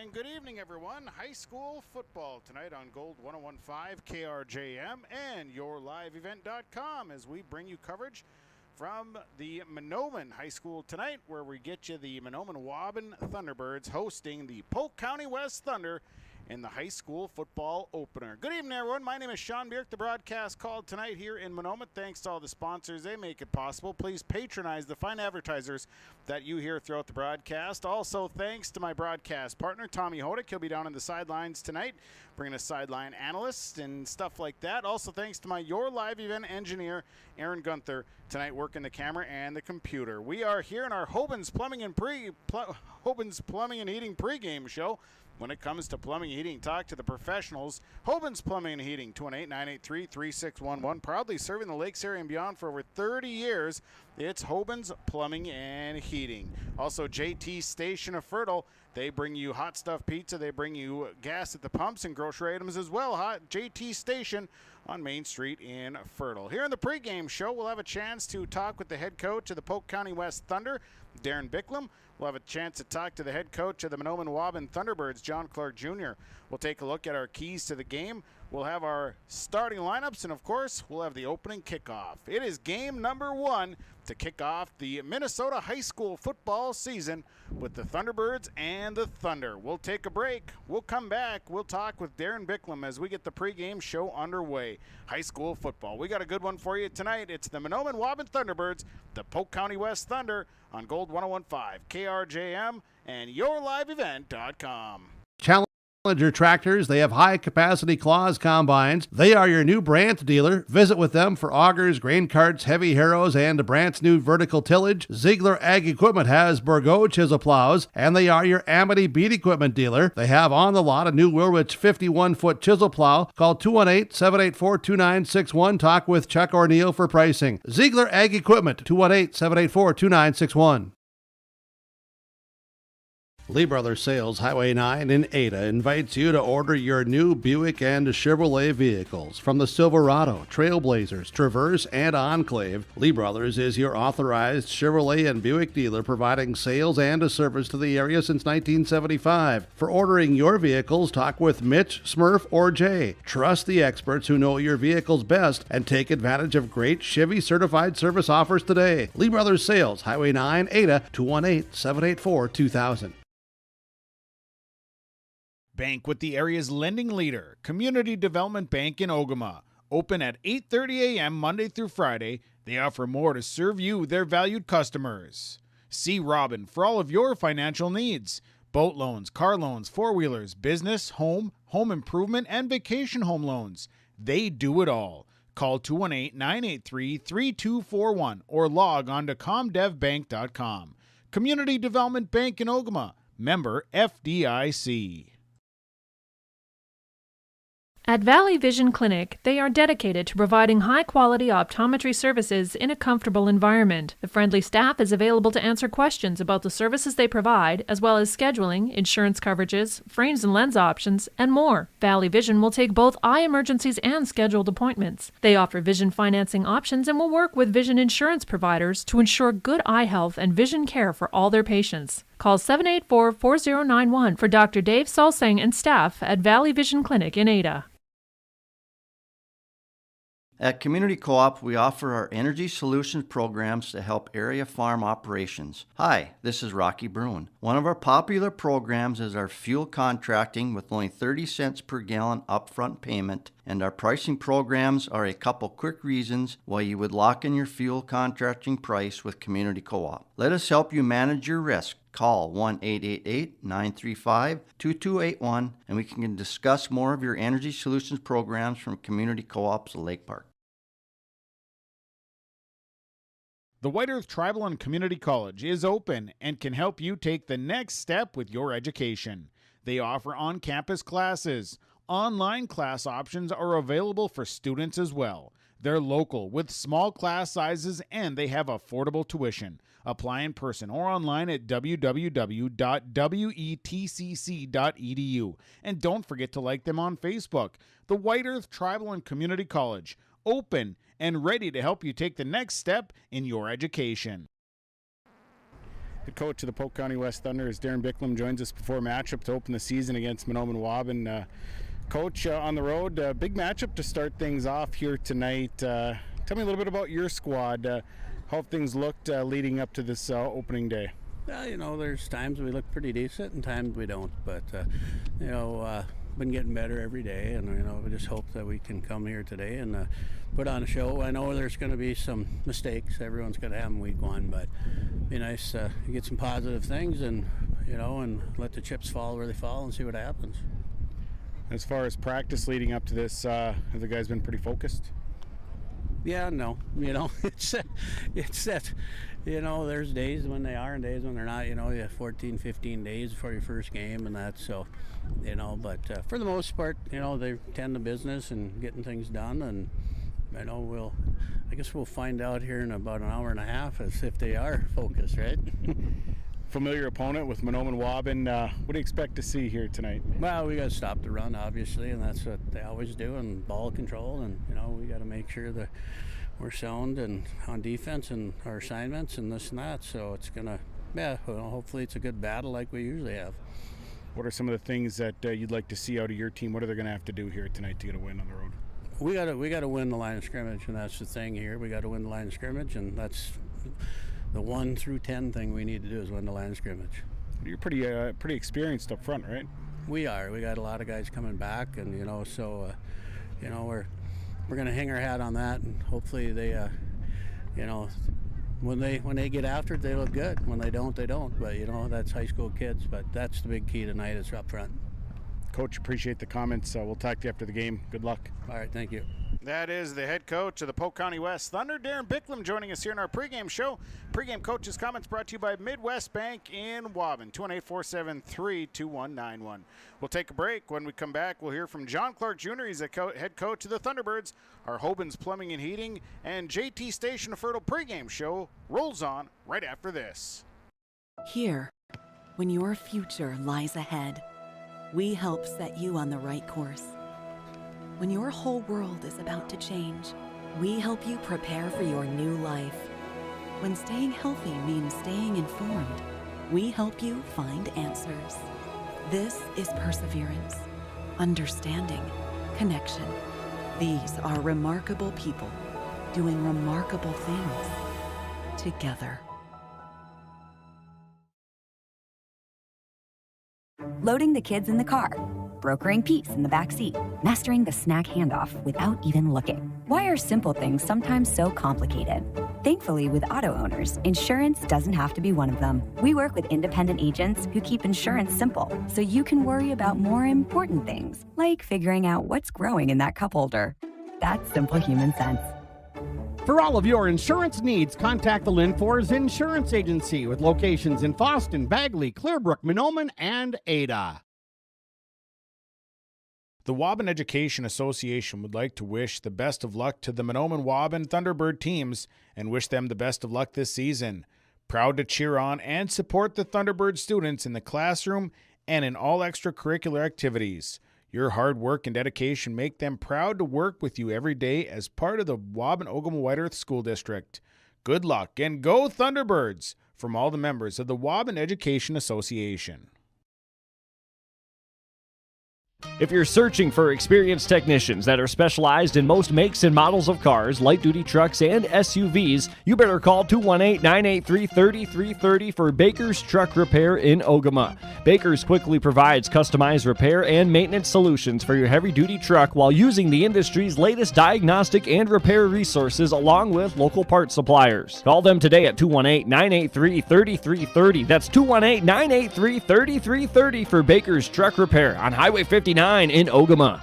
And good evening, everyone. High school football tonight on Gold 101.5 KRJM and YourLiveEvent.com as we bring you coverage from the Mahnomen High School tonight, where we get you the Mahnomen Waubun Thunderbirds hosting the Polk County West Thunder in the high school football opener. Good evening, everyone. My name is Sean Bierk. The broadcast called tonight here in Mahnomen. Thanks to all the sponsors. They make it possible. Please patronize the fine advertisers that you hear throughout the broadcast. Also, thanks to my broadcast partner, Tommy Hodick. He'll be down on the sidelines tonight, bringing us sideline analysts and stuff like that. Also, thanks to my Your Live Event engineer, Aaron Gunther, tonight working the camera and the computer. We are here in our Waubun's Plumbing and Heating pregame show. When it comes to plumbing and heating, talk to the professionals. Waubun's Plumbing and Heating, 218-983-3611. Proudly serving the Lakes area and beyond for over 30 years. It's Waubun's Plumbing and Heating. Also, JT Station of Fertile. They bring you hot stuff pizza. They bring you gas at the pumps and grocery items as well. JT Station on Main Street in Fertile. Here in the pregame show, we'll have a chance to talk with the head coach of the Polk County West Thunder, Darren Bicklem. We'll have a chance to talk to the head coach of the Mahnomen Waubun Thunderbirds, John Clark Jr. We'll take a look at our keys to the game. We'll have our starting lineups, and of course, we'll have the opening kickoff. It is game number one to kick off the Minnesota high school football season with the Thunderbirds and the Thunder. We'll take a break. We'll come back. We'll talk with Darren Bicklem as we get the pregame show underway. High school football. We got a good one for you tonight. It's the Mahnomen Waubun Thunderbirds, the Polk County West Thunder on Gold 101.5 KRJM and YourLiveEvent.com. Challenger Tractors, they have high-capacity claws combines. They are your new Brandt dealer. Visit with them for augers, grain carts, heavy harrows, and Brandt's new vertical tillage. Ziegler Ag Equipment has Bourgault chisel plows, and they are your Amity beet equipment dealer. They have on the lot a new Wilrich 51-foot chisel plow. Call 218-784-2961. Talk with Chuck or Neil for pricing. Ziegler Ag Equipment, 218-784-2961. Lee Brothers Sales, Highway 9 in Ada, invites you to order your new Buick and Chevrolet vehicles. From the Silverado, Trailblazers, Traverse, and Enclave, Lee Brothers is your authorized Chevrolet and Buick dealer, providing sales and a service to the area since 1975. For ordering your vehicles, talk with Mitch, Smurf, or Jay. Trust the experts who know your vehicles best and take advantage of great Chevy certified service offers today. Lee Brothers Sales, Highway 9, Ada, 218-784-2000. Bank with the area's lending leader, Community Development Bank in Ogama. Open at 8:30 a.m. Monday through Friday. They offer more to serve you, their valued customers. See Robin for all of your financial needs. Boat loans, car loans, four-wheelers, business, home improvement, and vacation home loans. They do it all. Call 218-983-3241 or log on to comdevbank.com. Community Development Bank in Ogama. Member FDIC. At Valley Vision Clinic, they are dedicated to providing high-quality optometry services in a comfortable environment. The friendly staff is available to answer questions about the services they provide, as well as scheduling, insurance coverages, frames and lens options, and more. Valley Vision will take both eye emergencies and scheduled appointments. They offer vision financing options and will work with vision insurance providers to ensure good eye health and vision care for all their patients. Call 784-4091 for Dr. Dave Salsang and staff at Valley Vision Clinic in Ada. At Community Co-op, we offer our energy solutions programs to help area farm operations. Hi, this is Rocky Bruin. One of our popular programs is our fuel contracting with only 30 cents per gallon upfront payment, and our pricing programs are a couple quick reasons why you would lock in your fuel contracting price with Community Co-op. Let us help you manage your risk. Call 1-888-935-2281 and we can discuss more of your energy solutions programs from Community Co-ops Lake Park. The White Earth Tribal and Community College is open and can help you take the next step with your education. They offer on-campus classes. Online class options are available for students as well. They're local with small class sizes and they have affordable tuition. Apply in person or online at www.wetcc.edu. And don't forget to like them on Facebook. The White Earth Tribal and Community College, open and ready to help you take the next step in your education. The coach of the Polk County West Thunder is Darren Bicklum, joins us before matchup to open the season against Mahnomen Waubun. Coach, on the road, big matchup to start things off here tonight. Tell me a little bit about your squad, how things looked leading up to this opening day. There's times we look pretty decent and times we don't, but been getting better every day, and we just hope that we can come here today and put on a show. I know there's going to be some mistakes. Everyone's going to have them week one, but it'd be nice to get some positive things and and let the chips fall where they fall and see what happens. As far as practice leading up to this, have the guys been pretty focused? Yeah, no, it's that, there's days when they are and days when they're not. You have 14, 15 days before your first game and that, so, but for the most part, they tend to business and getting things done, and I guess we'll find out here in about an hour and a half as if they are focused, right? Familiar opponent with Mahnomen Waubun. What do you expect to see here tonight? Well, we got to stop the run, obviously, and that's what they always do, and ball control, and we got to make sure that we're sound and on defense and our assignments and this and that. So it's gonna, hopefully it's a good battle like we usually have. What are some of the things that you'd like to see out of your team? What are they going to have to do here tonight to get a win on the road? We got to win the line of scrimmage, and that's the thing here. We got to win the line of scrimmage, and that's the 1 through 10 thing we need to do is win the line of scrimmage. You're pretty experienced up front, right? We are. We got a lot of guys coming back, and we're going to hang our hat on that, and hopefully they, when they get after it, they look good. When they don't, they don't. But that's high school kids. But that's the big key tonight is up front. Coach, appreciate the comments. We'll talk to you after the game. Good luck. All right, thank you. That is the head coach of the Polk County West Thunder, Darren Bicklum, joining us here in our pregame show. Pregame coach's comments brought to you by Midwest Bank in Waubun, 218-473-2191. We'll take a break. When we come back, we'll hear from John Clark Jr. He's the head coach of the Thunderbirds. Our Hoban's Plumbing and Heating and JT Station Fertile pregame show rolls on right after this. Here, when your future lies ahead, we help set you on the right course. When your whole world is about to change, we help you prepare for your new life. When staying healthy means staying informed, we help you find answers. This is perseverance, understanding, connection. These are remarkable people doing remarkable things together. Loading the kids in the car, brokering peace in the back seat, mastering the snack handoff without even looking. Why are simple things sometimes so complicated? Thankfully, with auto owners, insurance doesn't have to be one of them. We work with independent agents who keep insurance simple, so you can worry about more important things, like figuring out what's growing in that cup holder. That's simple human sense. For all of your insurance needs, contact the Linfors Insurance Agency with locations in Fosston, Bagley, Clearbrook, Mahnomen, and Ada. The Waubun Education Association would like to wish the best of luck to the Mahnomen Waubun Thunderbird teams and wish them the best of luck this season. Proud to cheer on and support the Thunderbird students in the classroom and in all extracurricular activities. Your hard work and dedication make them proud to work with you every day as part of the Waubun-Ogama-White Earth School District. Good luck and go Thunderbirds from all the members of the Waubun Education Association. If you're searching for experienced technicians that are specialized in most makes and models of cars, light-duty trucks, and SUVs, you better call 218-983-3330 for Baker's Truck Repair in Ogama. Baker's quickly provides customized repair and maintenance solutions for your heavy-duty truck while using the industry's latest diagnostic and repair resources along with local parts suppliers. Call them today at 218-983-3330. That's 218-983-3330 for Baker's Truck Repair on Highway 59 in Ogama.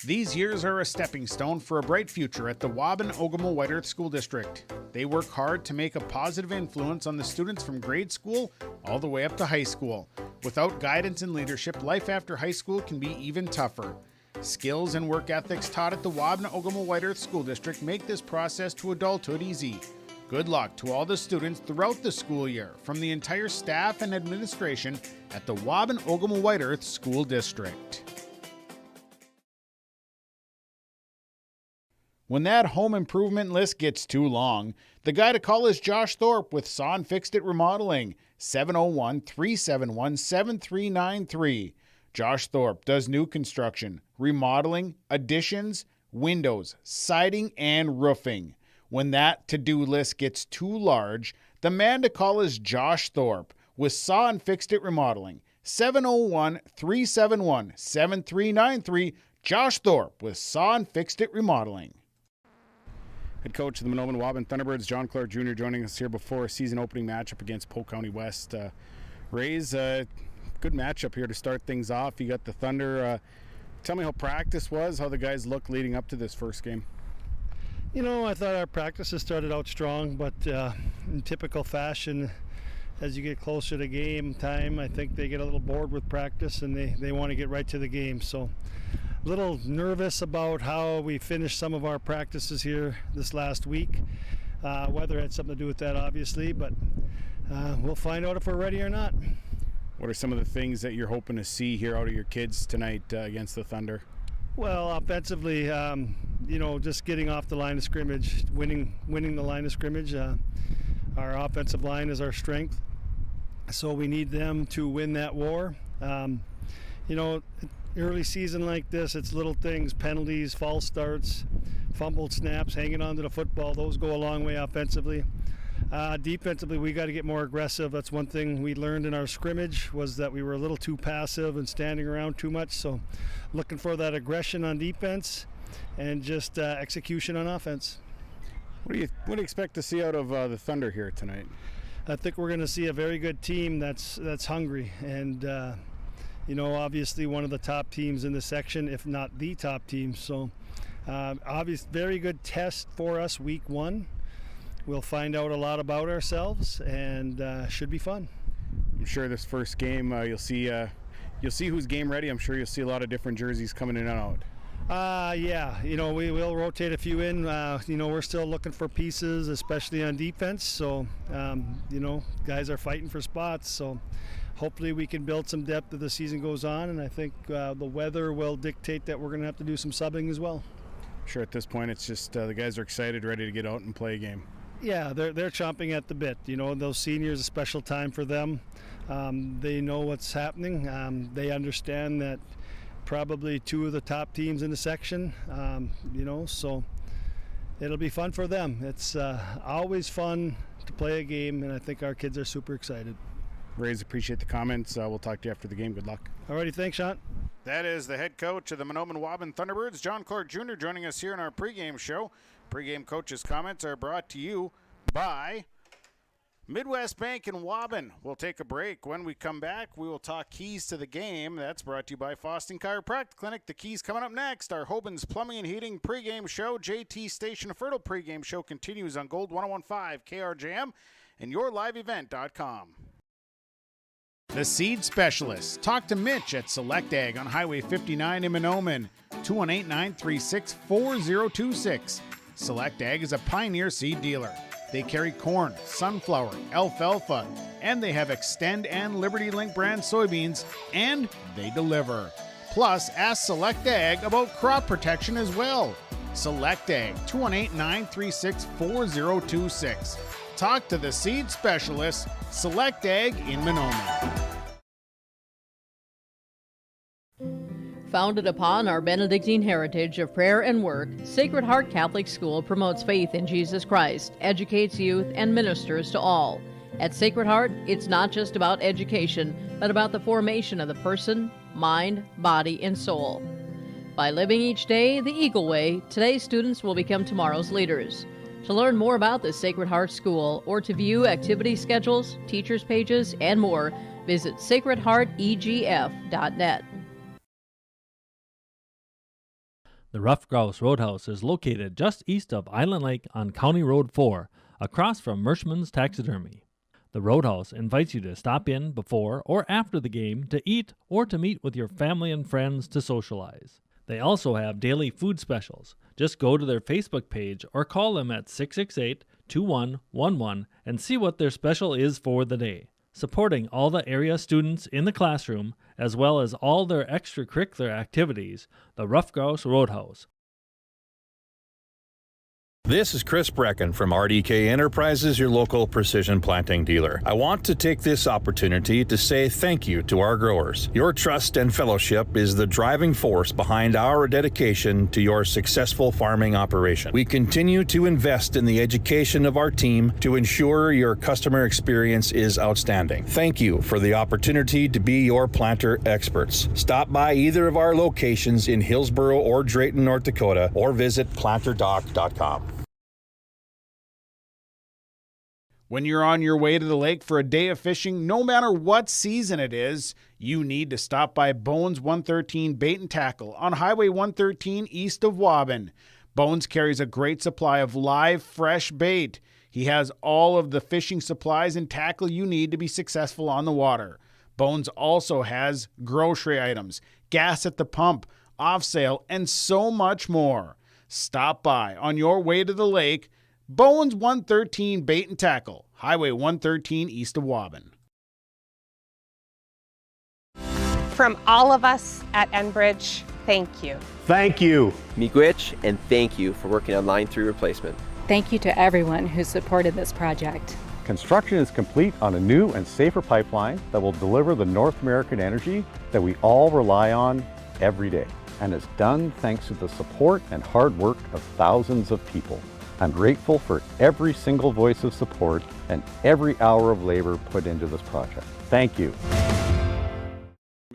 These years are a stepping stone for a bright future at the Waubun-Ogama-White Earth School District. They work hard to make a positive influence on the students from grade school all the way up to high school. Without guidance and leadership, life after high school can be even tougher. Skills and work ethics taught at the Waubun-Ogama-White Earth School District make this process to adulthood easy. Good luck to all the students throughout the school year from the entire staff and administration at the Waubun-Ogama-White Earth School District. When that home improvement list gets too long, the guy to call is Josh Thorpe with Saw and Fixed It Remodeling, 701-371-7393. Josh Thorpe does new construction, remodeling, additions, windows, siding, and roofing. When that to-do list gets too large, the man to call is Josh Thorpe with Saw and Fixed It Remodeling, 701-371-7393. Josh Thorpe with Saw and Fixed It Remodeling. Head coach of the Mahnomen Waubun Thunderbirds, John Clark Jr., joining us here before a season opening matchup against Polk County West. Rays, good matchup here to start things off. You got the Thunder. Tell me how practice was, how the guys look leading up to this first game. You know, I thought our practices started out strong, but in typical fashion, as you get closer to game time, I think they get a little bored with practice and they want to get right to the game. So a little nervous about how we finished some of our practices here this last week. Weather had something to do with that, obviously, but we'll find out if we're ready or not. What are some of the things that you're hoping to see here out of your kids tonight against the Thunder? Well, offensively, just getting off the line of scrimmage, winning the line of scrimmage. Our offensive line is our strength, so we need them to win that war. Early season like this, it's little things, penalties, false starts, fumbled snaps, hanging on to the football. Those go a long way offensively. Defensively, we got to get more aggressive. That's one thing we learned in our scrimmage, was that we were a little too passive and standing around too much. So looking for that aggression on defense and just execution on offense. What do you expect to see out of the Thunder here tonight? I think we're going to see a very good team that's hungry, and obviously one of the top teams in the section, if not the top team. So very good test for us week one. We'll find out a lot about ourselves, and should be fun. I'm sure this first game you'll see who's game ready. I'm sure you'll see a lot of different jerseys coming in and out. We will rotate a few in. We're still looking for pieces, especially on defense. So, guys are fighting for spots. So hopefully we can build some depth as the season goes on. And I think the weather will dictate that we're going to have to do some subbing as well. Sure, at this point it's just the guys are excited, ready to get out and play a game. Yeah, they're chomping at the bit. Those seniors, a special time for them. They know what's happening. They understand that probably two of the top teams in the section, so it'll be fun for them. It's always fun to play a game, and I think our kids are super excited. Rays, appreciate the comments. We'll talk to you after the game. Good luck. Alrighty, thanks, Sean. That is the head coach of the Mahnomen Waubun Thunderbirds, John Clark Jr., joining us here in our pregame show. Pregame coaches' comments are brought to you by Midwest Bank in Waubun. We'll take a break. When we come back, we will talk keys to the game. That's brought to you by Foston Chiropractic Clinic. The keys coming up next. Our Hoban's Plumbing and Heating pregame show. JT Station Fertile pregame show continues on Gold 101.5 KRJM and yourliveevent.com. The Seed Specialists. Talk to Mitch at Select Ag on Highway 59 in Mahnomen, 218-936-4026. Select Ag is a Pioneer seed dealer. They carry corn, sunflower, alfalfa, and they have Extend and Liberty Link brand soybeans, and they deliver. Plus, ask Select Ag about crop protection as well. Select Ag, 218-936-4026. Talk to the Seed Specialists, Select Ag in Mahnomen. Founded upon our Benedictine heritage of prayer and work, Sacred Heart Catholic School promotes faith in Jesus Christ, educates youth, and ministers to all. At Sacred Heart, it's not just about education, but about the formation of the person, mind, body, and soul. By living each day the Eagle Way, today's students will become tomorrow's leaders. To learn more about the Sacred Heart School or to view activity schedules, teachers' pages, and more, visit sacredheartegf.net. The Rough Grouse Roadhouse is located just east of Island Lake on County Road 4, across from Merschman's Taxidermy. The Roadhouse invites you to stop in before or after the game to eat or to meet with your family and friends to socialize. They also have daily food specials. Just go to their Facebook page or call them at 668-2111 and see what their special is for the day. Supporting all the area students in the classroom, as well as all their extracurricular activities, the Rough Grouse Roadhouse, This is Chris Brecken from RDK Enterprises, your local precision planting dealer. I want to take this opportunity to say thank you to our growers. Your trust and fellowship is the driving force behind our dedication to your successful farming operation. We continue to invest in the education of our team to ensure your customer experience is outstanding. Thank you for the opportunity to be your planter experts. Stop by either of our locations in Hillsboro or Drayton, North Dakota, or visit planterdoc.com. When you're on your way to the lake for a day of fishing, no matter what season it is, you need to stop by Bones 113 Bait and Tackle on Highway 113 east of Waubun. Bones carries a great supply of live, fresh bait. He has all of the fishing supplies and tackle you need to be successful on the water. Bones also has grocery items, gas at the pump, off sale, and so much more. Stop by on your way to the lake. Bones 113 Bait and Tackle, Highway 113 east of Waubun. From all of us at Enbridge, thank you. Thank you. Miigwech, and thank you for working on Line 3 replacement. Thank you to everyone who supported this project. Construction is complete on a new and safer pipeline that will deliver the North American energy that we all rely on every day. And it's done thanks to the support and hard work of thousands of people. I'm grateful for every single voice of support and every hour of labor put into this project. Thank you.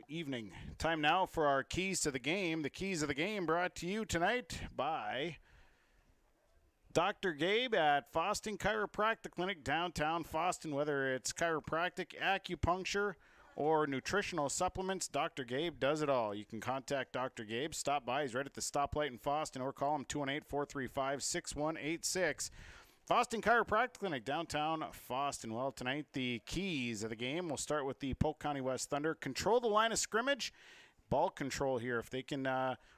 Evening. Time now for our keys to the game. The keys of the game brought to you tonight by Dr. Gabe at Foston Chiropractic Clinic, downtown Foston. Whether it's chiropractic, acupuncture, or nutritional supplements, Dr. Gabe does it all. You can contact Dr. Gabe. Stop by. He's right at the stoplight in Foston, or call him 218-435-6186. Foston Chiropractic Clinic, downtown Foston. Well, tonight the keys of the game. We'll start with the Polk County West Thunder. Control the line of scrimmage. Ball control here. If they can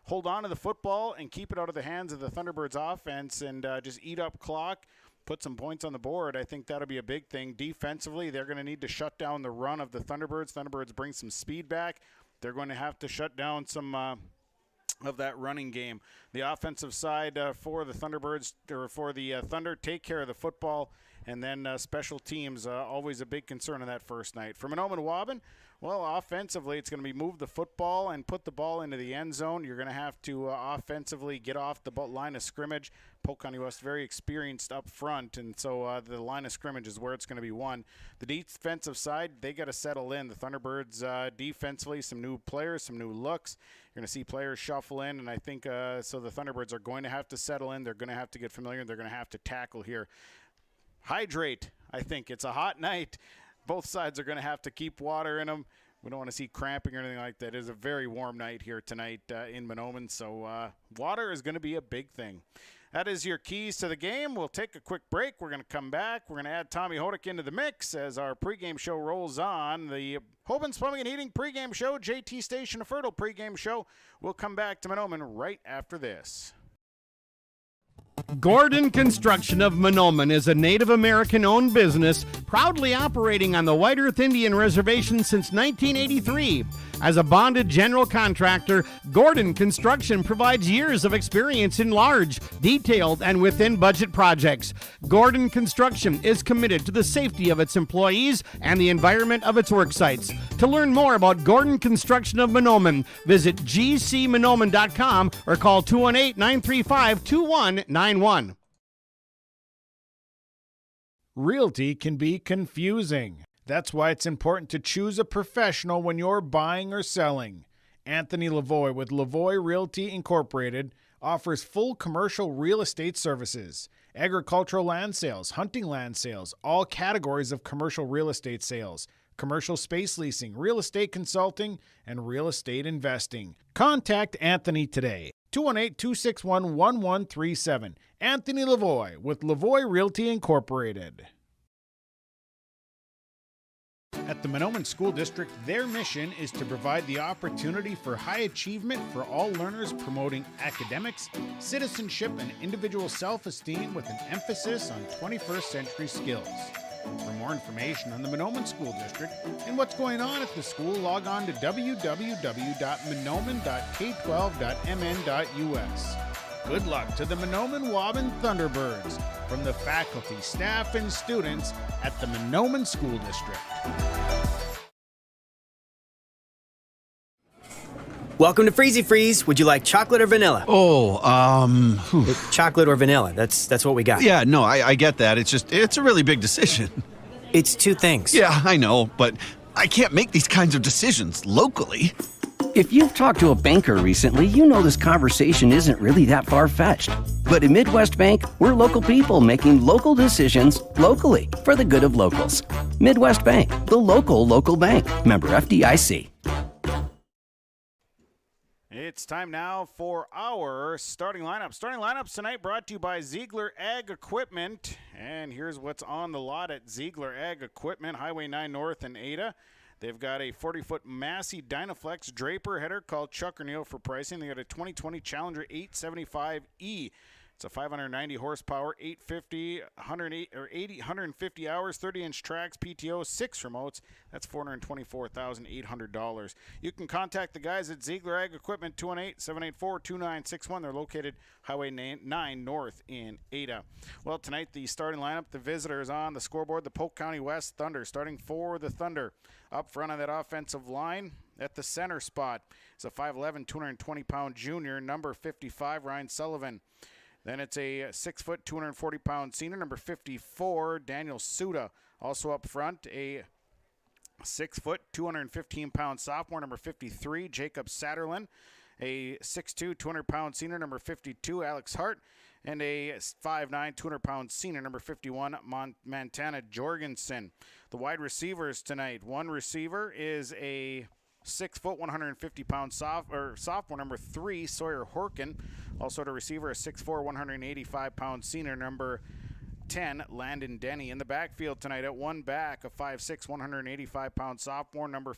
hold on to the football and keep it out of the hands of the Thunderbirds offense and just eat up clock, put some points on the board, I think that'll be a big thing. Defensively, they're going to need to shut down the run of the Thunderbirds. Thunderbirds bring some speed back. They're going to have to shut down some of that running game. The offensive side for the Thunderbirds, or for the Thunder, take care of the football, and then special teams, always a big concern on that first night. For Mahnomen Waubun, well, offensively, it's going to be move the football and put the ball into the end zone. You're going to have to offensively get off the line of scrimmage. Polk County West very experienced up front, and so the line of scrimmage is where it's going to be won. The defensive side, they got to settle in. The Thunderbirds defensively, some new players, some new looks. You're going to see players shuffle in, and I think so the Thunderbirds are going to have to settle in. They're going to have to get familiar. They're going to have to tackle here. Hydrate, I think. It's a hot night. Both sides are going to have to keep water in them. We don't want to see cramping or anything like that. It is a very warm night here tonight in Mahnomen, so water is going to be a big thing. That is your keys to the game. We'll take a quick break. We're going to come back. We're going to add Tommy Hodak into the mix as our pregame show rolls on. The Hoban's Plumbing and Heating pregame show, JT Station of Fertile pregame show. We'll come back to Mahnomen right after this. Gordon Construction of Mahnomen is a Native American-owned business proudly operating on the White Earth Indian Reservation since 1983. As a bonded general contractor, Gordon Construction provides years of experience in large, detailed, and within-budget projects. Gordon Construction is committed to the safety of its employees and the environment of its work sites. To learn more about Gordon Construction of Mahnomen, visit gcmahnomen.com or call 218-935-2191. Realty can be confusing. That's why it's important to choose a professional when you're buying or selling. Anthony Lavoie with Lavoie Realty Incorporated offers full commercial real estate services, agricultural land sales, hunting land sales, all categories of commercial real estate sales, commercial space leasing, real estate consulting, and real estate investing. Contact Anthony today. 218-261-1137. Anthony Lavoie with Lavoie Realty Incorporated. At the Mahnomen School District, their mission is to provide the opportunity for high achievement for all learners, promoting academics, citizenship, and individual self-esteem with an emphasis on 21st century skills. For more information on the Mahnomen School District and what's going on at the school, log on to www.mahnomen.k12.mn.us. Good luck to the Mahnomen Waubun Thunderbirds from the faculty, staff, and students at the Mahnomen School District. Welcome to Freezy Freeze. Would you like chocolate or vanilla? Chocolate or vanilla. That's what we got. Yeah, no, I get that. It's a really big decision. It's two things. Yeah, I know, but I can't make these kinds of decisions locally. If you've talked to a banker recently, you know this conversation isn't really that far-fetched. But at Midwest Bank, we're local people making local decisions locally for the good of locals. Midwest Bank, the local bank. Member FDIC. It's time now for our starting lineup. Starting lineups tonight brought to you by Ziegler Ag Equipment. And here's what's on the lot at Ziegler Ag Equipment, Highway 9 North in Ada. They've got a 40-foot Massey Dynaflex Draper header called Chuck or Neil for pricing. They got a 2020 Challenger 875E. It's a 590 horsepower, 150 hours, 30-inch tracks, PTO, 6 remotes. That's $424,800. You can contact the guys at Ziegler Ag Equipment, 218-784-2961. They're located Highway 9 North in Ada. Well, tonight the starting lineup, the visitors on the scoreboard, the Polk County West Thunder, starting for the Thunder. Up front on that offensive line at the center spot is a 5'11", 220-pound junior, number 55, Ryan Sullivan. Then it's a 6', 240-pound senior, number 54, Daniel Suda. Also up front, a 6', 215-pound sophomore, number 53, Jacob Satterlin. A 6'2", 200-pound senior, number 52, Alex Hart. And a 5'9", 200-pound senior, number 51, Montana Jorgensen. The wide receivers tonight. One receiver is a 6', 150-pound sophomore, number 3, Sawyer Horkin. Also the receiver, a 6'4", 185-pound senior, number 10, Landon Denny. In the backfield tonight at one back, a 5'6", 185-pound sophomore, number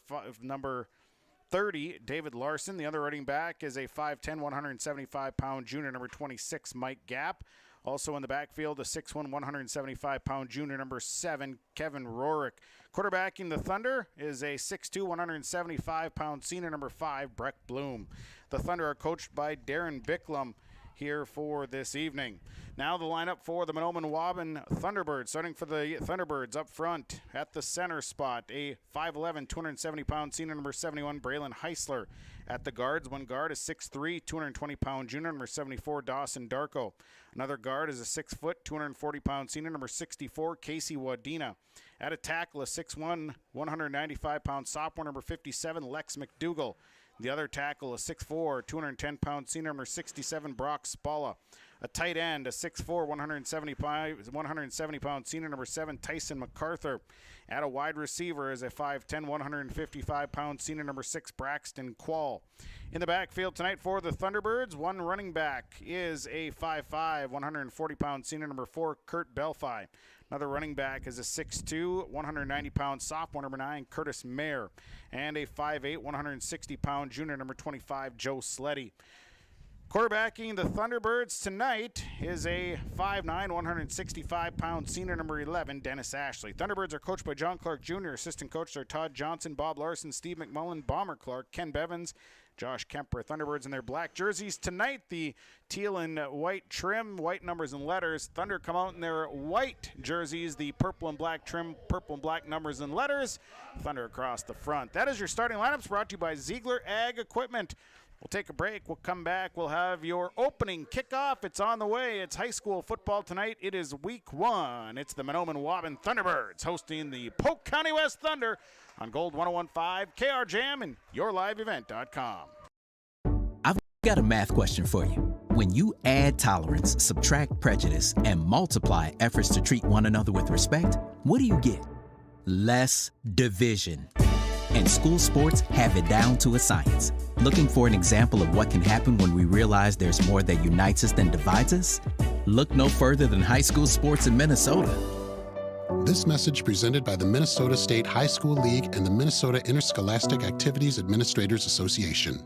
30, David Larson. The other running back is a 5'10", 175-pound junior, number 26, Mike Gapp. Also in the backfield, a 6'1", 175-pound junior, number 7, Kevin Rorick. Quarterbacking the Thunder is a 6'2", 175-pound senior, number 5, Breck Bloom. The Thunder are coached by Darren Bicklum here for this evening. Now the lineup for the Mahnomen Waubun Thunderbirds. Starting for the Thunderbirds up front at the center spot, a 5'11", 270-pound senior, number 71, Braylon Heisler. At the guards, one guard is 6'3", 220-pound junior, number 74, Dawson Darko. Another guard is a 6', 240-pound senior, number 64, Casey Wadena. At a tackle, a 6'1", 195-pound sophomore, number 57, Lex McDougall. The other tackle, a 6'4", 210-pound senior, number 67, Brock Spalla. A tight end, a 6'4", 170-pound senior, number 7, Tyson MacArthur. At a wide receiver is a 5'10", 155-pound senior, number 6, Braxton Quall. In the backfield tonight for the Thunderbirds, one running back is a 5'5", 140-pound senior, number 4, Kurt Belfi. Another running back is a 6'2", 190-pound sophomore, number 9, Curtis Mayer. And a 5'8", 160-pound junior, number 25, Joe Sleddy. Quarterbacking the Thunderbirds tonight is a 5'9", 165-pound senior, number 11, Dennis Ashley. Thunderbirds are coached by John Clark Jr. Assistant coaches are Todd Johnson, Bob Larson, Steve McMullen, Bomber Clark, Ken Bevins, Josh Kemper. Thunderbirds in their black jerseys. Tonight, the teal and white trim, white numbers and letters. Thunder come out in their white jerseys, the purple and black trim, purple and black numbers and letters. Thunder across the front. That is your starting lineups brought to you by Ziegler Ag Equipment. We'll take a break. We'll come back. We'll have your opening kickoff. It's on the way. It's high school football tonight. It is week 1. It's the Mahnomen Waubun Thunderbirds hosting the Polk County West Thunder on Gold 101.5, KR Jam, and YourLiveEvent.com. I've got a math question for you. When you add tolerance, subtract prejudice, and multiply efforts to treat one another with respect, what do you get? Less division. And school sports have it down to a science. Looking for an example of what can happen when we realize there's more that unites us than divides us? Look no further than high school sports in Minnesota. This message presented by the Minnesota State High School League and the Minnesota Interscholastic Activities Administrators Association.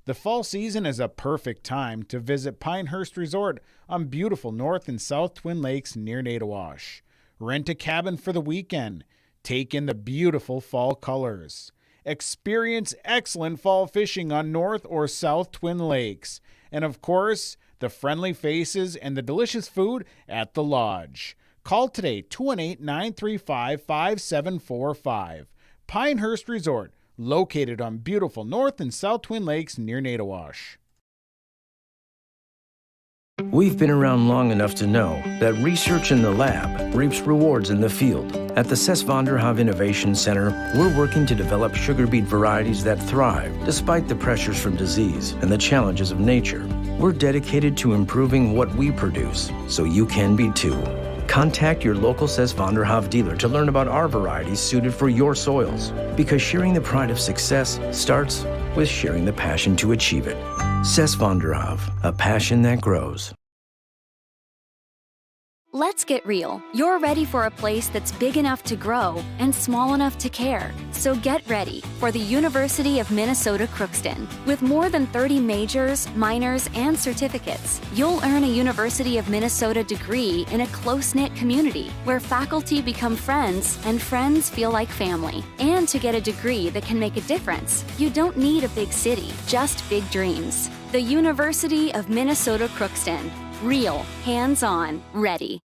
The fall season is a perfect time to visit Pinehurst Resort on beautiful North and South Twin Lakes near Nadawash. Rent a cabin for the weekend. Take in the beautiful fall colors. Experience excellent fall fishing on North or South Twin Lakes. And of course, the friendly faces and the delicious food at the lodge. Call today, 218-935-5745. Pinehurst Resort, located on beautiful North and South Twin Lakes near Nadawash. We've been around long enough to know that research in the lab reaps rewards in the field. At the Ses van der Haaf Innovation Center, we're working to develop sugar beet varieties that thrive despite the pressures from disease and the challenges of nature. We're dedicated to improving what we produce, so you can be too. Contact your local Ses van der Haaf dealer to learn about our varieties suited for your soils, because sharing the pride of success starts with sharing the passion to achieve it. Ses van der Haaf, a passion that grows. Let's get real. You're ready for a place that's big enough to grow and small enough to care. So get ready for the University of Minnesota Crookston. With more than 30 majors, minors, and certificates, you'll earn a University of Minnesota degree in a close-knit community where faculty become friends and friends feel like family. And to get a degree that can make a difference, you don't need a big city, just big dreams. The University of Minnesota Crookston. Real, hands-on, ready.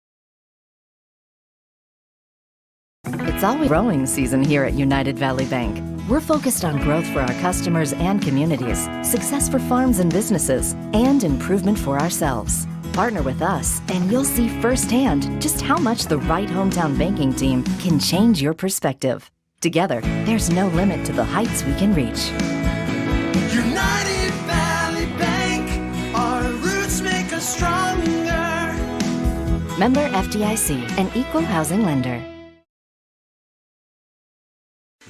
It's always growing season here at United Valley Bank. We're focused on growth for our customers and communities, success for farms and businesses, and improvement for ourselves. Partner with us, and you'll see firsthand just how much the right hometown banking team can change your perspective. Together, there's no limit to the heights we can reach. United Valley Bank, our roots make us stronger. Member FDIC, an equal housing lender.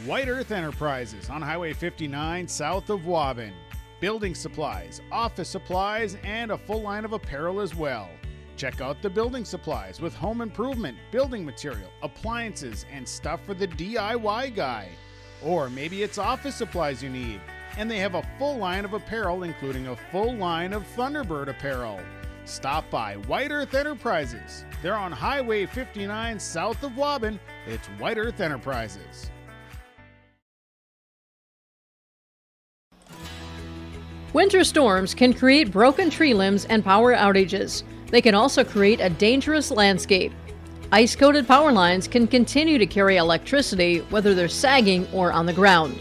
White Earth Enterprises on Highway 59 south of Waubun. Building supplies, office supplies, and a full line of apparel as well. Check out the building supplies with home improvement, building material, appliances, and stuff for the DIY guy. Or maybe it's office supplies you need. And they have a full line of apparel, including a full line of Thunderbird apparel. Stop by White Earth Enterprises. They're on Highway 59 south of Waubun. It's White Earth Enterprises. Winter storms can create broken tree limbs and power outages. They can also create a dangerous landscape. Ice-coated power lines can continue to carry electricity whether they're sagging or on the ground.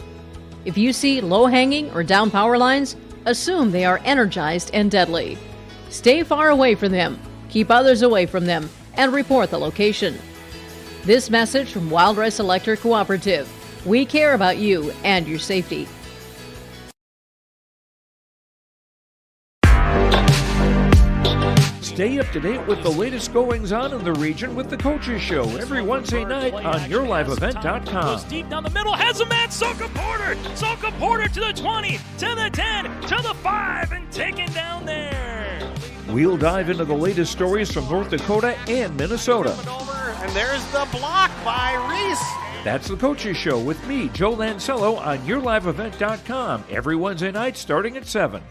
If you see low-hanging or down power lines, assume they are energized and deadly. Stay far away from them, keep others away from them, and report the location. This message from Wild Rice Electric Cooperative. We care about you and your safety. Stay up to date with the latest goings-on in the region with the Coaches Show every Wednesday night on YourLiveEvent.com. Goes deep down the middle, has a man, Soka Porter! Soka Porter to the 20, to the 10, to the 5, and taken down there. We'll dive into the latest stories from North Dakota and Minnesota. And there's the block by Reese. That's the Coaches Show with me, Joe Lancello, on YourLiveEvent.com every Wednesday night starting at 7.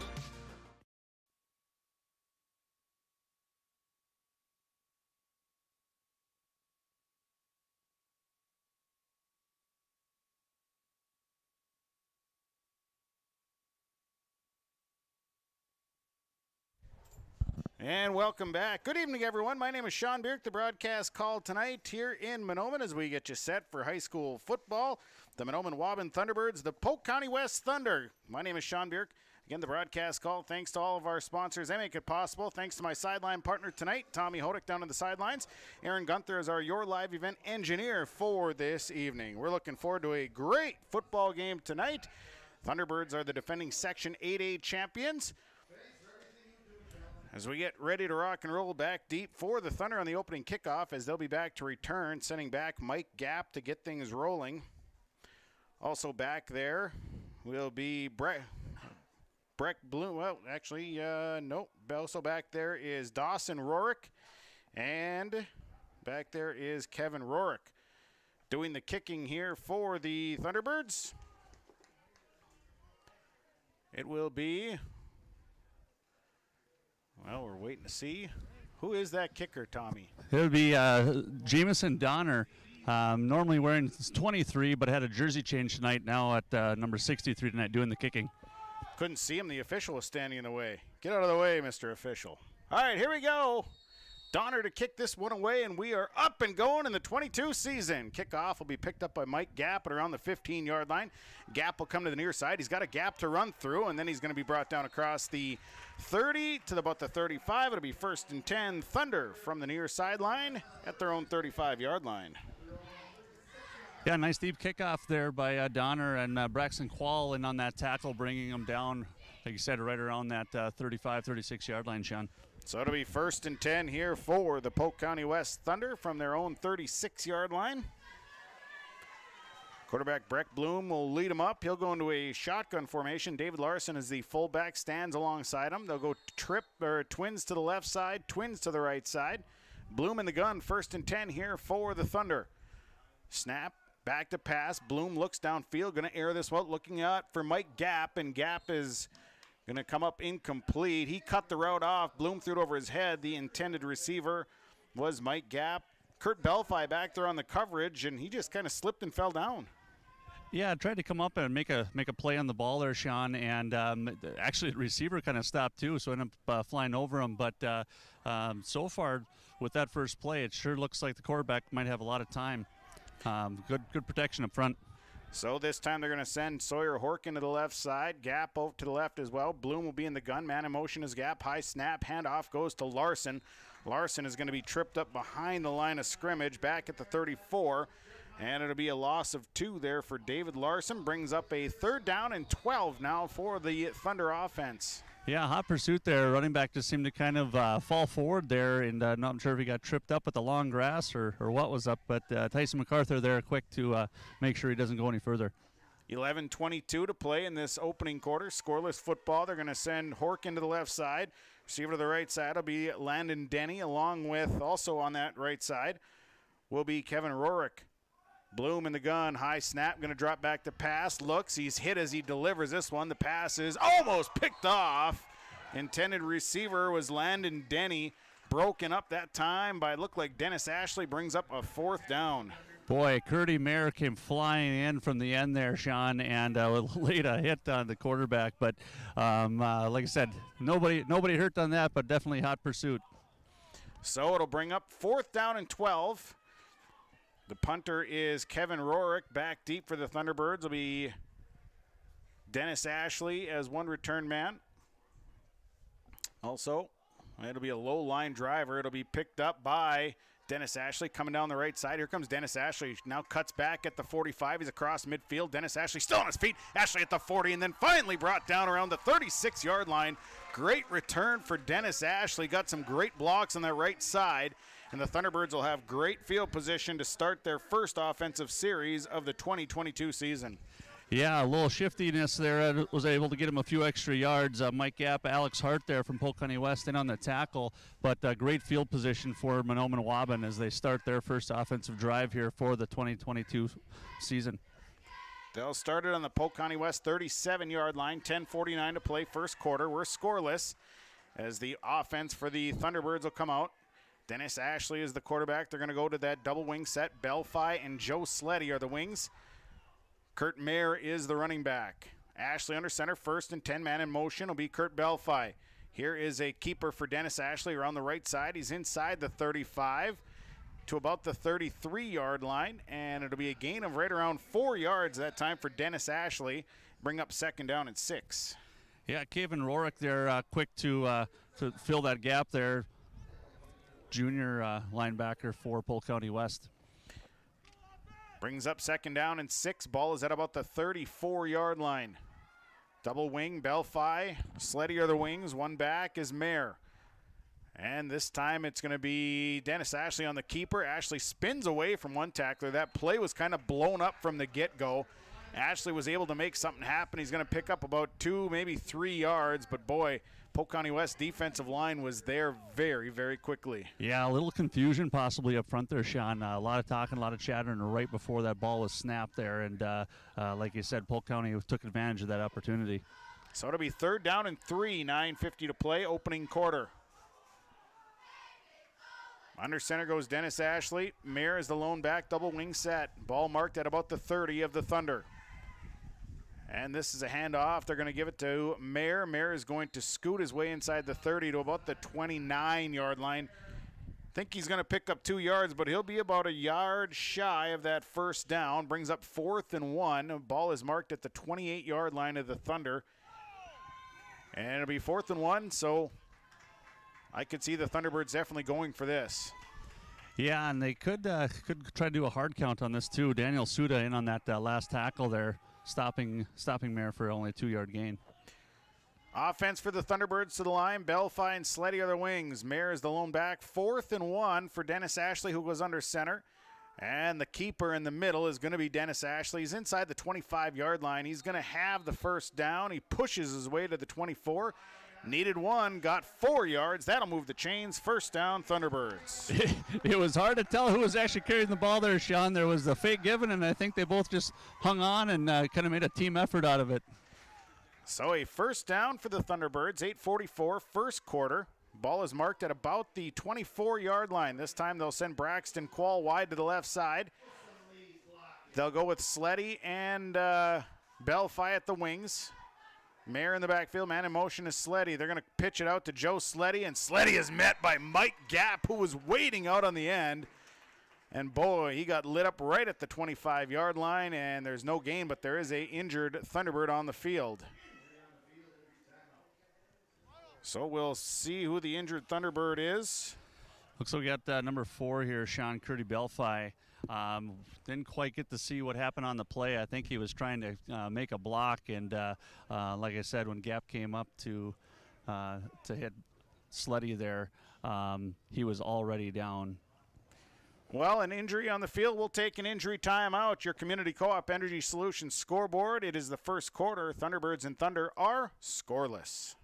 And welcome back. Good evening, everyone. My name is Sean Bierk. The broadcast call tonight here in Mahnomen as we get you set for high school football. The Mahnomen Waubun Thunderbirds, the Polk County West Thunder. My name is Sean Bierk. Again, the broadcast call, thanks to all of our sponsors. They make it possible. Thanks to my sideline partner tonight, Tommy Hodak down on the sidelines. Aaron Gunther is our Your Live event engineer for this evening. We're looking forward to a great football game tonight. Thunderbirds are the defending Section 8A champions. As we get ready to rock and roll back deep for the Thunder on the opening kickoff, as they'll be back to return, sending back Mike Gapp to get things rolling. Also back there will be Breck Bloom. Well, actually, nope. Also back there is Dawson Rorick, and back there is Kevin Rorick doing the kicking here for the Thunderbirds. It will be... Well, we're waiting to see. Who is that kicker, Tommy? It would be Jamison Donner. Normally wearing 23, but had a jersey change tonight, now at number 63 tonight, doing the kicking. Couldn't see him. The official was standing in the way. Get out of the way, Mr. Official. All right, here we go. Donner to kick this one away, and we are up and going in the 22 season. Kickoff will be picked up by Mike Gapp at around the 15-yard line. Gapp will come to the near side. He's got a gap to run through, and then he's going to be brought down across the 30 to about the 35. It'll be 1st and 10. Thunder from the near sideline at their own 35-yard line. Yeah, nice deep kickoff there by Donner and Braxton Quall in on that tackle, bringing him down, like you said, right around that 35, 36-yard line, Sean. So it'll be 1st and 10 here for the Polk County West Thunder from their own 36-yard line. Quarterback Breck Bloom will lead him up. He'll go into a shotgun formation. David Larson is the fullback, stands alongside him. They'll go twins to the left side, twins to the right side. Bloom in the gun, 1st and 10 here for the Thunder. Snap, back to pass. Bloom looks downfield, going to air this one, looking out for Mike Gapp, and Gapp is going to come up incomplete. He cut the route off. Bloom threw it over his head. The intended receiver was Mike Gapp. Kurt Belfi back there on the coverage, and he just kind of slipped and fell down. Yeah, tried to come up and make a play on the ball there, Sean, and actually the receiver kind of stopped too, so ended up flying over him. But so far with that first play, it sure looks like the quarterback might have a lot of time. Good protection up front. So this time they're going to send Sawyer Horkin to the left side. Gapp over to the left as well. Bloom will be in the gun. Man in motion is Gapp. High snap. Handoff goes to Larson. Larson is going to be tripped up behind the line of scrimmage back at the 34. And it'll be a loss of 2 there for David Larson. Brings up a 3rd down and 12 now for the Thunder offense. Yeah, hot pursuit there. Running back just seemed to kind of fall forward there, and not sure if he got tripped up with the long grass or what was up, but Tyson MacArthur there quick to make sure he doesn't go any further. 11:22 to play in this opening quarter. Scoreless football. They're going to send Hork into the left side. Receiver to the right side will be Landon Denny, along with also on that right side will be Kevin Rorick. Bloom in the gun, high snap, going to drop back to pass. Looks, he's hit as he delivers this one. The pass is almost picked off. Intended receiver was Landon Denny. Broken up that time by, looked like Dennis Ashley, brings up a 4th down. Boy, Curdy Mayer came flying in from the end there, Sean, and laid a hit on the quarterback. But like I said, nobody hurt on that, but definitely hot pursuit. So it'll bring up 4th down and 12. The punter is Kevin Rorick. Back deep for the Thunderbirds will be Dennis Ashley as one return man. Also, it'll be a low line driver. It'll be picked up by Dennis Ashley coming down the right side. Here comes Dennis Ashley. Now cuts back at the 45. He's across midfield. Dennis Ashley still on his feet. Ashley at the 40, and then finally brought down around the 36-yard line. Great return for Dennis Ashley. Got some great blocks on that right side. And the Thunderbirds will have great field position to start their first offensive series of the 2022 season. Yeah, a little shiftiness there. Was able to get him a few extra yards. Mike Gapp, Alex Hart there from Polk County West in on the tackle. But great field position for Mahnomen Waubun as they start their first offensive drive here for the 2022 season. They'll start it on the Polk County West 37-yard line. 10:49 to play, first quarter. We're scoreless as the offense for the Thunderbirds will come out. Dennis Ashley is the quarterback. They're going to go to that double wing set. Belfi and Joe Sleddy are the wings. Kurt Mayer is the running back. Ashley under center, 1st and 10, man in motion will be Kurt Belfi. Here is a keeper for Dennis Ashley around the right side. He's inside the 35 to about the 33-yard line, and it'll be a gain of right around 4 yards that time for Dennis Ashley. Bring up 2nd down and 6. Yeah, Kevin Rorick there, quick to fill that gap there. Junior linebacker for Polk County West. Brings up 2nd down and 6. Ball is at about the 34-yard line. Double wing, Belfi. Sleddy are the wings. One back is Mayer. And this time it's going to be Dennis Ashley on the keeper. Ashley spins away from one tackler. That play was kind of blown up from the get-go. Ashley was able to make something happen. He's going to pick up about 2, maybe 3 yards. But, boy, Polk County West defensive line was there very, very quickly. Yeah, a little confusion possibly up front there, Sean. A lot of talking, a lot of chattering right before that ball was snapped there. And like you said, Polk County took advantage of that opportunity. So it'll be 3rd down and 3, 9:50 to play, opening quarter. Under center goes Dennis Ashley. Mayer is the lone back, double wing set. Ball marked at about the 30 of the Thunder. And this is a handoff. They're going to give it to Mayer. Mayer is going to scoot his way inside the 30 to about the 29-yard line. Think he's going to pick up 2 yards, but he'll be about a yard shy of that first down. Brings up 4th and 1. Ball is marked at the 28-yard line of the Thunder. And it'll be 4th and 1, so I could see the Thunderbirds definitely going for this. Yeah, and they could try to do a hard count on this too. Daniel Suda in on that last tackle there, stopping Mayer for only a 2-yard gain. Offense for the Thunderbirds to the line. Belfi and Sleddy are the wings. Mayer is the lone back. 4th and 1 for Dennis Ashley, who goes under center. And the keeper in the middle is going to be Dennis Ashley. He's inside the 25-yard line. He's going to have the first down. He pushes his way to the 24. Needed 1, got 4 yards. That'll move the chains. First down, Thunderbirds. It was hard to tell who was actually carrying the ball there, Sean. There was the fake given, and I think they both just hung on and kind of made a team effort out of it. So a first down for the Thunderbirds, 8:44, first quarter. Ball is marked at about the 24-yard line. This time they'll send Braxton Quall wide to the left side. They'll go with Sleddy and Belfi at the wings. Mayer in the backfield, man in motion is Sleddy. They're going to pitch it out to Joe Sleddy, and Sleddy is met by Mike Gapp, who was waiting out on the end. And boy, he got lit up right at the 25-yard line, and there's no gain, but there is a injured Thunderbird on the field. So we'll see who the injured Thunderbird is. Looks like we got number 4 here, Sean Curdy Belfi. Didn't quite get to see what happened on the play. I think he was trying to make a block, and like I said, when Gap came up to hit Sleddy there, he was already down. Well, an injury on the field will take an injury timeout. Your Community Co-op Energy Solutions scoreboard. It is the first quarter. Thunderbirds and Thunder are scoreless.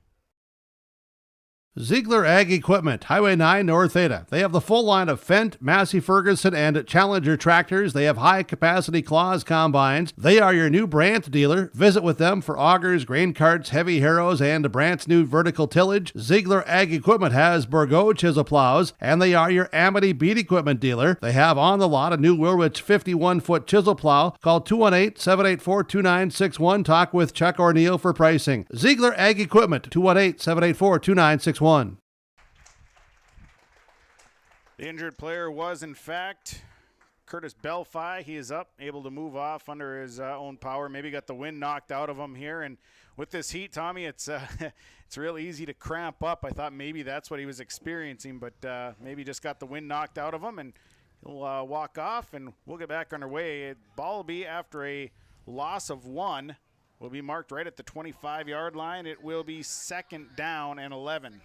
Ziegler Ag Equipment, Highway 9 North Ada. They have the full line of Fendt, Massey Ferguson, and Challenger tractors. They have high-capacity Claas combines. They are your new Brandt dealer. Visit with them for augers, grain carts, heavy harrows, and Brandt's new vertical tillage. Ziegler Ag Equipment has Bourgault chisel plows, and they are your Amity beet equipment dealer. They have on the lot a new Wilrich 51-foot chisel plow. Call 218-784-2961. Talk with Chuck or Neil for pricing. Ziegler Ag Equipment, 218-784-2961. The injured player was, in fact, Curtis Belfi. He is up, able to move off under his own power. Maybe got the wind knocked out of him here. And with this heat, Tommy, it's real easy to cramp up. I thought maybe that's what he was experiencing, but maybe just got the wind knocked out of him, and he'll walk off, and we'll get back underway. Ball will be after a loss of 1. Will be marked right at the 25-yard line. It will be 2nd down and 11.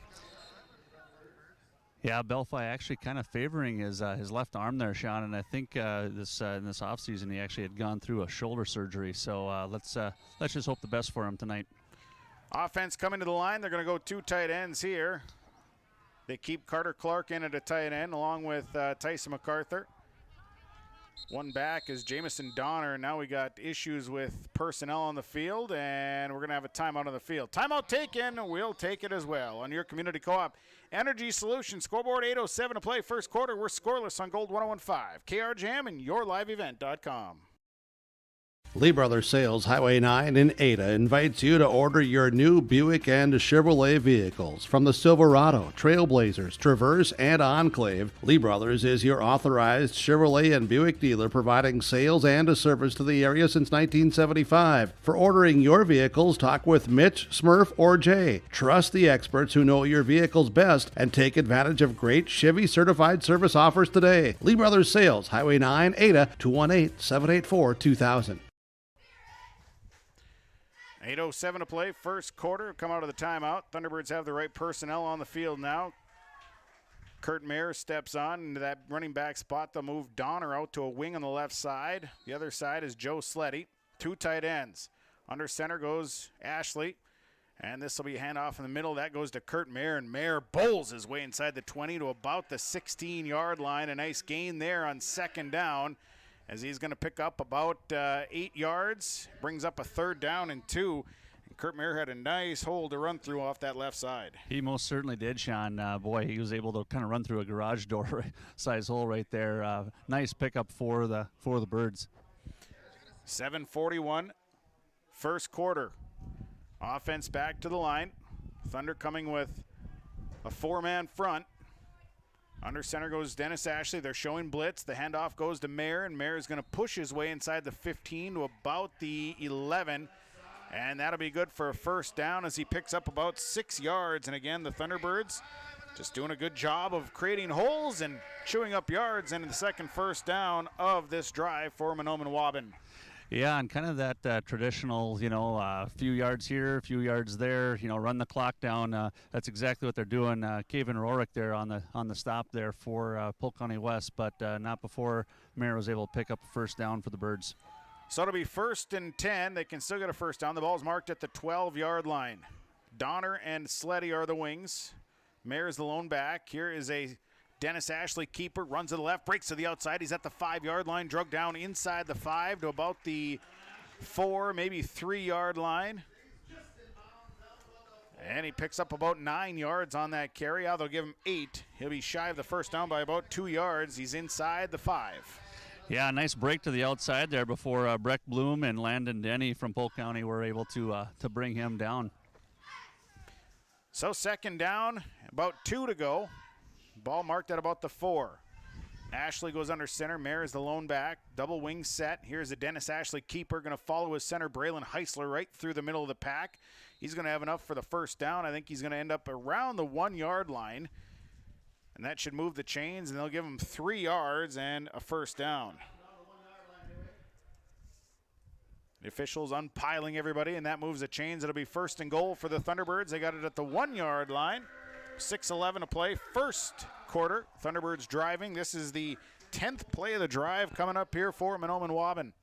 Yeah, Belfi actually kind of favoring his left arm there, Sean, and I think in this offseason he actually had gone through a shoulder surgery. So let's just hope the best for him tonight. Offense coming to the line. They're going to go 2 tight ends here. They keep Carter Clark in at a tight end along with Tyson MacArthur. One back is Jamison Donner. Now we got issues with personnel on the field, and we're going to have a timeout on the field. Timeout taken. We'll take it as well on your Community Co-op Energy Solutions scoreboard. 8:07 to play first quarter. We're scoreless on Gold 101.5. KR Jam and yourliveevent.com. Lee Brothers Sales, Highway 9 in Ada, invites you to order your new Buick and Chevrolet vehicles. From the Silverado, Trailblazers, Traverse, and Enclave, Lee Brothers is your authorized Chevrolet and Buick dealer, providing sales and a service to the area since 1975. For ordering your vehicles, talk with Mitch, Smurf, or Jay. Trust the experts who know your vehicles best and take advantage of great Chevy certified service offers today. Lee Brothers Sales, Highway 9, Ada, 218-784-2000. 8:07 to play, first quarter. Come out of the timeout. Thunderbirds have the right personnel on the field now. Kurt Mayer steps on into that running back spot. They'll move Donner out to a wing on the left side. The other side is Joe Sleddy. 2 tight ends. Under center goes Ashley. And this will be a handoff in the middle. That goes to Kurt Mayer, and Mayer bowls his way inside the 20 to about the 16-yard line. A nice gain there on 2nd down, as he's going to pick up about 8 yards. Brings up a 3rd down and 2. Kurt Mayer had a nice hole to run through off that left side. He most certainly did, Sean. Boy, he was able to kind of run through a garage door size hole right there. Nice pickup for the Birds. 7:41, first quarter. Offense back to the line. Thunder coming with a 4-man front. Under center goes Dennis Ashley. They're showing blitz. The handoff goes to Mayer, and Mayer is going to push his way inside the 15 to about the 11. And that'll be good for a first down as he picks up about 6 yards. And again, the Thunderbirds just doing a good job of creating holes and chewing up yards. And the second first down of this drive for Mahnomen Waubun. Yeah, and kind of that traditional, few yards here, few yards there, run the clock down. That's exactly what they're doing. Kevin Rorick there on the stop there for Polk County West, but not before Mayer was able to pick up a first down for the Birds. So it'll be 1st and 10. They can still get a first down. The ball's marked at the 12-yard line. Donner and Sleddy are the wings. Mayer is the lone back. Here is a Dennis Ashley keeper, runs to the left, breaks to the outside. He's at the 5-yard line, drug down inside the 5 to about the 4, maybe 3-yard line. And he picks up about 9 yards on that carry. They'll give him 8. He'll be shy of the first down by about 2 yards. He's inside the 5. Yeah, nice break to the outside there before Breck Bloom and Landon Denny from Polk County were able to bring him down. So second down, about 2 to go. Ball marked at about the 4. Ashley goes under center. Mayer is the lone back. Double wing set. Here's a Dennis Ashley keeper. Going to follow his center, Braylon Heisler, right through the middle of the pack. He's going to have enough for the first down. I think he's going to end up around the 1-yard line. And that should move the chains, and they'll give him 3 yards and a first down. The officials unpiling everybody, and that moves the chains. It'll be 1st and goal for the Thunderbirds. They got it at the 1-yard line. 6:11 to play, first quarter. Thunderbirds driving. This is the 10th play of the drive coming up here for Mahnomen Waubun.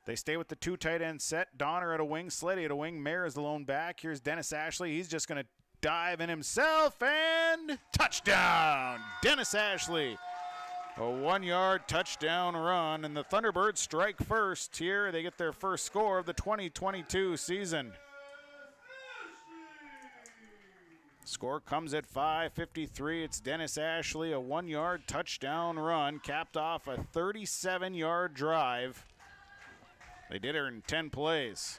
They stay with the 2 tight end set. Donner at a wing, Sleddy at a wing. Mayer is the lone back. Here's Dennis Ashley. He's just going to dive in himself, and touchdown! Dennis Ashley. A 1-yard touchdown run, and the Thunderbirds strike first here. They get their first score of the 2022 season. Score comes at 5:53. It's Dennis Ashley, a 1-yard touchdown run, capped off a 37-yard drive. They did it in 10 plays.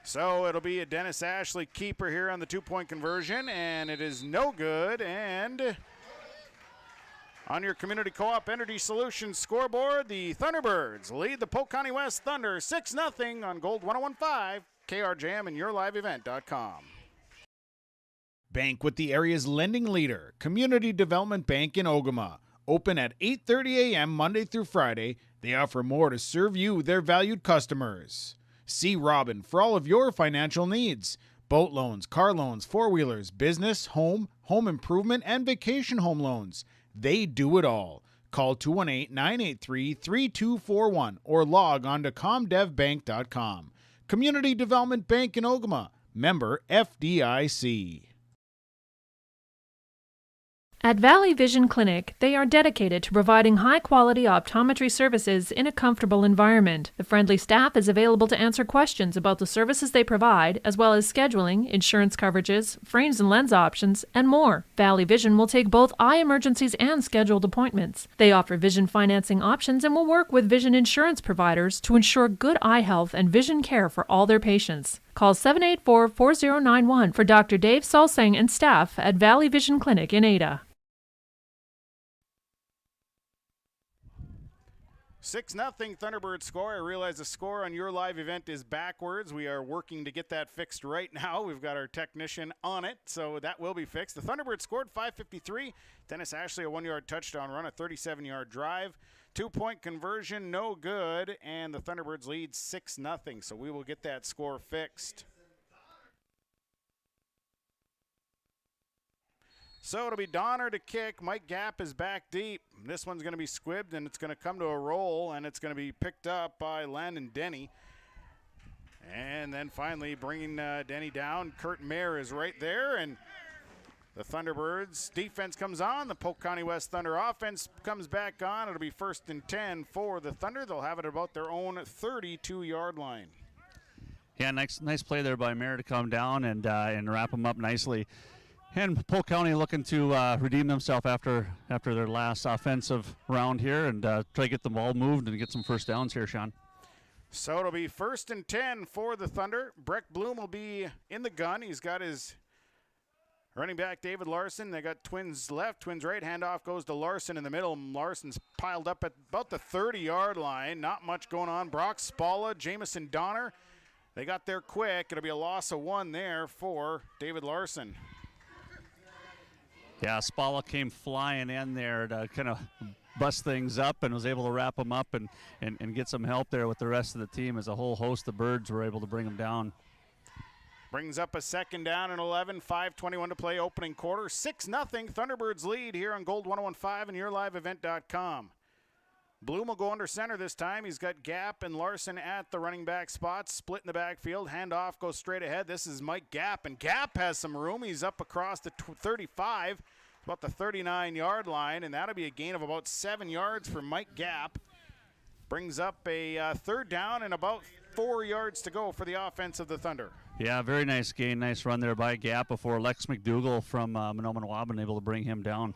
So it'll be a Dennis Ashley keeper here on the 2-point conversion, and it is no good. And on your Community Co-op Energy Solutions scoreboard, the Thunderbirds lead the Polk County West Thunder 6-0 on Gold 101.5, KRJM, and YourLiveEvent.com. Bank with the area's lending leader, Community Development Bank in Ogama. Open at 8:30 a.m. Monday through Friday. They offer more to serve you, their valued customers. See Robin for all of your financial needs. Boat loans, car loans, four-wheelers, business, home improvement, and vacation home loans. They do it all. Call 218-983-3241 or log on to comdevbank.com. Community Development Bank in Ogama. Member FDIC. At Valley Vision Clinic, they are dedicated to providing high-quality optometry services in a comfortable environment. The friendly staff is available to answer questions about the services they provide, as well as scheduling, insurance coverages, frames and lens options, and more. Valley Vision will take both eye emergencies and scheduled appointments. They offer vision financing options and will work with vision insurance providers to ensure good eye health and vision care for all their patients. Call 784-4091 for Dr. Dave Salsing and staff at Valley Vision Clinic in Ada. 6-0 Thunderbird score. I realize the score on your live event is backwards. We are working to get that fixed right now. We've got our technician on it, so that will be fixed. The Thunderbirds scored 5:53. Dennis Ashley, a 1-yard touchdown run, a 37-yard drive. 2-point conversion, no good, and the Thunderbirds lead 6-0, so we will get that score fixed. So it'll be Donner to kick. Mike Gapp is back deep. This one's going to be squibbed, and it's going to come to a roll, and it's going to be picked up by Landon Denny. And then finally bringing Denny down. Kurt Mayer is right there, and The Thunderbirds defense comes on. The Polk County West Thunder offense comes back on. It'll be 1st and 10 for the Thunder. They'll have it about their own 32-yard line. Yeah, nice play there by Mayer to come down and wrap them up nicely. And Polk County looking to redeem themselves after their last offensive round here and try to get the ball moved and get some first downs here, Sean. So it'll be 1st and 10 for the Thunder. Breck Bloom will be in the gun. He's got his running back David Larson. They got twins left, twins right. Handoff goes to Larson in the middle. Larson's piled up at about the 30-yard line. Not much going on. Brock Spalla, Jamison Donner. They got there quick. It'll be a loss of 1 there for David Larson. Yeah, Spalla came flying in there to kind of bust things up and was able to wrap them up and get some help there with the rest of the team as a whole host of birds were able to bring them down. Brings up a 2nd down and 11, 5:21 to play, opening quarter. 6-0 Thunderbirds lead here on Gold 101.5 and YourLiveEvent.com. Bloom will go under center this time. He's got Gap and Larson at the running back spots, split in the backfield. Handoff goes straight ahead. This is Mike Gap, and Gap has some room. He's up across the 35, about the 39-yard line, and that'll be a gain of about 7 yards for Mike Gap. Brings up a 3rd down and about 4 yards to go for the offense of the Thunder. Yeah, very nice gain. Nice run there by Gap before Lex McDougall from Mahnomen Waubun able to bring him down.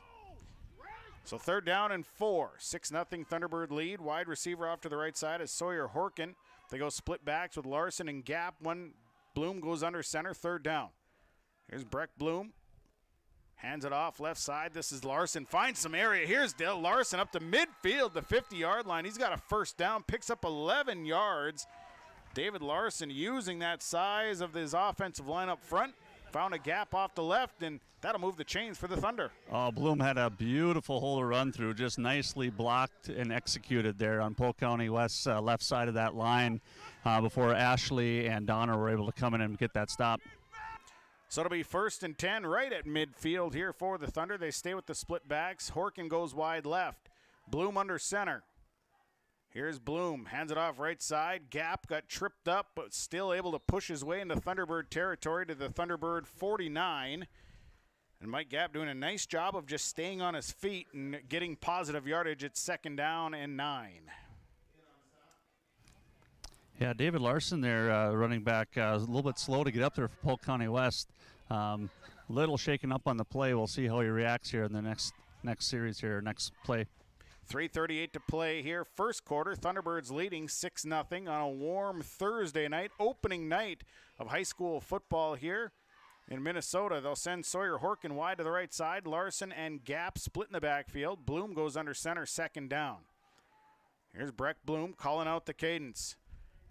So 3rd down and 4. 6-0 Thunderbird lead. Wide receiver off to the right side is Sawyer Horkin. They go split backs with Larson and Gap. When Bloom goes under center, 3rd down. Here's Breck Bloom. Hands it off left side. This is Larson. Finds some area. Here's Dale Larson up to midfield, the 50-yard line. He's got a 1st down. Picks up 11 yards. David Larson using that size of his offensive line up front. Found a gap off the left, and that'll move the chains for the Thunder. Oh, Bloom had a beautiful hole to run through, just nicely blocked and executed there on Polk County West's left side of that line before Ashley and Donner were able to come in and get that stop. So it'll be 1st and 10 right at midfield here for the Thunder. They stay with the split backs. Horkin goes wide left. Bloom under center. Here's Bloom, hands it off right side. Gap got tripped up, but still able to push his way into Thunderbird territory to the Thunderbird 49. And Mike Gap doing a nice job of just staying on his feet and getting positive yardage at 2nd down and 9. Yeah, David Larson there, running back, a little bit slow to get up there for Polk County West. Little shaken up on the play. We'll see how he reacts here in the next series here, next play. 3:38 to play here. 1st quarter, Thunderbirds leading 6-0 on a warm Thursday night, opening night of high school football here in Minnesota. They'll send Sawyer Horkin wide to the right side. Larson and Gap split in the backfield. Bloom goes under center, 2nd down. Here's Breck Bloom calling out the cadence.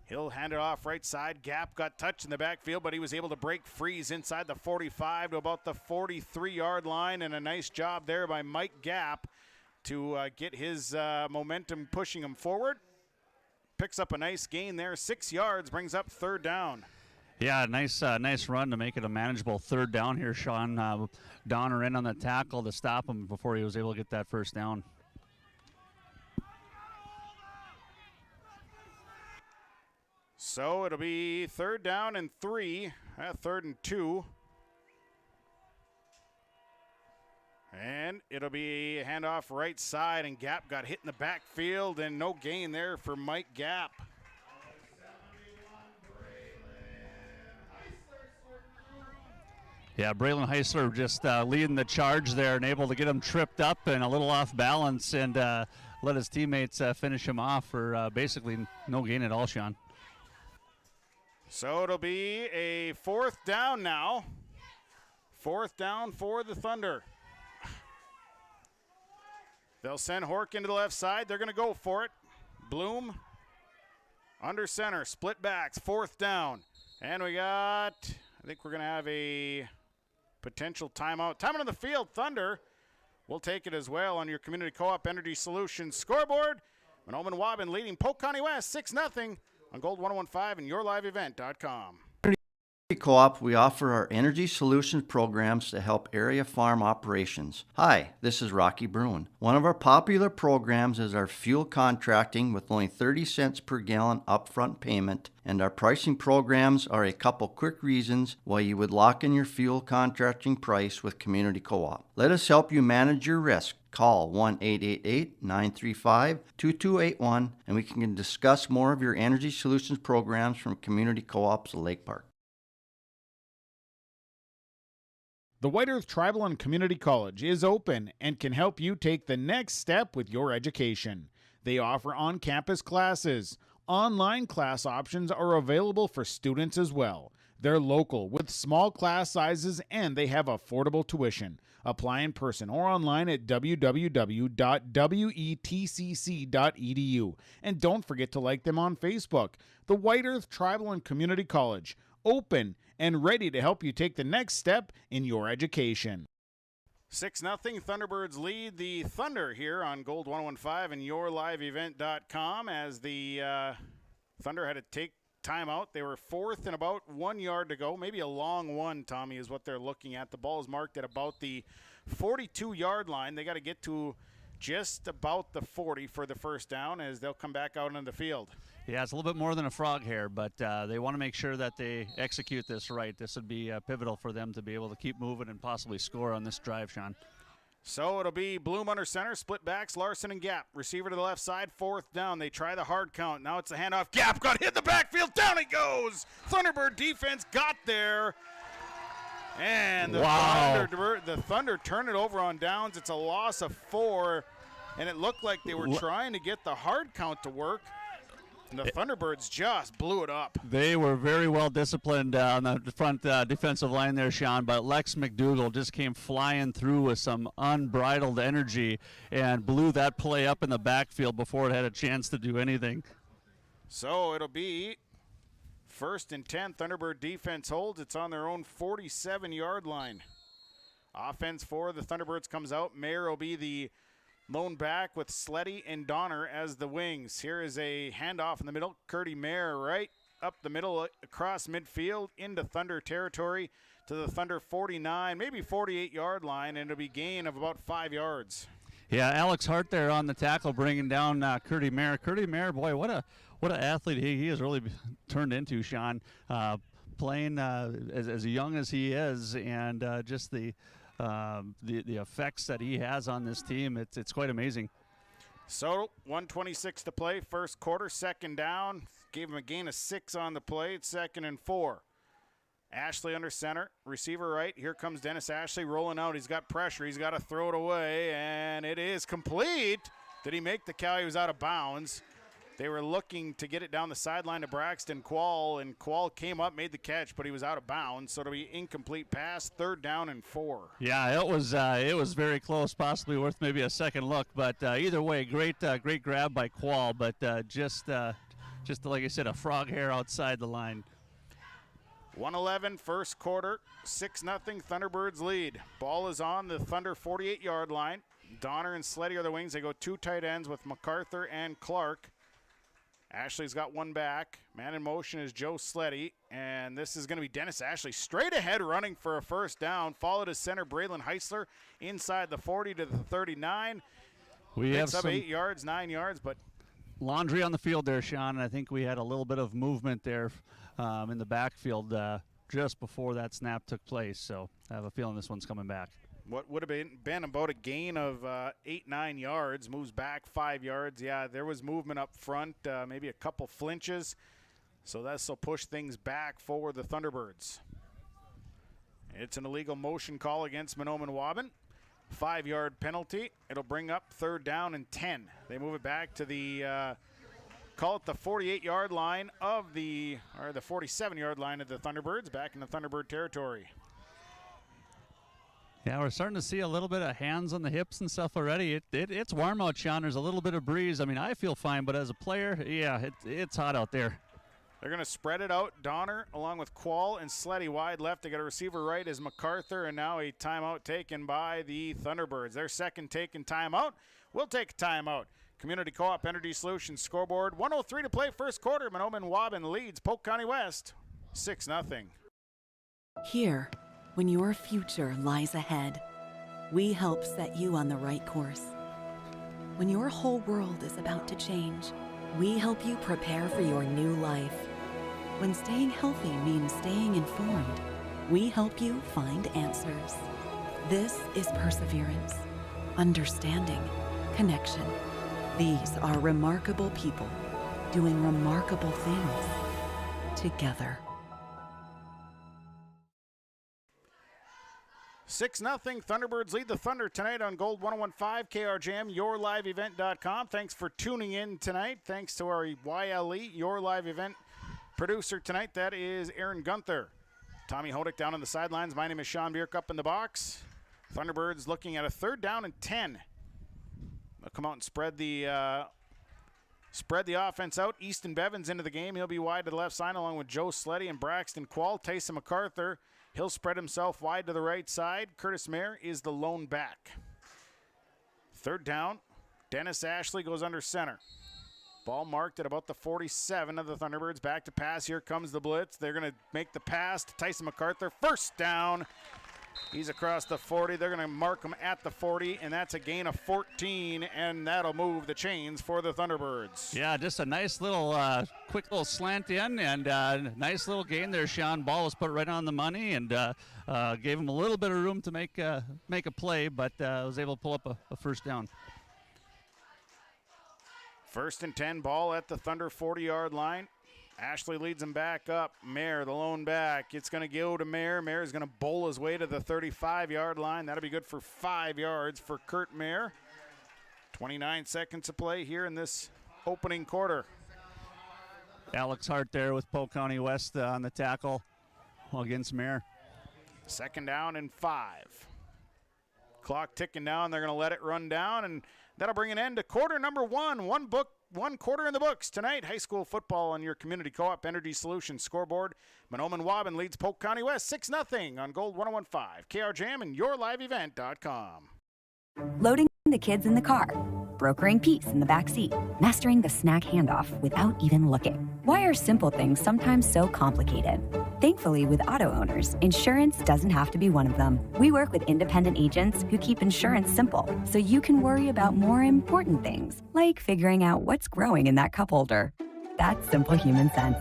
He'll hand it off right side. Gap got touched in the backfield, but he was able to break freeze inside the 45 to about the 43-yard line, and a nice job there by Mike Gap to get his momentum pushing him forward. Picks up a nice gain there, 6 yards, brings up 3rd down. Yeah, nice run to make it a manageable 3rd down here, Sean. Donner in on the tackle to stop him before he was able to get that 1st down. So it'll be 3rd down and 3, 3rd and 2. And it'll be a handoff right side, and Gap got hit in the backfield, and no gain there for Mike Gap. Yeah, Braylon Heisler just leading the charge there and able to get him tripped up and a little off balance and let his teammates finish him off for basically no gain at all, Sean. So it'll be a 4th down now. 4th down for the Thunder. They'll send Horkin to the left side. They're going to go for it. Bloom under center, split backs, 4th down. And we got, I think we're going to have a potential timeout. Timeout on the field, Thunder. We'll take it as well on your Community Co-op Energy Solutions scoreboard. Mahnomen Waubun leading Polk County West 6-0 on Gold 101.5 and YourLiveEvent.com. Co-op, we offer our energy solutions programs to help area farm operations. Hi, this is Rocky Bruin. One of our popular programs is our fuel contracting with only 30 cents per gallon upfront payment, and our pricing programs are a couple quick reasons why you would lock in your fuel contracting price with Community Co-op. Let us help you manage your risk. Call 1-888-935-2281 and we can discuss more of your energy solutions programs from Community Co-ops of Lake Park. The White Earth Tribal and Community College is open and can help you take the next step with your education. They offer on-campus classes. Online class options are available for students as well. They're local with small class sizes and they have affordable tuition. Apply in person or online at www.wetcc.edu. And don't forget to like them on Facebook. The White Earth Tribal and Community College. Open and ready to help you take the next step in your education. 6-0 Thunderbirds lead the Thunder here on Gold 115 and yourliveevent.com as the Thunder had to take timeout. They were fourth and about 1 yard to go. Maybe a long one, Tommy, is what they're looking at. The ball is marked at about the 42-yard line. They got to get to just about the 40 for the first down as they'll come back out on the field. Yeah, it's a little bit more than a frog hair, but they want to make sure that they execute this right. This would be pivotal for them to be able to keep moving and possibly score on this drive, Sean. So it'll be Bloom under center, split backs, Larson and Gap. Receiver to the left side, fourth down. They try the hard count. Now it's a handoff. Gap got hit in the backfield. Down he goes. Thunderbird defense got there. And the Thunder turn it over on downs. It's a loss of 4. And it looked like they were trying to get the hard count to work. And the Thunderbirds just blew it up. They were very well disciplined on the front defensive line there, Sean, but Lex McDougall just came flying through with some unbridled energy and blew that play up in the backfield before it had a chance to do anything. So it'll be 1st and 10. Thunderbird defense holds. It's on their own 47-yard line. Offense for the Thunderbirds comes out. Mayer will be the lone back with Sleddy and Donner as the wings. Here is a handoff in the middle. Curdy Mayer right up the middle across midfield into Thunder territory to the Thunder 49, maybe 48-yard line, and it'll be gain of about 5 yards. Yeah, Alex Hart there on the tackle bringing down Curdy Mayer. Curdy Mayer, boy, what an athlete he has really turned into, Sean. Playing as young as he is and just the effects that he has on this team, it's quite amazing. So 1:26 to play, first quarter, second down. Gave him a gain of 6 on the play. It's 2nd and 4. Ashley under center, receiver right. Here comes Dennis Ashley rolling out. He's got pressure. He's got to throw it away, and it is complete. Did he make the cow? He was out of bounds. They were looking to get it down the sideline to Braxton Quall, and Quall came up, made the catch, but he was out of bounds, so it'll be incomplete pass, 3rd down and 4. Yeah, it was very close, possibly worth maybe a second look, but either way, great grab by Quall, but just like I said, a frog hair outside the line. 1:11 first quarter, 6-0 Thunderbirds lead. Ball is on the Thunder 48-yard line. Donner and Sleddy are the wings. They go 2 tight ends with MacArthur and Clark. Ashley's got one back. Man in motion is Joe Sleddy, and this is going to be Dennis Ashley straight ahead running for a first down. Followed as center Braylon Heisler inside the 40 to the 39. We have up some 8 yards, 9 yards, but laundry on the field there, Sean, and I think we had a little bit of movement there in the backfield just before that snap took place, so I have a feeling this one's coming back. What would have been about a gain of 8-9 yards, moves back 5 yards. Yeah, there was movement up front, maybe a couple flinches. So this will push things back for the Thunderbirds. It's an illegal motion call against Mahnomen Waubun. 5-yard penalty. It'll bring up 3rd down and 10. They move it back to the, call it the 48-yard line or the 47-yard line of the Thunderbirds, back in the Thunderbird territory. Yeah, we're starting to see a little bit of hands on the hips and stuff already. It's warm out, Sean. There's a little bit of breeze. I mean, I feel fine, but as a player, yeah, it's hot out there. They're going to spread it out. Donner along with Quall and Sleddy wide left. They got a receiver right as MacArthur, and now a timeout taken by the Thunderbirds. Their second taken timeout. We'll take a timeout. Community Co-op Energy Solutions scoreboard. 1:03 to play first quarter. Mahnomen Waubun leads Polk County West 6-0. Here, when your future lies ahead, we help set you on the right course. When your whole world is about to change, we help you prepare for your new life. When staying healthy means staying informed, we help you find answers. This is perseverance, understanding, connection. These are remarkable people doing remarkable things together. 6-0 Thunderbirds lead the Thunder tonight on Gold 101.5 KRJM, yourliveevent.com. Thanks for tuning in tonight. Thanks to our YLE, Your Live Event producer tonight. That is Aaron Gunther. Tommy Hodick down on the sidelines. My name is Sean Bierk up in the box. Thunderbirds looking at a 3rd down and 10. They'll come out and spread the offense out. Easton Bevins into the game. He'll be wide to the left side along with Joe Sleddy and Braxton Quall. Tyson MacArthur, he'll spread himself wide to the right side. Curtis Mayer is the lone back. 3rd down. Dennis Ashley goes under center. Ball marked at about the 47 of the Thunderbirds. Back to pass. Here comes the blitz. They're going to make the pass to Tyson MacArthur. 1st down. He's across the 40. They're going to mark him at the 40, and that's a gain of 14, and that'll move the chains for the Thunderbirds. Yeah, just a nice little, quick little slant in, and nice little gain there, Sean. Ball was put right on the money, and gave him a little bit of room to make a play, but was able to pull up a 1st down. 1st and 10, ball at the Thunder 40-yard line. Ashley leads him back up. Mayer, the lone back. It's going to go to Mayer. Mayer's going to bowl his way to the 35-yard line. That'll be good for 5 yards for Kurt Mayer. 29 seconds to play here in this opening quarter. Alex Hart there with Polk County West on the tackle against Mayer. 2nd down and 5. Clock ticking down. They're going to let it run down, and that'll bring an end to quarter number 1. One quarter in the books tonight. High school football on your Community Co-op Energy Solutions scoreboard. Mahnomen Waubun leads Polk County West 6-0 on Gold 101.5 KRJM and yourliveevent.com. Loading the kids in the car, brokering peace in the back seat, mastering the snack handoff without even looking. Why are simple things sometimes so complicated? Thankfully, with auto owners, insurance doesn't have to be one of them. We work with independent agents who keep insurance simple, so you can worry about more important things, like figuring out what's growing in that cup holder. That's simple human sense.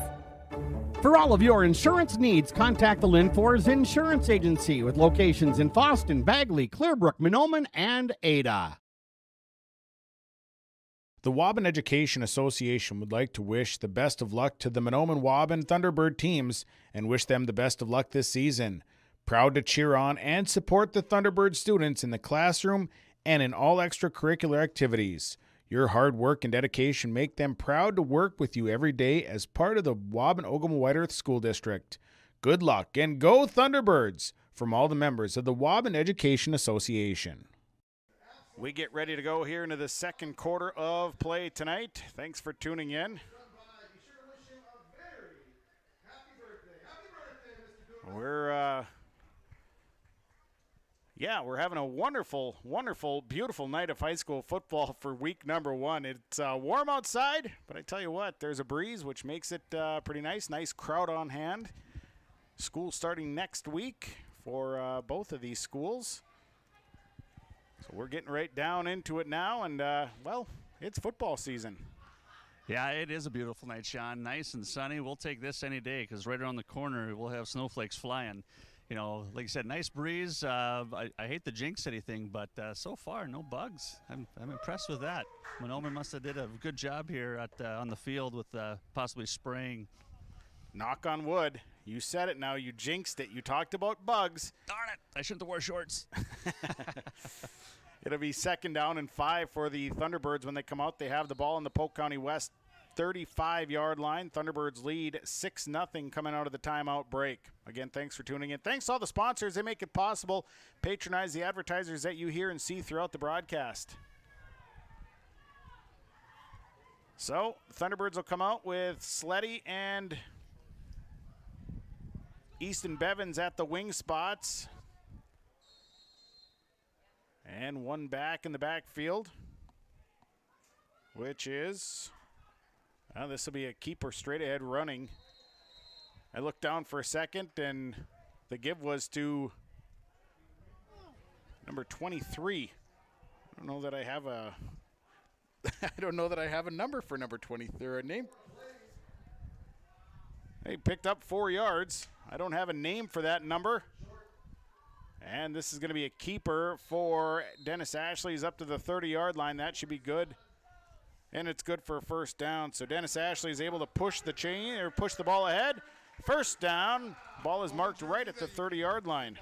For all of your insurance needs, contact the Lynn Force Insurance Agency with locations in Fosston, Bagley, Clearbrook, Mahnomen, and Ada. The Waubun Education Association would like to wish the best of luck to the Mahnomen Waubun Thunderbird teams and wish them the best of luck this season. Proud to cheer on and support the Thunderbird students in the classroom and in all extracurricular activities. Your hard work and dedication make them proud to work with you every day as part of the Waubun-Ogama White Earth School District. Good luck and go Thunderbirds from all the members of the Waubun Education Association. We get ready to go here into the 2nd quarter of play tonight. Thanks for tuning in. We're having a wonderful, wonderful, beautiful night of high school football for week number 1. It's warm outside, but I tell you what, there's a breeze, which makes it pretty nice. Nice crowd on hand. School starting next week for both of these schools. So we're getting right down into it now, and, it's football season. Yeah, it is a beautiful night, Sean. Nice and sunny. We'll take this any day because right around the corner we'll have snowflakes flying. You know, like you said, nice breeze. I hate the jinx anything, but so far, no bugs. I'm impressed with that. Mahnomen must have did a good job here on the field with possibly spraying. Knock on wood. You said it now. You jinxed it. You talked about bugs. Darn it. I shouldn't have wore shorts. It'll be 2nd down and 5 for the Thunderbirds when they come out. They have the ball in the Polk County West 35-yard line. Thunderbirds lead 6-0 coming out of the timeout break. Again, thanks for tuning in. Thanks to all the sponsors. They make it possible. Patronize the advertisers that you hear and see throughout the broadcast. So, Thunderbirds will come out with Sleddy and Easton Bevins at the wing spots. And one back in the backfield, which is, this will be a keeper straight ahead running. I looked down for a second, and The give was to number 23. I don't know that I have a I don't know that I have a number for number 23 or a name. He picked up 4 yards. I don't have a name for that number. And this is going to be a keeper for Dennis Ashley. He's up to the 30-yard line. That should be good. And it's good for a first down. So Dennis Ashley is able to push the ball ahead. First down. Ball is marked right at the 30-yard line.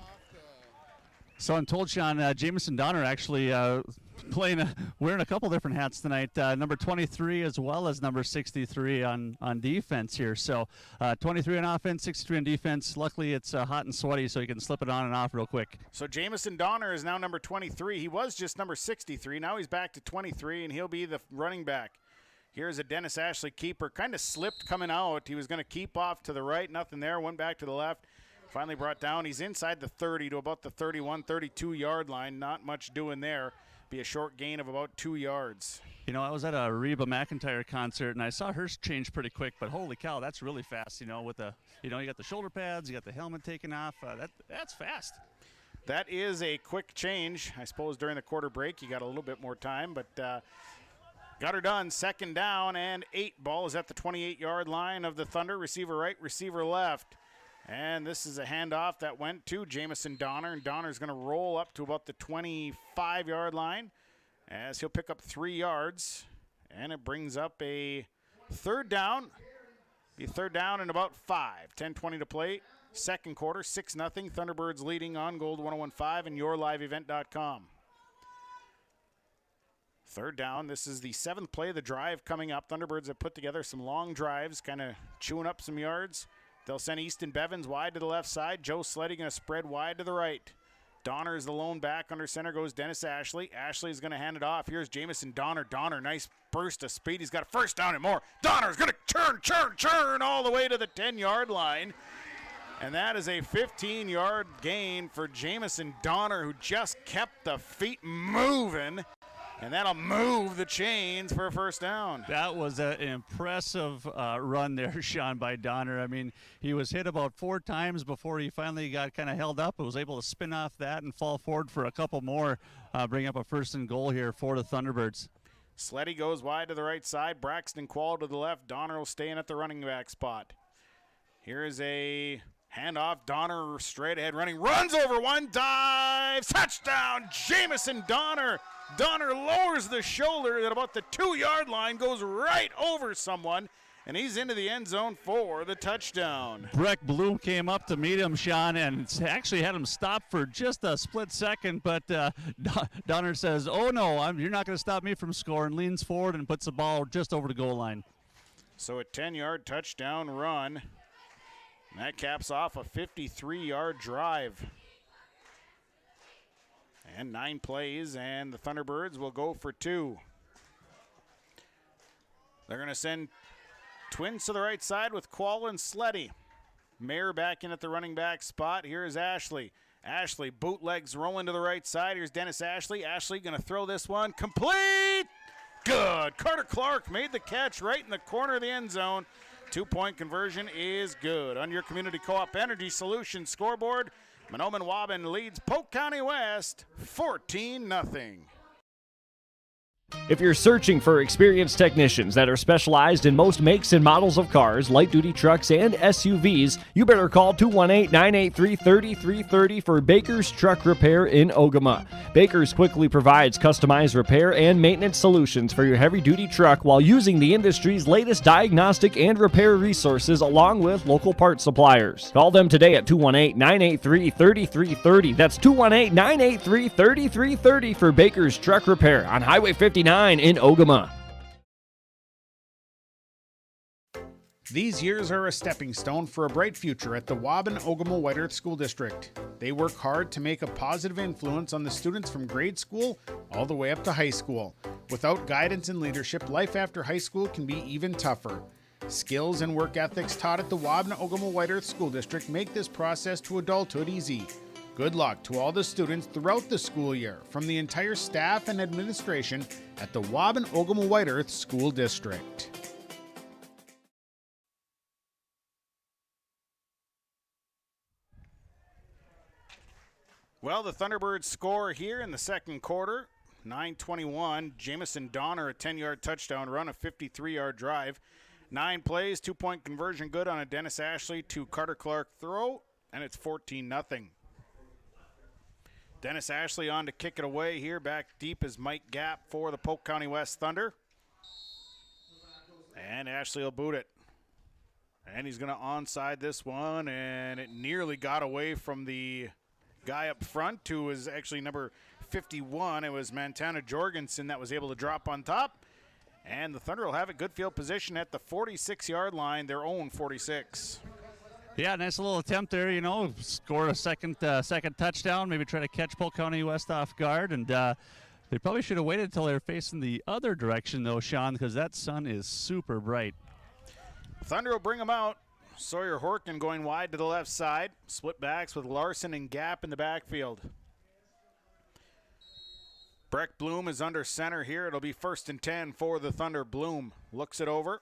So I'm told, Sean, Jamison Donner actually wearing a couple different hats tonight. Number 23 as well as number 63 on defense here. So 23 on offense, 63 on defense. Luckily, it's hot and sweaty, so you can slip it on and off real quick. So Jamison Donner is now number 23. He was just number 63. Now he's back to 23, and he'll be the running back. Here's a Dennis Ashley keeper. Kind of slipped coming out. He was going to keep off to the right. Nothing there. Went back to the left. Finally brought down. He's inside the 30 to about the 31, 32-yard line. Not much doing there. Be a short gain of about 2 yards. You know, I was at a Reba McEntire concert, and I saw hers change pretty quick, but holy cow, that's really fast, you know, with the, you know, you got the shoulder pads, you got the helmet taken off. That's fast. That is a quick change. I suppose during the quarter break you got a little bit more time, but got her done. Second down and 8. Ball is at the 28-yard line of the Thunder. Receiver right, receiver left. And this is a handoff that went to Jamison Donner, and Donner's going to roll up to about the 25-yard line as he'll pick up 3 yards. And it brings up a third down. Be third down and about 5. 10:20 to play. Second quarter, 6-0. Thunderbirds leading on Gold 101.5 and yourliveevent.com. Third down. This is the 7th play of the drive coming up. Thunderbirds have put together some long drives, kind of chewing up some yards. They'll send Easton Bevins wide to the left side. Joe Sleddy going to spread wide to the right. Donner is the lone back. Under center goes Dennis Ashley. Ashley's going to hand it off. Here's Jamison Donner. Donner, nice burst of speed. He's got a first down and more. Donner's going to churn all the way to the 10-yard line. And that is a 15-yard gain for Jamison Donner, who just kept the feet moving. And that'll move the chains for a first down. That was an impressive run there, Sean, by Donner. I mean, he was hit about 4 times before he finally got kind of held up. He was able to spin off that and fall forward for a couple more, bring up a first and goal here for the Thunderbirds. Sleddy goes wide to the right side. Braxton Quall to the left. Donner will stay in at the running back spot. Here is a handoff. Donner straight ahead running. Runs over one. Dives. Touchdown. Jamison Donner. Donner lowers the shoulder at about the 2-yard line, goes right over someone, and he's into the end zone for the touchdown. Breck Bloom came up to meet him, Sean, and actually had him stop for just a split second, but Donner says, oh no, you're not going to stop me from scoring, leans forward and puts the ball just over the goal line. So a 10-yard touchdown run. And that caps off a 53-yard drive. And 9 plays, and the Thunderbirds will go for 2. They're going to send twins to the right side with Quall and Sleddy. Mayer back in at the running back spot. Here is Ashley. Ashley bootlegs rolling to the right side. Here's Dennis Ashley. Ashley going to throw this one. Complete! Good. Carter Clark made the catch right in the corner of the end zone. 2-point conversion is good. On your Community Co-op Energy Solutions scoreboard, Mahnomen Waubun leads Polk County West 14-0. If you're searching for experienced technicians that are specialized in most makes and models of cars, light-duty trucks, and SUVs, you better call 218-983-3330 for Baker's Truck Repair in Ogama. Baker's quickly provides customized repair and maintenance solutions for your heavy-duty truck while using the industry's latest diagnostic and repair resources along with local parts suppliers. Call them today at 218-983-3330. That's 218-983-3330 for Baker's Truck Repair on Highway 59 in Ogama. These years are a stepping stone for a bright future at the Waubun-Ogama White Earth School District. They work hard to make a positive influence on the students from grade school all the way up to high school. Without guidance and leadership, life after high school can be even tougher. Skills and work ethics taught at the Waubun-Ogama White Earth School District make this process to adulthood easy. Good luck to all the students throughout the school year from the entire staff and administration at the Waubun-Ogama White Earth School District. Well, the Thunderbirds score here in the second quarter. 9:21. Jamison Donner, a 10-yard touchdown run, a 53-yard drive. 9 plays, 2-point conversion good on a Dennis Ashley to Carter Clark throw, and it's 14-0. Dennis Ashley on to kick it away here. Back deep is Mike Gap for the Polk County West Thunder. And Ashley will boot it. And he's going to onside this one, and it nearly got away from the guy up front, who was actually number 51. It was Montana Jorgensen that was able to drop on top. And the Thunder will have a good field position at the 46-yard line, their own 46. Yeah, nice little attempt there, you know, score a second touchdown, maybe try to catch Polk County West off guard, and they probably should have waited until they were facing the other direction, though, Sean, because that sun is super bright. Thunder will bring them out. Sawyer Horkin going wide to the left side. Split backs with Larson and Gap in the backfield. Breck Bloom is under center here. It'll be 1st and 10 for the Thunder. Bloom looks it over.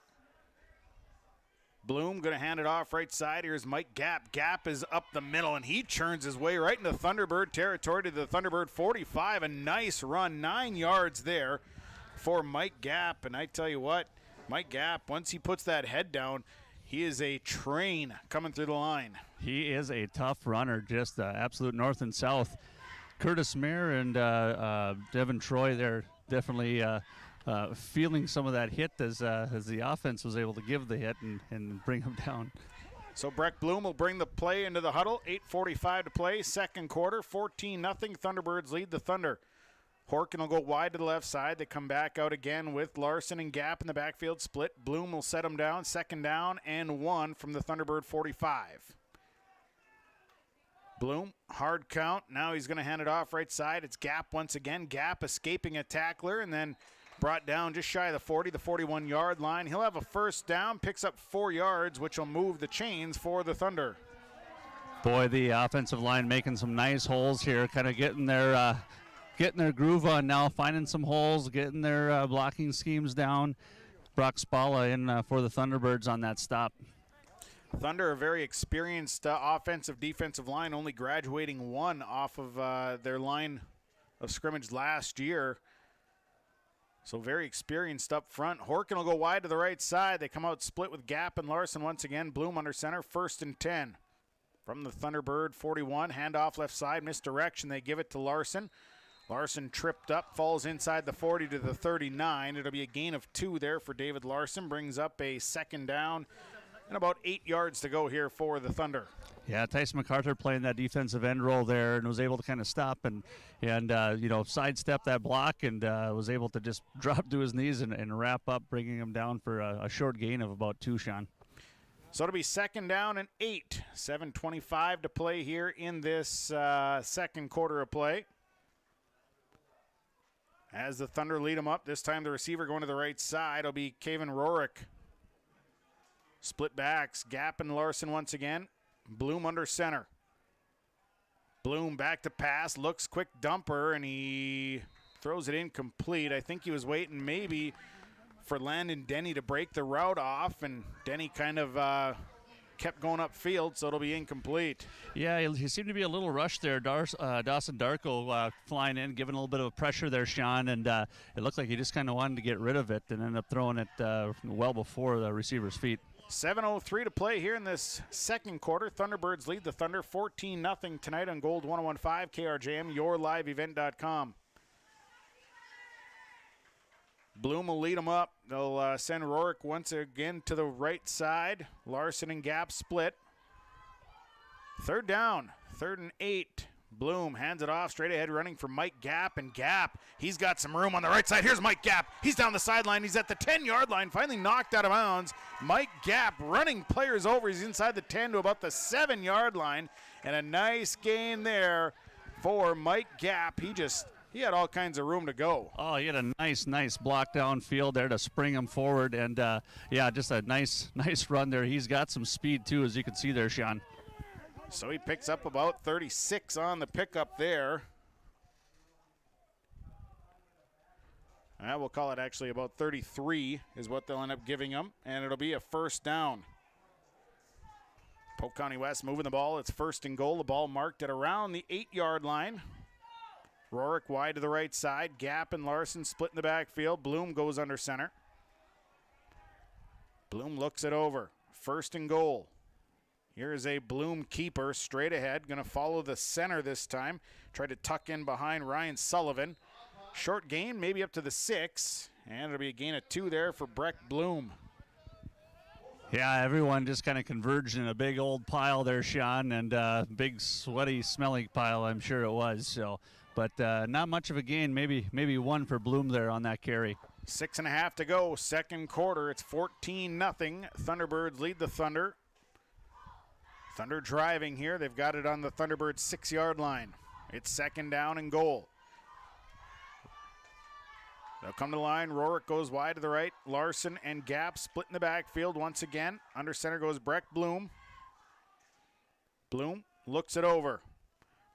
Bloom going to hand it off right side. Here's Mike Gap. Gap is up the middle, and he churns his way right into Thunderbird territory to the Thunderbird 45. A nice run, 9 yards there for Mike Gap. And I tell you what, Mike Gap, once he puts that head down, he is a train coming through the line. He is a tough runner, just absolute north and south. Curtis Mayer and Devin Troy, they're definitely feeling some of that hit as the offense was able to give the hit and bring him down. So Breck Bloom will bring the play into the huddle. 8:45 to play, second quarter, 14-0. Thunderbirds lead the Thunder. Horkin will go wide to the left side. They come back out again with Larson and Gap in the backfield split. Bloom will set them down. 2nd down and 1 from the Thunderbird 45. Bloom, hard count. Now he's going to hand it off right side. It's Gap once again. Gap escaping a tackler and then brought down just shy of the 40, the 41-yard line. He'll have a 1st down, picks up 4 yards, which will move the chains for the Thunder. Boy, the offensive line making some nice holes here, kind of getting their groove on now, finding some holes, getting their blocking schemes down. Brock Spala in for the Thunderbirds on that stop. Thunder, a very experienced offensive defensive line, only graduating 1 off of their line of scrimmage last year. So very experienced up front. Horkin will go wide to the right side. They come out split with Gap and Larson once again. Bloom under center, 1st and 10. From the Thunderbird 41, handoff left side, misdirection. They give it to Larson. Larson tripped up, falls inside the 40 to the 39. It'll be a gain of 2 there for David Larson. Brings up a 2nd down and about 8 yards to go here for the Thunder. Yeah, Tyson MacArthur playing that defensive end role there and was able to kind of stop and sidestep that block and was able to just drop to his knees and wrap up, bringing him down for a short gain of about 2, Sean. So it'll be 2nd down and 8. 7:25 to play here in this second quarter of play. As the Thunder lead them up, this time the receiver going to the right side will be Kaven Rorick. Split backs, Gap and Larson once again. Bloom under center. Bloom back to pass, looks quick dumper, and he throws it incomplete. I think he was waiting maybe for Landon Denny to break the route off, and Denny kind of kept going upfield, so it'll be incomplete. Yeah, he seemed to be a little rushed there. Dawson Darko flying in, giving a little bit of pressure there, Sean, and it looked like he just kind of wanted to get rid of it and ended up throwing it well before the receiver's feet. 7:03 to play here in this second quarter. Thunderbirds lead the Thunder 14-0 tonight on Gold 101.5 KRJM, yourliveevent.com. Bloom will lead them up. They'll send Rorick once again to the right side. Larson and Gap split. 3rd down, 3rd and 8. Bloom hands it off straight ahead, running for Mike Gap, and Gap, he's got some room on the right side. Here's Mike Gap. He's down the sideline. He's at the 10-yard line, finally knocked out of bounds. Mike Gap running players over. He's inside the 10 to about the 7-yard line, and a nice gain there for Mike Gap. He had all kinds of room to go. Oh, he had a nice block downfield there to spring him forward, and just a nice run there. He's got some speed too, as you can see there, Sean. So he picks up about 36 on the pickup there. We'll call it actually about 33 is what they'll end up giving him, and it'll be a 1st down. Polk County West moving the ball. It's 1st and goal. The ball marked at around the 8-yard line. Rorick wide to the right side. Gap and Larson split in the backfield. Bloom goes under center. Bloom looks it over. 1st and goal. Here is a Bloom keeper straight ahead. Going to follow the center this time. Try to tuck in behind Ryan Sullivan. Short gain, maybe up to the 6. And it'll be a gain of 2 there for Breck Bloom. Yeah, everyone just kind of converged in a big old pile there, Sean, and big sweaty, smelly pile, I'm sure it was. So, but not much of a gain, maybe 1 for Bloom there on that carry. 6.5 to go, 2nd quarter. It's 14-0. Thunderbirds lead the Thunder. Thunder driving here. They've got it on the Thunderbirds 6-yard line. It's 2nd down and goal. They'll come to the line. Rorick goes wide to the right. Larson and Gap split in the backfield once again. Under center goes Breck Bloom. Bloom looks it over.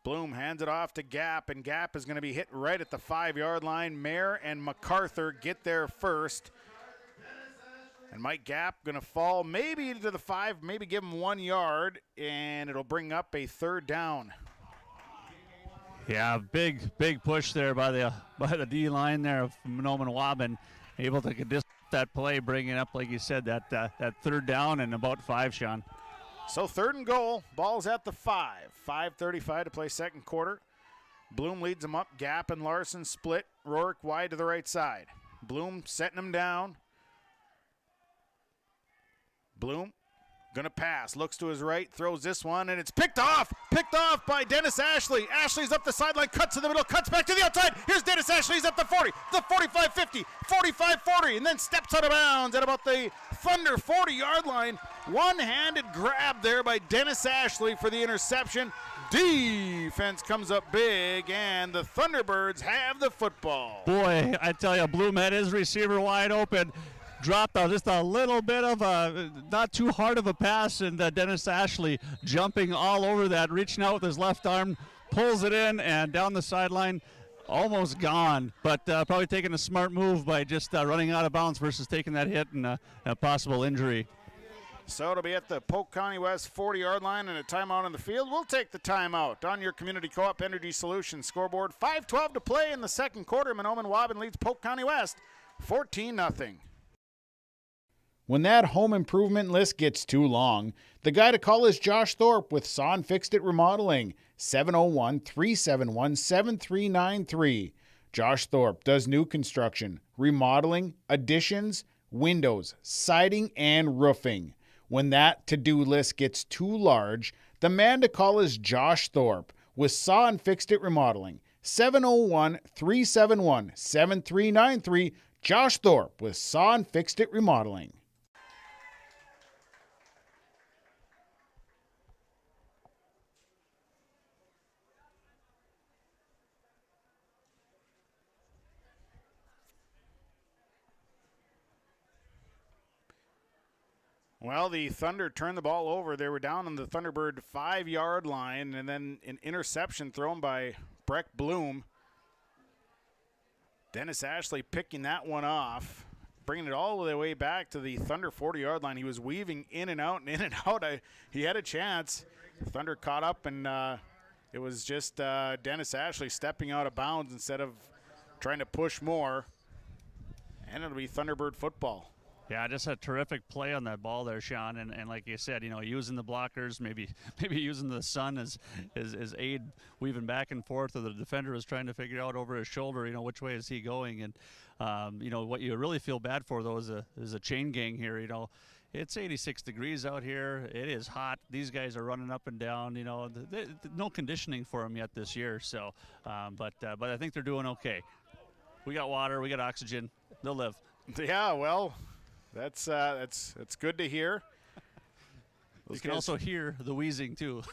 Bloom hands it off to Gap, and Gap is going to be hit right at the 5-yard line. Mayer and MacArthur get there first. And Mike Gap going to fall maybe to the 5, maybe give him 1 yard, and it'll bring up a 3rd down. Yeah, big push there by the D-line there of Mahnomen Waubun, able to disrupt that play, bringing up, like you said, that 3rd down and about 5, Sean. So 3rd and goal, ball's at the 5. 5:35 to play 2nd quarter. Bloom leads them up. Gap and Larson split. Rorick wide to the right side. Bloom setting him down. Bloom gonna pass, looks to his right, throws this one, and it's picked off by Dennis Ashley. Ashley's up the sideline, cuts in the middle, cuts back to the outside. Here's Dennis Ashley, he's at the 40, the 45-50, 45-40, and then steps out of bounds at about the Thunder 40-yard line. One-handed grab there by Dennis Ashley for the interception. Defense comes up big, and the Thunderbirds have the football. Boy, I tell you, Bloom had his receiver wide open. Dropped just a little bit of not too hard of a pass, and Dennis Ashley jumping all over that, reaching out with his left arm, pulls it in, and down the sideline, almost gone. But probably taking a smart move by just running out of bounds versus taking that hit and a possible injury. So it'll be at the Polk County West 40-yard line and a timeout on the field. We'll take the timeout on your Community Co-op Energy Solutions scoreboard. 5:12 to play in the 2nd quarter. Mahnomen Waubun leads Polk County West 14-0. When that home improvement list gets too long, the guy to call is Josh Thorpe with Saw and Fixed It Remodeling, 701-371-7393. Josh Thorpe does new construction, remodeling, additions, windows, siding, and roofing. When that to-do list gets too large, the man to call is Josh Thorpe with Saw and Fixed It Remodeling, 701-371-7393. Josh Thorpe with Saw and Fixed It Remodeling. Well, the Thunder turned the ball over. They were down on the Thunderbird 5-yard line, and then an interception thrown by Breck Bloom. Dennis Ashley picking that one off, bringing it all the way back to the Thunder 40-yard line. He was weaving in and out and in and out. He had a chance. The Thunder caught up, and it was just Dennis Ashley stepping out of bounds instead of trying to push more. And it'll be Thunderbird football. Yeah, just a terrific play on that ball there, Sean. And like you said, using the blockers, maybe using the sun as aid, weaving back and forth, or the defender was trying to figure out over his shoulder, which way is he going. And, what you really feel bad for, though, is a chain gang here. It's 86 degrees out here. It is hot. These guys are running up and down. No conditioning for them yet this year. So, but I think they're doing okay. We got water. We got oxygen. They'll live. Yeah, well, that's good to hear. You can also hear the wheezing too.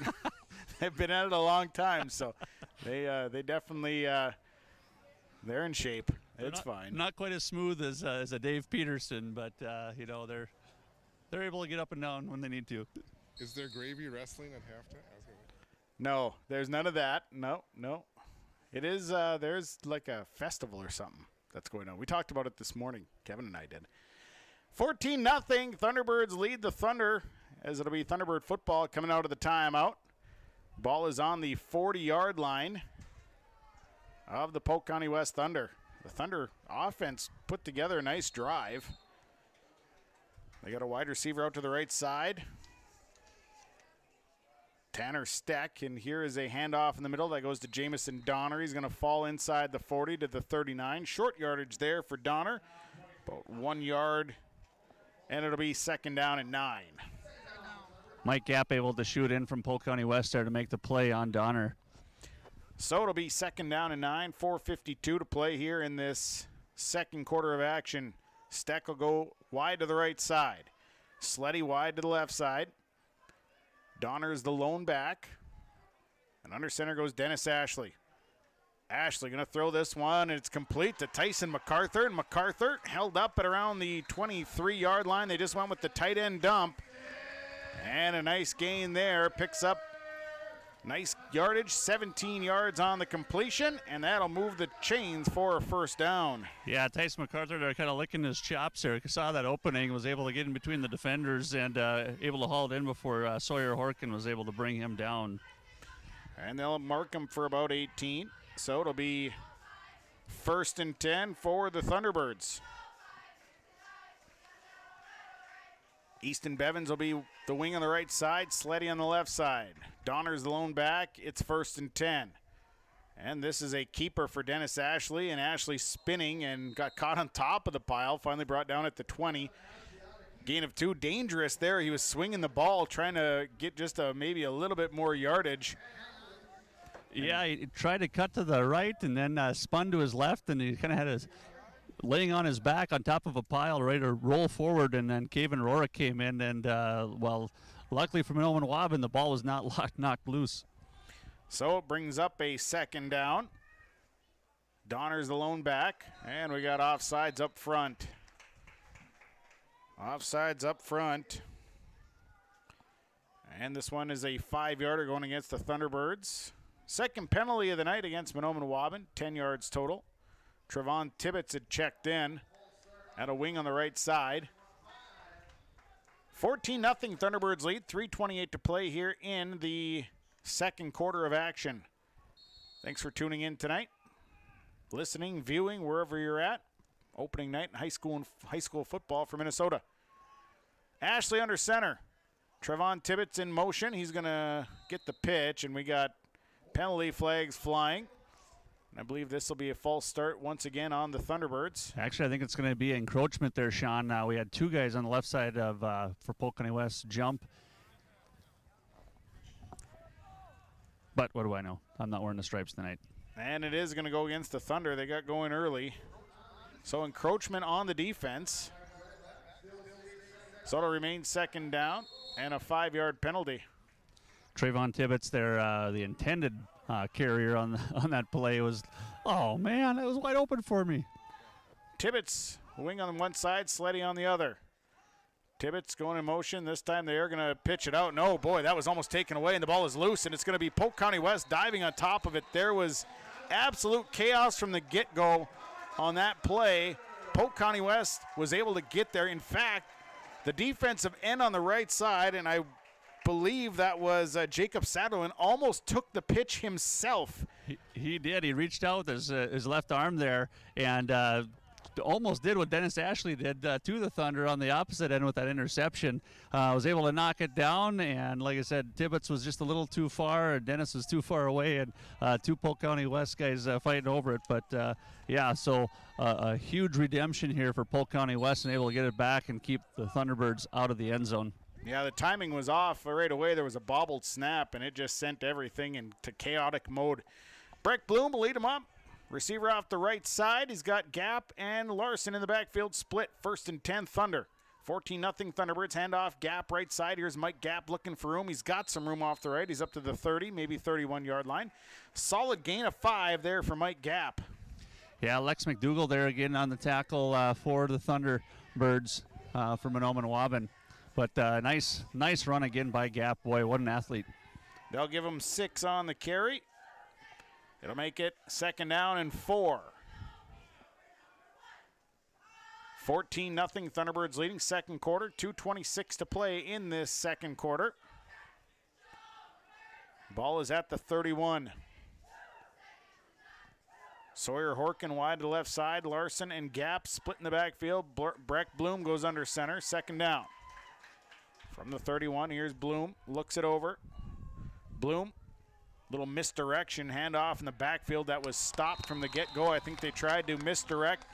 They've been at it a long time, so they definitely they're in shape. It's fine. Not quite as smooth as a Dave Peterson, but they're able to get up and down when they need to. Is there gravy wrestling at halftime? No, there's none of that. No. It is there's like a festival or something that's going on. We talked about it this morning. Kevin and I did. 14-0. Thunderbirds lead the Thunder as it'll be Thunderbird football coming out of the timeout. Ball is on the 40-yard line of the Polk County West Thunder. The Thunder offense put together a nice drive. They got a wide receiver out to the right side. Tanner Steck, and here is a handoff in the middle that goes to Jamison Donner. He's going to fall inside the 40 to the 39. Short yardage there for Donner, about 1 yard, and it'll be second down and 9. Mike Gap able to shoot in from Polk County West there to make the play on Donner. So it'll be second down and 9, 4:52 to play here in this second quarter of action. Steck will go wide to the right side. Sleddy wide to the left side. Donner's the lone back. And under center goes Dennis Ashley. Ashley going to throw this one, and it's complete to Tyson MacArthur. And MacArthur held up at around the 23-yard line. They just went with the tight end dump. And a nice gain there. Picks up nice yardage, 17 yards on the completion, and that'll move the chains for a first down. Yeah, Tyson MacArthur, they're kind of licking his chops there. Saw that opening, was able to get in between the defenders and able to haul it in before Sawyer Horkin was able to bring him down. And they'll mark him for about 18. So it'll be first and 10 for the Thunderbirds. Easton Bevins will be the wing on the right side, Sleddy on the left side. Donner's the lone back. It's first and 10. And this is a keeper for Dennis Ashley, and Ashley spinning and got caught on top of the pile, finally brought down at the 20. Gain of 2, dangerous there. He was swinging the ball, trying to get just maybe a little bit more yardage. Yeah, he tried to cut to the right and then spun to his left, and he kind of had his laying on his back on top of a pile, ready to roll forward, and then Caven Rorick came in, and, luckily for Mahnomen Waubun, the ball was not knocked loose. So it brings up a second down. Donner's the lone back, and we got offsides up front. Offsides up front. And this one is a 5-yarder going against the Thunderbirds. Second penalty of the night against Mahnomen Waubun, 10 yards total. Trevon Tibbetts had checked in at a wing on the right side. 14-0 Thunderbirds lead, 3:28 to play here in the second quarter of action. Thanks for tuning in tonight. Listening, viewing, wherever you're at. Opening night in high school football for Minnesota. Ashley under center. Trevon Tibbetts in motion. He's going to get the pitch, and we got penalty flags flying. And I believe this will be a false start once again on the Thunderbirds. Actually, I think it's going to be encroachment there, Sean. We had 2 guys on the left side of for Polk County West jump. But what do I know? I'm not wearing the stripes tonight. And it is going to go against the Thunder. They got going early. So encroachment on the defense. So it'll remain second down and a 5-yard penalty. Trayvon Tibbetts there, the intended carrier on that play was, oh man, that was wide open for me. Tibbetts, wing on one side, Sleddy on the other. Tibbetts going in motion. This time they are going to pitch it out. No, boy, that was almost taken away, and the ball is loose, and it's going to be Polk County West diving on top of it. There was absolute chaos from the get-go on that play. Polk County West was able to get there. In fact, the defensive end on the right side, and I believe that was Jacob Sadowin, almost took the pitch himself. He did. He reached out with his left arm there and almost did what Dennis Ashley did to the Thunder on the opposite end with that interception. Was able to knock it down, and like I said, Tibbetts was just a little too far, and Dennis was too far away, and 2 Polk County West guys fighting over it. But so a huge redemption here for Polk County West, and able to get it back and keep the Thunderbirds out of the end zone. Yeah, the timing was off right away. There was a bobbled snap, and it just sent everything into chaotic mode. Breck Bloom will lead him up. Receiver off the right side. He's got Gap and Larson in the backfield split. First and 10, Thunder. 14-0 Thunderbirds. Handoff, Gap right side. Here's Mike Gap looking for room. He's got some room off the right. He's up to the 30, maybe 31-yard line. Solid gain of 5 there for Mike Gap. Yeah, Lex McDougall there again on the tackle for the Thunderbirds for Mahnomen Waubun. But nice run again by Gap. Boy, what an athlete. They'll give him 6 on the carry. It'll make it second down and 4. 14-0 Thunderbirds leading second quarter. 2:26 to play in this second quarter. Ball is at the 31. Sawyer Horkin wide to the left side. Larson and Gap split in the backfield. Breck Bloom goes under center. Second down. From the 31, here's Bloom. Looks it over. Bloom, little misdirection. Handoff in the backfield that was stopped from the get-go. I think they tried to misdirect.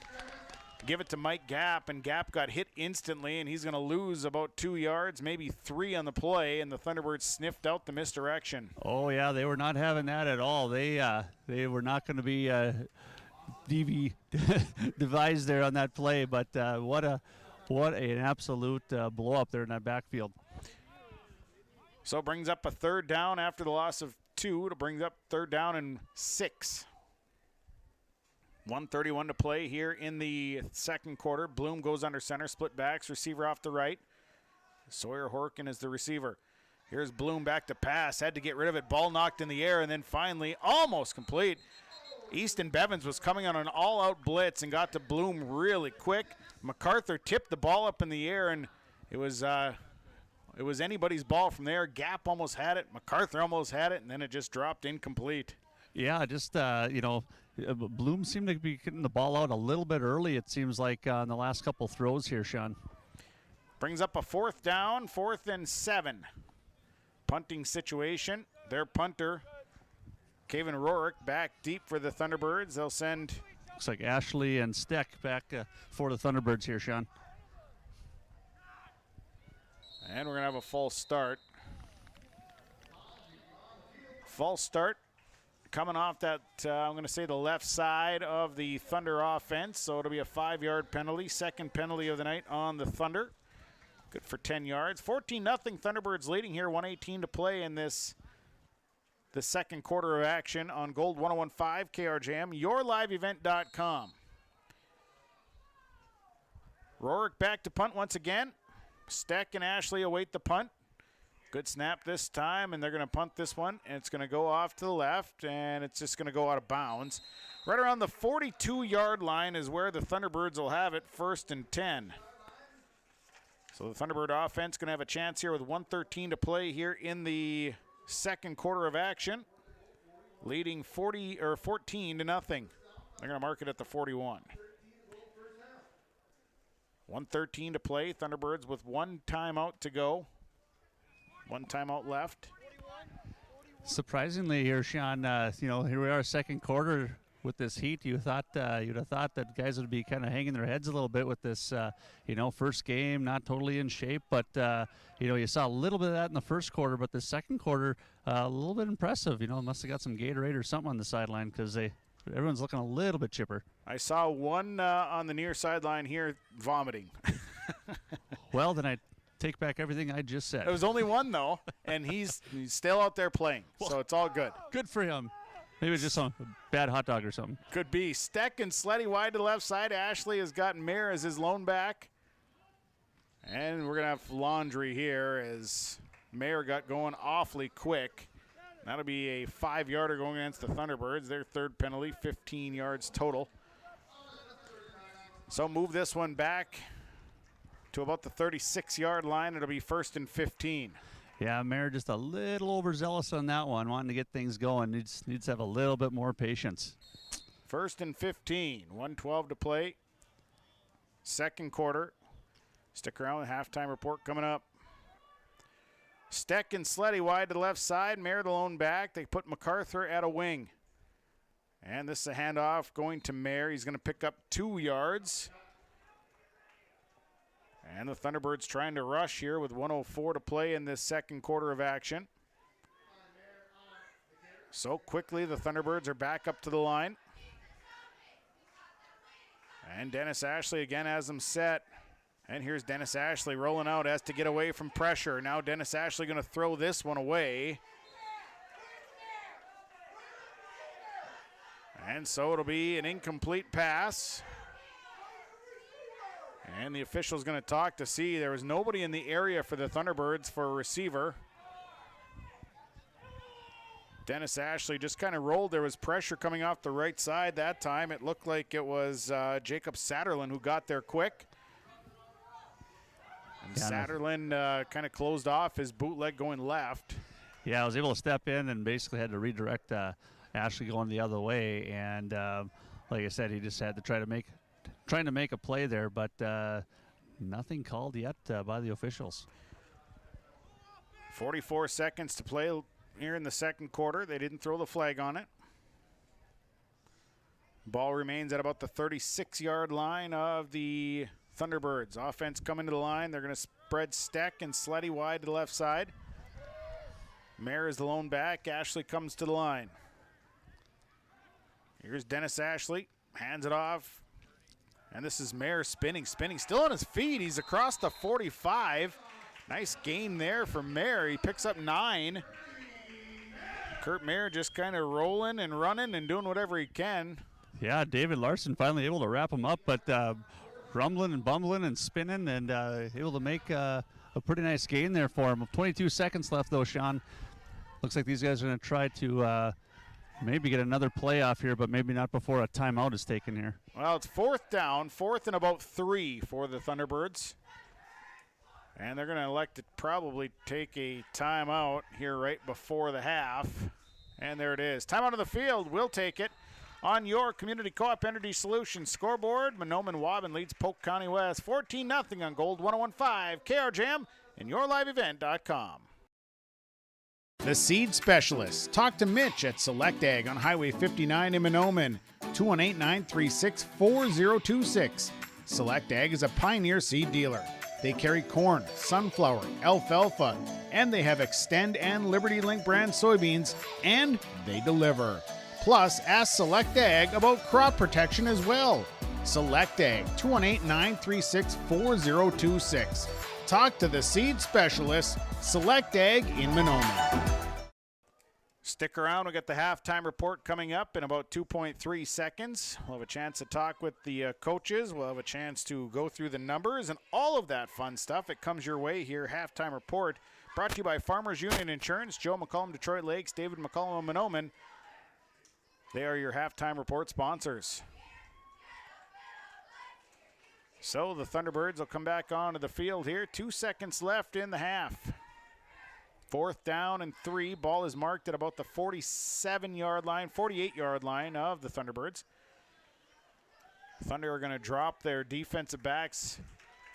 Give it to Mike Gap, and Gap got hit instantly, and he's going to lose about 2 yards, maybe 3 on the play, and the Thunderbirds sniffed out the misdirection. Oh, yeah, they were not having that at all. They were not going to be devised there on that play, but what an absolute blow up there in that backfield. So it brings up a third down after the loss of 2. It brings up third down and 6. 1:31 to play here in the second quarter. Bloom goes under center, split backs, receiver off the right. Sawyer Horkin is the receiver. Here's Bloom back to pass, had to get rid of it. Ball knocked in the air, and then finally almost complete. Easton Bevins was coming on an all-out blitz and got to Bloom really quick. MacArthur tipped the ball up in the air, and it was anybody's ball from there. Gap almost had it, MacArthur almost had it, and then it just dropped incomplete. Yeah, just, Bloom seemed to be getting the ball out a little bit early, it seems like, on the last couple throws here, Sean. Brings up a fourth down, 4th and 7. Punting situation. Their punter, Kaven Rorick, back deep for the Thunderbirds. They'll send... Looks like Ashley and Steck back for the Thunderbirds here, Sean. And we're going to have a false start. False start. Coming off that, I'm going to say the left side of the Thunder offense, so it'll be a 5-yard penalty. Second penalty of the night on the Thunder. Good for 10 yards. 14-0 Thunderbirds leading here, 1:18 to play in the second quarter of action on Gold 101.5 KRJM, yourliveevent.com. Rorick back to punt once again. Steck and Ashley await the punt. Good snap this time, and they're going to punt this one, and it's going to go off to the left, and it's just going to go out of bounds. Right around the 42-yard line is where the Thunderbirds will have it, 1st and 10. So the Thunderbird offense going to have a chance here with 1:13 to play here in the second quarter of action, leading 14-0. They're going to mark it at the 41. 1:13 to play. Thunderbirds with 1 timeout to go. 1 timeout left. Surprisingly here, Sean, here we are, second quarter with this heat. You'd have thought that guys would be kind of hanging their heads a little bit with this, first game, not totally in shape. But, you saw a little bit of that in the first quarter, but the second quarter, a little bit impressive. Must have got some Gatorade or something on the sideline because everyone's looking a little bit chipper. I saw one on the near sideline here vomiting. Well, then I take back everything I just said. It was only one, though, and he's still out there playing, so it's all good. Good for him. Maybe just some bad hot dog or something. Could be. Steck and Sleddy wide to the left side. Ashley has got Mayer as his lone back. And we're going to have laundry here as Mayer got going awfully quick. That'll be a 5-yarder going against the Thunderbirds. Their third penalty, 15 yards total. So move this one back to about the 36-yard line. It'll be 1st and 15. Yeah, Mayer just a little overzealous on that one, wanting to get things going. Needs to have a little bit more patience. 1st and 15, 1:12 to play. Second quarter. Stick around with halftime report coming up. Steck and Sleddy wide to the left side. Mayer the lone back. They put MacArthur at a wing. And this is a handoff going to Mayer. He's going to pick up 2 yards. And the Thunderbirds trying to rush here with 1:04 to play in this second quarter of action. So quickly the Thunderbirds are back up to the line. And Dennis Ashley again has them set. And here's Dennis Ashley rolling out, has to get away from pressure. Now Dennis Ashley going to throw this one away. And so it'll be an incomplete pass. And the official's going to talk to see. There was nobody in the area for the Thunderbirds for a receiver. Dennis Ashley just kind of rolled. There was pressure coming off the right side that time. It looked like it was Jacob Satterlund who got there quick. And Satterlin kind of closed off his bootleg going left. Yeah, I was able to step in and basically had to redirect Ashley going the other way. And like I said, he just had to trying to make a play there, but nothing called yet by the officials. 44 seconds to play here in the second quarter. They didn't throw the flag on it. Ball remains at about the 36-yard line of the Thunderbirds. Offense coming to the line. They're going to spread Steck and Sleddy wide to the left side. Mayer is the lone back. Ashley comes to the line. Here's Dennis Ashley. Hands it off. And this is Mayer spinning, still on his feet. He's across the 45. Nice gain there for Mayer. He picks up 9. Kurt Mayer just kind of rolling and running and doing whatever he can. Yeah, David Larson finally able to wrap him up, but rumbling and bumbling and spinning and able to make a pretty nice gain there for him. 22 seconds left, though, Sean. Looks like these guys are going to try to maybe get another play off here, but maybe not before a timeout is taken here. Well, it's 4th down, 4th and about 3 for the Thunderbirds. And they're going to elect to probably take a timeout here right before the half. And there it is. Timeout of the field. We'll take it on your Community Co-op Energy Solutions scoreboard. Mahnomen Waubun leads Polk County West 14-0 on Gold 101.5 KRJM and yourliveevent.com. The Seed Specialist. Talk to Mitch at Select Ag on Highway 59 in Mahnomen. 218-936-4026. Select Ag is a Pioneer seed dealer. They carry corn, sunflower, alfalfa, and they have Extend and Liberty Link brand soybeans, and they deliver. Plus, ask Select Ag about crop protection as well. Select Ag, 218-936-4026. Talk to the Seed Specialist, Select Ag in Mahnomen. Stick around. We'll get the halftime report coming up in about 2.3 seconds. We'll have a chance to talk with the coaches. We'll have a chance to go through the numbers and all of that fun stuff. It comes your way here. Halftime report brought to you by Farmers Union Insurance, Joe McCollum, Detroit Lakes, David McCollum of Mahnomen. They are your halftime report sponsors. So the Thunderbirds will come back onto the field here. 2 seconds left in the half. 4th down and 3. Ball is marked at about the 47-yard line, 48-yard line of the Thunderbirds. Thunder are going to drop their defensive backs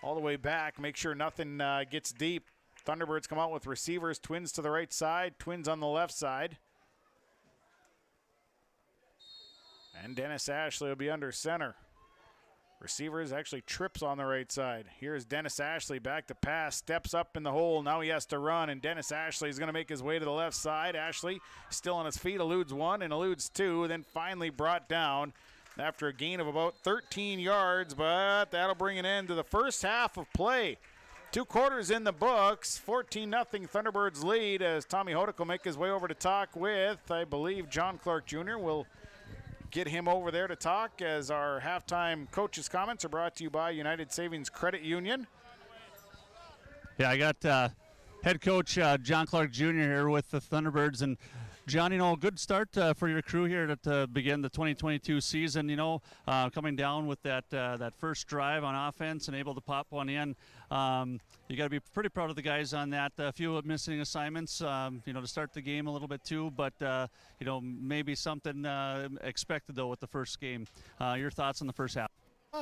all the way back, make sure nothing gets deep. Thunderbirds come out with receivers, twins to the right side, twins on the left side. And Dennis Ashley will be under center. Receivers actually trips on the right side. Here's Dennis Ashley back to pass, steps up in the hole. Now he has to run, and Dennis Ashley is going to make his way to the left side. Ashley still on his feet, eludes 1 and eludes 2, then finally brought down after a gain of about 13 yards, but that'll bring an end to the first half of play. 2 quarters in the books, 14-0 Thunderbirds lead as Tommy Hodak will make his way over to talk with, I believe, John Clark Jr. will get him over there to talk as our halftime coaches' comments are brought to you by United Savings Credit Union. Yeah, I got head coach John Clark Jr. here with the Thunderbirds. And John, good start for your crew here to begin the 2022 season. Coming down with that first drive on offense and able to pop one in. You got to be pretty proud of the guys on that. A few missing assignments, to start the game a little bit too. But maybe something expected though with the first game. Your thoughts on the first half?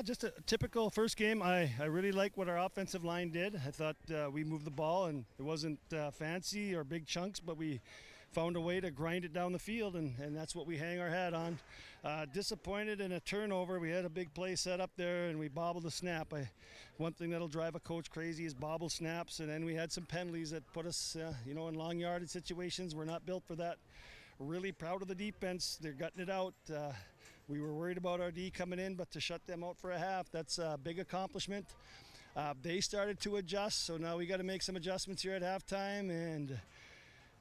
Just a typical first game. I really like what our offensive line did. I thought we moved the ball, and it wasn't fancy or big chunks, but we found a way to grind it down the field, and that's what we hang our hat on. Disappointed in a turnover. We had a big play set up there, and we bobbled a snap. One thing that'll drive a coach crazy is bobble snaps, and then we had some penalties that put us, in long yardage situations. We're not built for that. Really proud of the defense. They're gutting it out. We were worried about our D coming in, but to shut them out for a half, that's a big accomplishment. They started to adjust, so now we got to make some adjustments here at halftime, and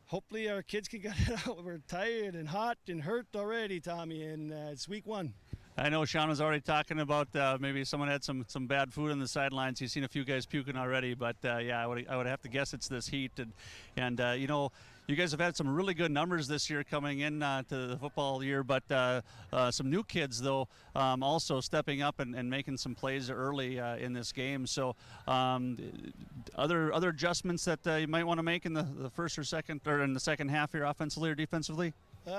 hopefully our kids can get it out. We're tired and hot and hurt already, Tommy, and it's week 1. I know Sean was already talking about maybe someone had some bad food on the sidelines. He's seen a few guys puking already, but I would have to guess it's this heat, and you guys have had some really good numbers this year coming in to the football year, but some new kids, though, also stepping up and making some plays early in this game. So other adjustments that you might want to make in the first or second, or in the second half here, offensively or defensively?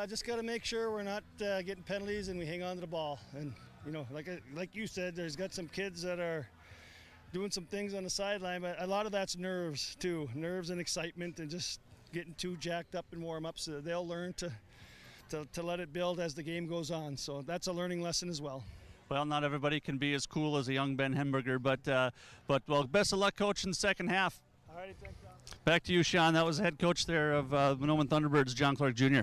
Just got to make sure we're not getting penalties and we hang on to the ball. And, you know, like you said, there's got some kids that are doing some things on the sideline, but a lot of that's nerves too, nerves and excitement and just getting too jacked up in warm-ups. So they'll learn to let it build as the game goes on. So that's a learning lesson as well. Well, not everybody can be as cool as a young Ben Hemberger, but well, best of luck, Coach, in the second half. All righty, thanks, John. Back to you, Sean. That was the head coach there of Mahnomen Thunderbirds, John Clark Jr.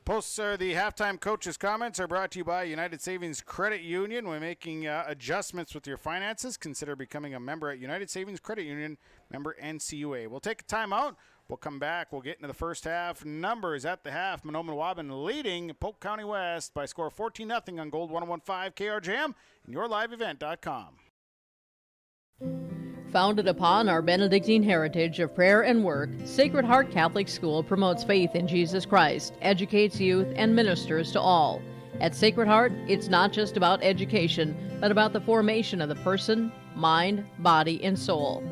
Posts the halftime coach's comments are brought to you by United Savings Credit Union. When making adjustments with your finances, consider becoming a member at United Savings Credit Union, member NCUA. We'll take a timeout. We'll come back. We'll get into the first half. Numbers at the half. Mahnomen Waubun leading Polk County West by a score of 14-0 on Gold 101.5 KRJM and yourliveevent.com. Founded upon our Benedictine heritage of prayer and work, Sacred Heart Catholic School promotes faith in Jesus Christ, educates youth, and ministers to all. At Sacred Heart, it's not just about education, but about the formation of the person, mind, body, and soul.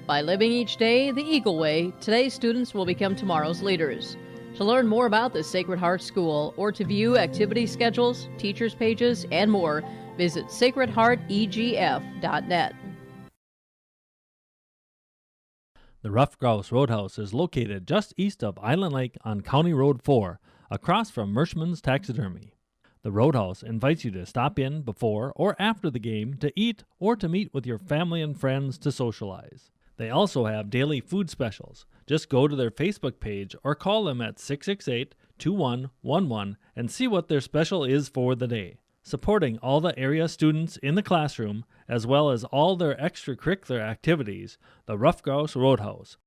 By living each day the Eagle Way, today's students will become tomorrow's leaders. To learn more about the Sacred Heart School or to view activity schedules, teachers' pages, and more, visit sacredheartegf.net. The Rough Grouse Roadhouse is located just east of Island Lake on County Road 4, across from Merschman's Taxidermy. The Roadhouse invites you to stop in before or after the game to eat or to meet with your family and friends to socialize. They also have daily food specials. Just go to their Facebook page or call them at 668-2111 and see what their special is for the day. Supporting all the area students in the classroom, as well as all their extracurricular activities, the Rough Grouse Roadhouse.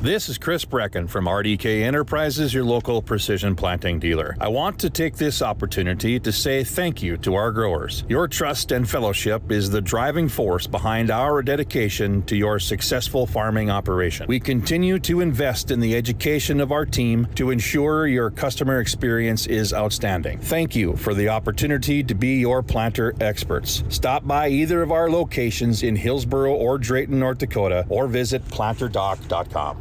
This is Chris Brecken from RDK Enterprises, your local precision planting dealer. I want to take this opportunity to say thank you to our growers. Your trust and fellowship is the driving force behind our dedication to your successful farming operation. We continue to invest in the education of our team to ensure your customer experience is outstanding. Thank you for the opportunity to be your planter experts. Stop by either of our locations in Hillsboro or Drayton, North Dakota, or visit planterdoc.com.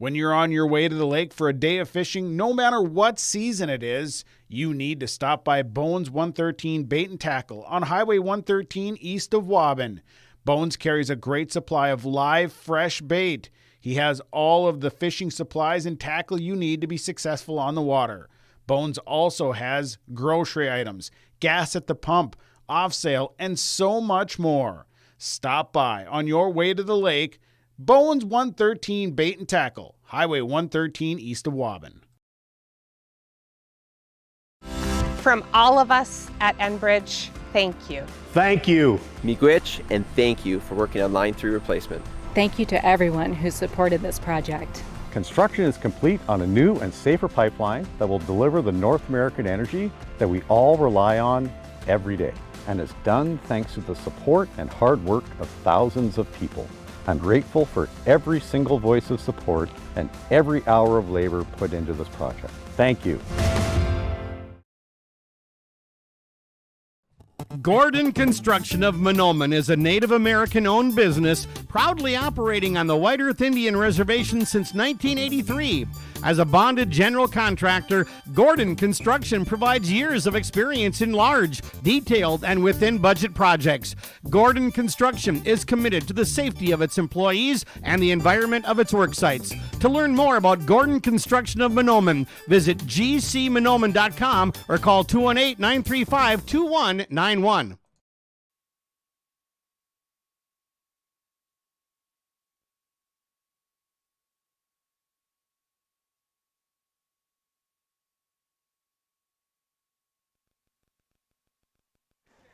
When you're on your way to the lake for a day of fishing, no matter what season it is, you need to stop by Bones 113 Bait and Tackle on Highway 113 east of Waubun. Bones carries a great supply of live, fresh bait. He has all of the fishing supplies and tackle you need to be successful on the water. Bones also has grocery items, gas at the pump, off sale, and so much more. Stop by on your way to the lake. Bones 113 Bait and Tackle, Highway 113 east of Waubun. From all of us at Enbridge, thank you. Thank you. Miigwech, and thank you for working on Line 3 replacement. Thank you to everyone who supported this project. Construction is complete on a new and safer pipeline that will deliver the North American energy that we all rely on every day. And it's done thanks to the support and hard work of thousands of people. I'm grateful for every single voice of support and every hour of labor put into this project. Thank you. Gordon Construction of Mahnomen is a Native American-owned business proudly operating on the White Earth Indian Reservation since 1983. As a bonded general contractor, Gordon Construction provides years of experience in large, detailed, and within-budget projects. Gordon Construction is committed to the safety of its employees and the environment of its work sites. To learn more about Gordon Construction of Mahnomen, visit gcmahnomen.com or call 218-935-2191.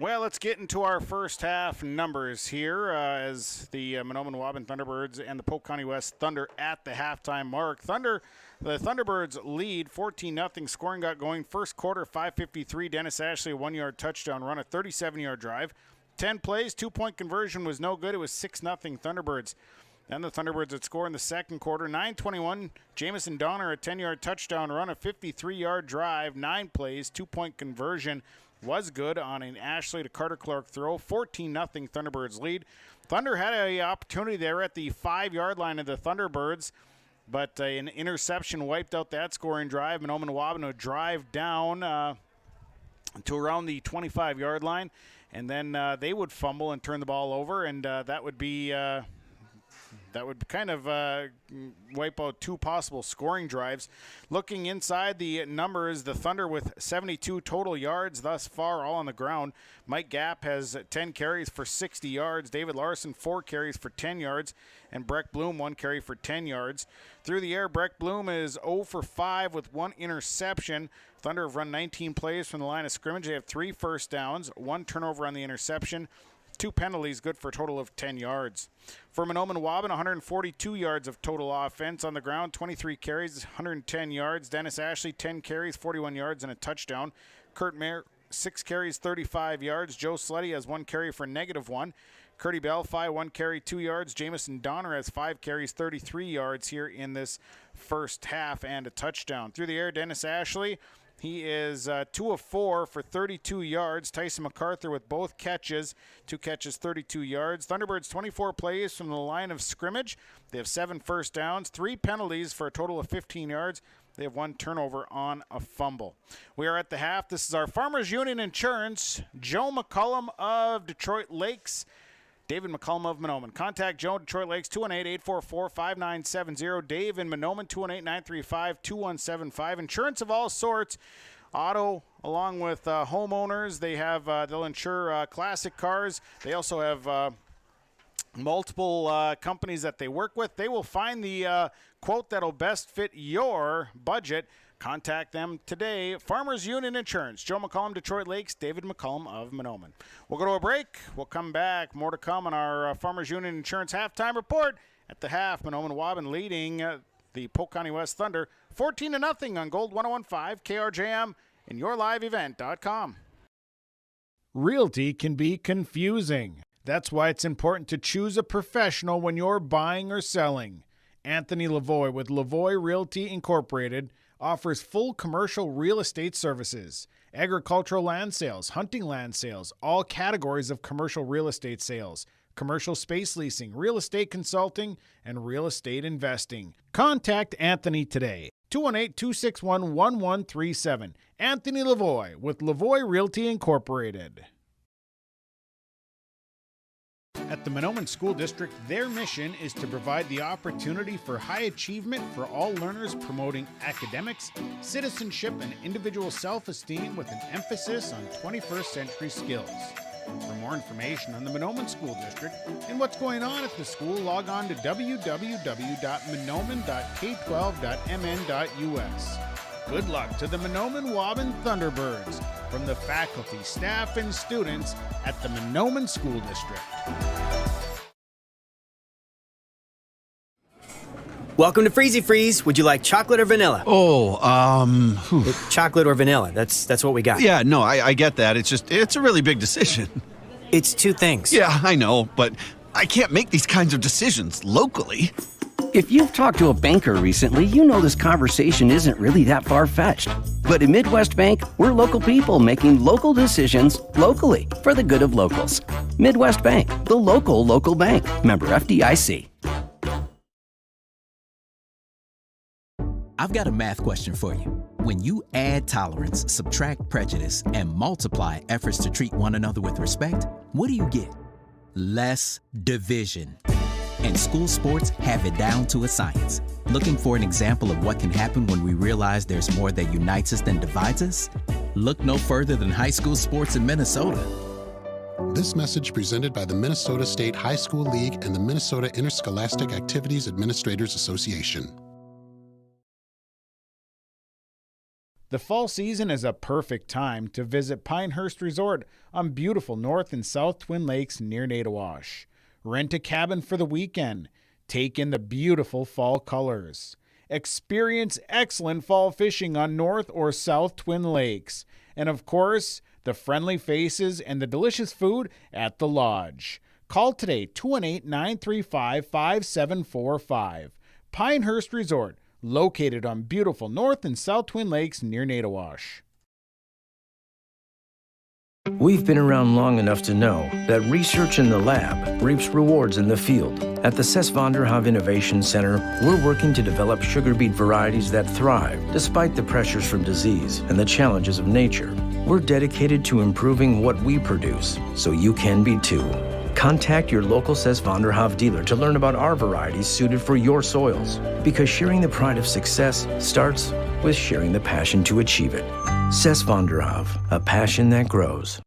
Well, let's get into our first half numbers here as the Mahnomen Waubun Thunderbirds and the Polk County West Thunder at the halftime mark. The Thunderbirds lead 14-0. Scoring got going first quarter, 5:53. Dennis Ashley, a 1-yard touchdown run, a 37-yard drive. 10 plays, 2-point conversion was no good. It was 6-0 Thunderbirds. Then the Thunderbirds would score in the second quarter. 9:21, Jamison Donner, a 10-yard touchdown run, a 53-yard drive, 9 plays, 2-point conversion was good on an Ashley to Carter Clark throw. 14-0 Thunderbirds lead. Thunder had an opportunity there at the 5-yard line of the Thunderbirds, but an interception wiped out that scoring drive. Mahnomen Waubun would drive down to around the 25-yard line, and then they would fumble and turn the ball over, and that would be that would kind of wipe out 2 possible scoring drives. Looking inside the numbers, the Thunder with 72 total yards thus far, all on the ground. Mike Gapp has 10 carries for 60 yards. David Larson, 4 carries for 10 yards. And Breck Bloom, 1 carry for 10 yards. Through the air, Breck Bloom is 0 for 5 with 1 interception. Thunder have run 19 plays from the line of scrimmage. They have 3 first downs, 1 turnover on the interception, 2 penalties, good for a total of 10 yards. For Mahnomen Waubun, 142 yards of total offense on the ground, 23 carries, 110 yards. Dennis Ashley, 10 carries, 41 yards, and a touchdown. Kurt Mayer, 6 carries, 35 yards. Joe Sleddy has 1 carry for -1. Curdy Belfi, 1 carry, 2 yards. Jamison Donner has 5 carries, 33 yards here in this first half, and a touchdown. Through the air, Dennis Ashley, he is 2 of 4 for 32 yards. Tyson MacArthur with both catches, 2 catches, 32 yards. Thunderbirds 24 plays from the line of scrimmage. They have 7 first downs, 3 penalties for a total of 15 yards. They have 1 turnover on a fumble. We are at the half. This is our Farmers Union Insurance. Joe McCullum of Detroit Lakes, David McCullum of Mahnomen. Contact Joe, Detroit Lakes, 218-844-5970. Dave in Mahnomen, 218-935-2175. Insurance of all sorts, auto, along with homeowners. They have they'll insure classic cars. They also have multiple companies that they work with. They will find the quote that'll best fit your budget. Contact them today. Farmers Union Insurance. Joe McCullum, Detroit Lakes. David McCullum of Mahnomen. We'll go to a break. We'll come back. More to come on our Farmers Union Insurance halftime report. At the half, Mahnomen Waubun leading the Polk County West Thunder 14-0 on Gold 101.5 KRJM and yourliveevent.com. Realty can be confusing. That's why it's important to choose a professional when you're buying or selling. Anthony Lavoie with Lavoie Realty Incorporated offers full commercial real estate services, agricultural land sales, hunting land sales, all categories of commercial real estate sales, commercial space leasing, real estate consulting, and real estate investing. Contact Anthony today, 218-261-1137. Anthony Lavoie with Lavoie Realty Incorporated. At the Mahnomen School District, their mission is to provide the opportunity for high achievement for all learners, promoting academics, citizenship, and individual self-esteem with an emphasis on 21st century skills. For more information on the Mahnomen School District and what's going on at the school, log on to www.mahnomen.k12.mn.us. Good luck to the Mahnomen Waubun Thunderbirds from the faculty, staff, and students at the Mahnomen School District. Welcome to Freezy Freeze. Would you like chocolate or vanilla? Chocolate or vanilla. That's what we got. Yeah, no, I get that. It's a really big decision. It's 2 things. Yeah, I know, but I can't make these kinds of decisions locally. If you've talked to a banker recently, you know this conversation isn't really that far-fetched. But at Midwest Bank, we're local people making local decisions locally for the good of locals. Midwest Bank, the local bank. Member FDIC. I've got a math question for you. When you add tolerance, subtract prejudice, and multiply efforts to treat one another with respect, what do you get? Less division. And school sports have it down to a science. Looking for an example of what can happen when we realize there's more that unites us than divides us? Look no further than high school sports in Minnesota. This message presented by the Minnesota State High School League and the Minnesota Interscholastic Activities Administrators Association. The fall season is a perfect time to visit Pinehurst Resort on beautiful North and South Twin Lakes near Nadawash. Rent a cabin for the weekend. Take in the beautiful fall colors. Experience excellent fall fishing on North or South Twin Lakes. And of course, the friendly faces, and the delicious food at the Lodge. Call today, 218-935-5745. Pinehurst Resort, located on beautiful North and South Twin Lakes near Nadawash. We've been around long enough to know that research in the lab reaps rewards in the field. At the Cess van der Haaf Innovation Center, we're working to develop sugar beet varieties that thrive despite the pressures from disease and the challenges of nature. We're dedicated to improving what we produce, so you can be too. Contact your local Cess van der Haaf dealer to learn about our varieties suited for your soils. Because sharing the pride of success starts with sharing the passion to achieve it. Cess van der Haaf, a passion that grows.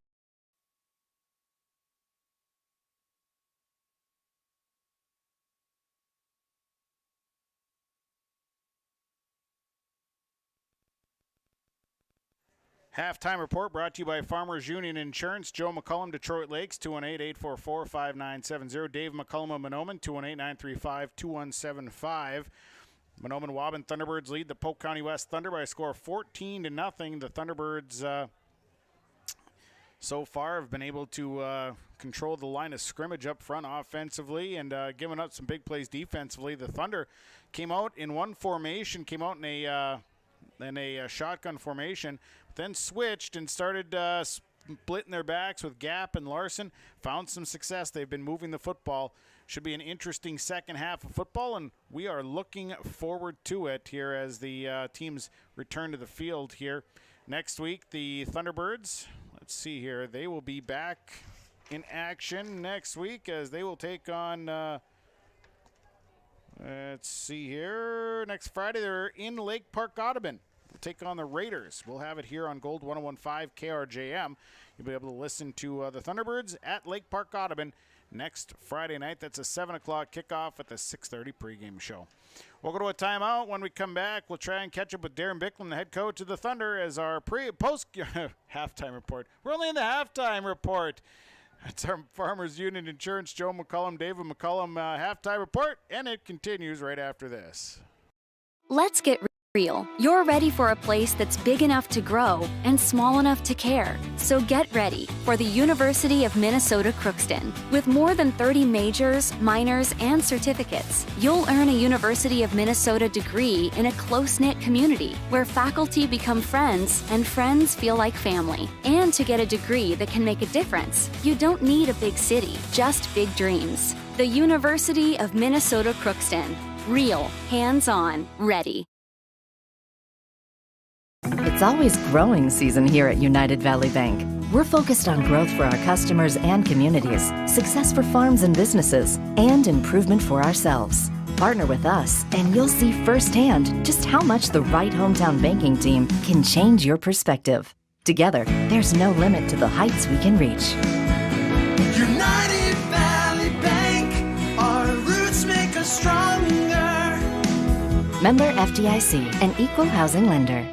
Halftime report brought to you by Farmers Union Insurance. Joe McCullum, Detroit Lakes, 218-844-5970. Dave McCullum of Mahnomen, 218-935-2175. Mahnomen Waubun Thunderbirds lead the Polk County West Thunder by a score of 14-0. The Thunderbirds so far have been able to control the line of scrimmage up front offensively and giving up some big plays defensively. The Thunder came out in one formation, came out in a shotgun formation, then switched and started splitting their backs with Gap and Larson. Found some success. They've been moving the football. Should be an interesting second half of football, and we are looking forward to it here as the teams return to the field here. Next week, the Thunderbirds, let's see here, they will be back in action next week as they will take on, let's see here, next Friday they're in Lake Park, Audubon. We'll take on the Raiders. We'll have it here on Gold 101.5 KRJM. You'll be able to listen to the Thunderbirds at Lake Park, Audubon next Friday night. That's a 7 o'clock kickoff at the 6:30 pregame show. We'll go to a timeout. When we come back, we'll try and catch up with Darren Bicklin, the head coach of the Thunder, as our post halftime report. We're only in the halftime report. It's our Farmers Union Insurance, Joe McCullum, David McCullum halftime report, and it continues right after this. Let's get real. You're ready for a place that's big enough to grow and small enough to care. So get ready for the University of Minnesota Crookston. With more than 30 majors, minors, and certificates, you'll earn a University of Minnesota degree in a close-knit community where faculty become friends and friends feel like family. And to get a degree that can make a difference, you don't need a big city, just big dreams. The University of Minnesota Crookston. Real, hands-on, ready. It's always growing season here at United Valley Bank. We're focused on growth for our customers and communities, success for farms and businesses, and improvement for ourselves. Partner with us, and you'll see firsthand just how much the right hometown banking team can change your perspective. Together, there's no limit to the heights we can reach. United Valley Bank, our roots make us stronger. Member FDIC, an equal housing lender.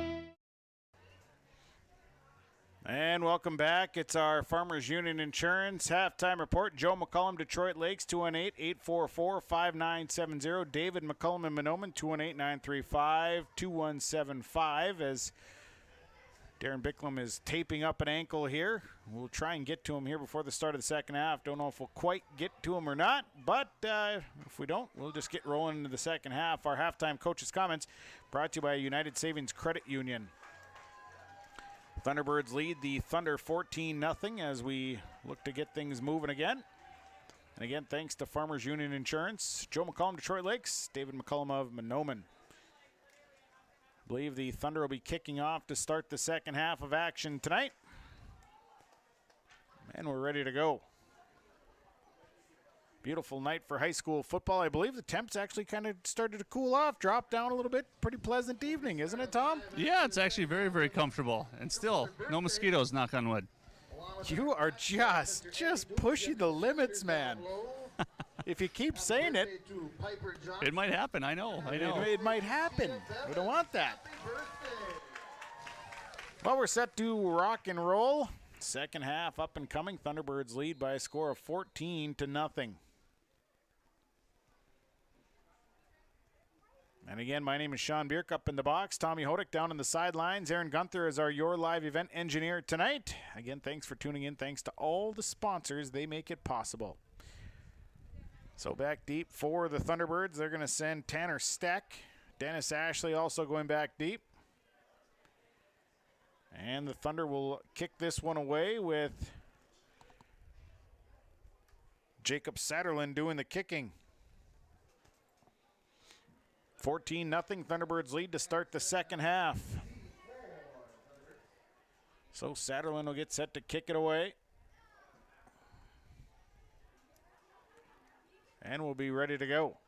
And welcome back. It's our Farmers Union Insurance halftime report. Joe McCullum, Detroit Lakes, 218-844-5970. David McCullum in Mahnomen, 218-935-2175. As Darren Bicklum is taping up an ankle here. We'll try and get to him here before the start of the second half. Don't know if we'll quite get to him or not, but if we don't, we'll just get rolling into the second half. Our halftime coaches' comments brought to you by United Savings Credit Union. Thunderbirds lead the Thunder 14-0 as we look to get things moving again. And again, thanks to Farmers Union Insurance. Joe McCullum, Detroit Lakes. David McCullum of Mahnomen. I believe the Thunder will be kicking off to start the second half of action tonight. And we're ready to go. Beautiful night for high school football. I believe the temps actually kind of started to cool off, drop down a little bit. Pretty pleasant evening, isn't it, Tom? Yeah, it's actually very, very comfortable. And still, no mosquitoes, knock on wood. You are just pushing the limits, man. If you keep saying it. It might happen, I know. It might happen. We don't want that. Well, we're set to rock and roll. Second half up and coming. Thunderbirds lead by a score of 14-0. And again, my name is Sean Bierk up in the box. Tommy Hodick down in the sidelines. Aaron Gunther is our Your Live event engineer tonight. Again, thanks for tuning in. Thanks to all the sponsors. They make it possible. So back deep for the Thunderbirds. They're going to send Tanner Steck. Dennis Ashley also going back deep. And the Thunder will kick this one away with Jacob Satterlund doing the kicking. 14-0, Thunderbirds lead to start the second half. So Satterlund will get set to kick it away. And we'll be ready to go.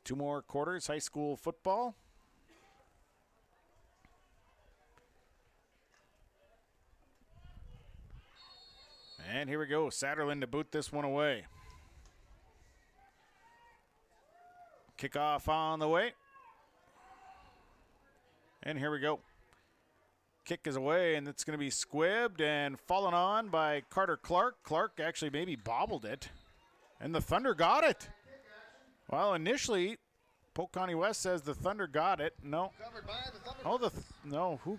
Two more quarters, high school football. And here we go, Satterlund to boot this one away. Kickoff on the way. And here we go. Kick is away, and it's going to be squibbed and fallen on by Carter Clark. Clark actually maybe bobbled it, and the Thunder got it. Well, initially, Polk County West says the Thunder got it. No. No, who?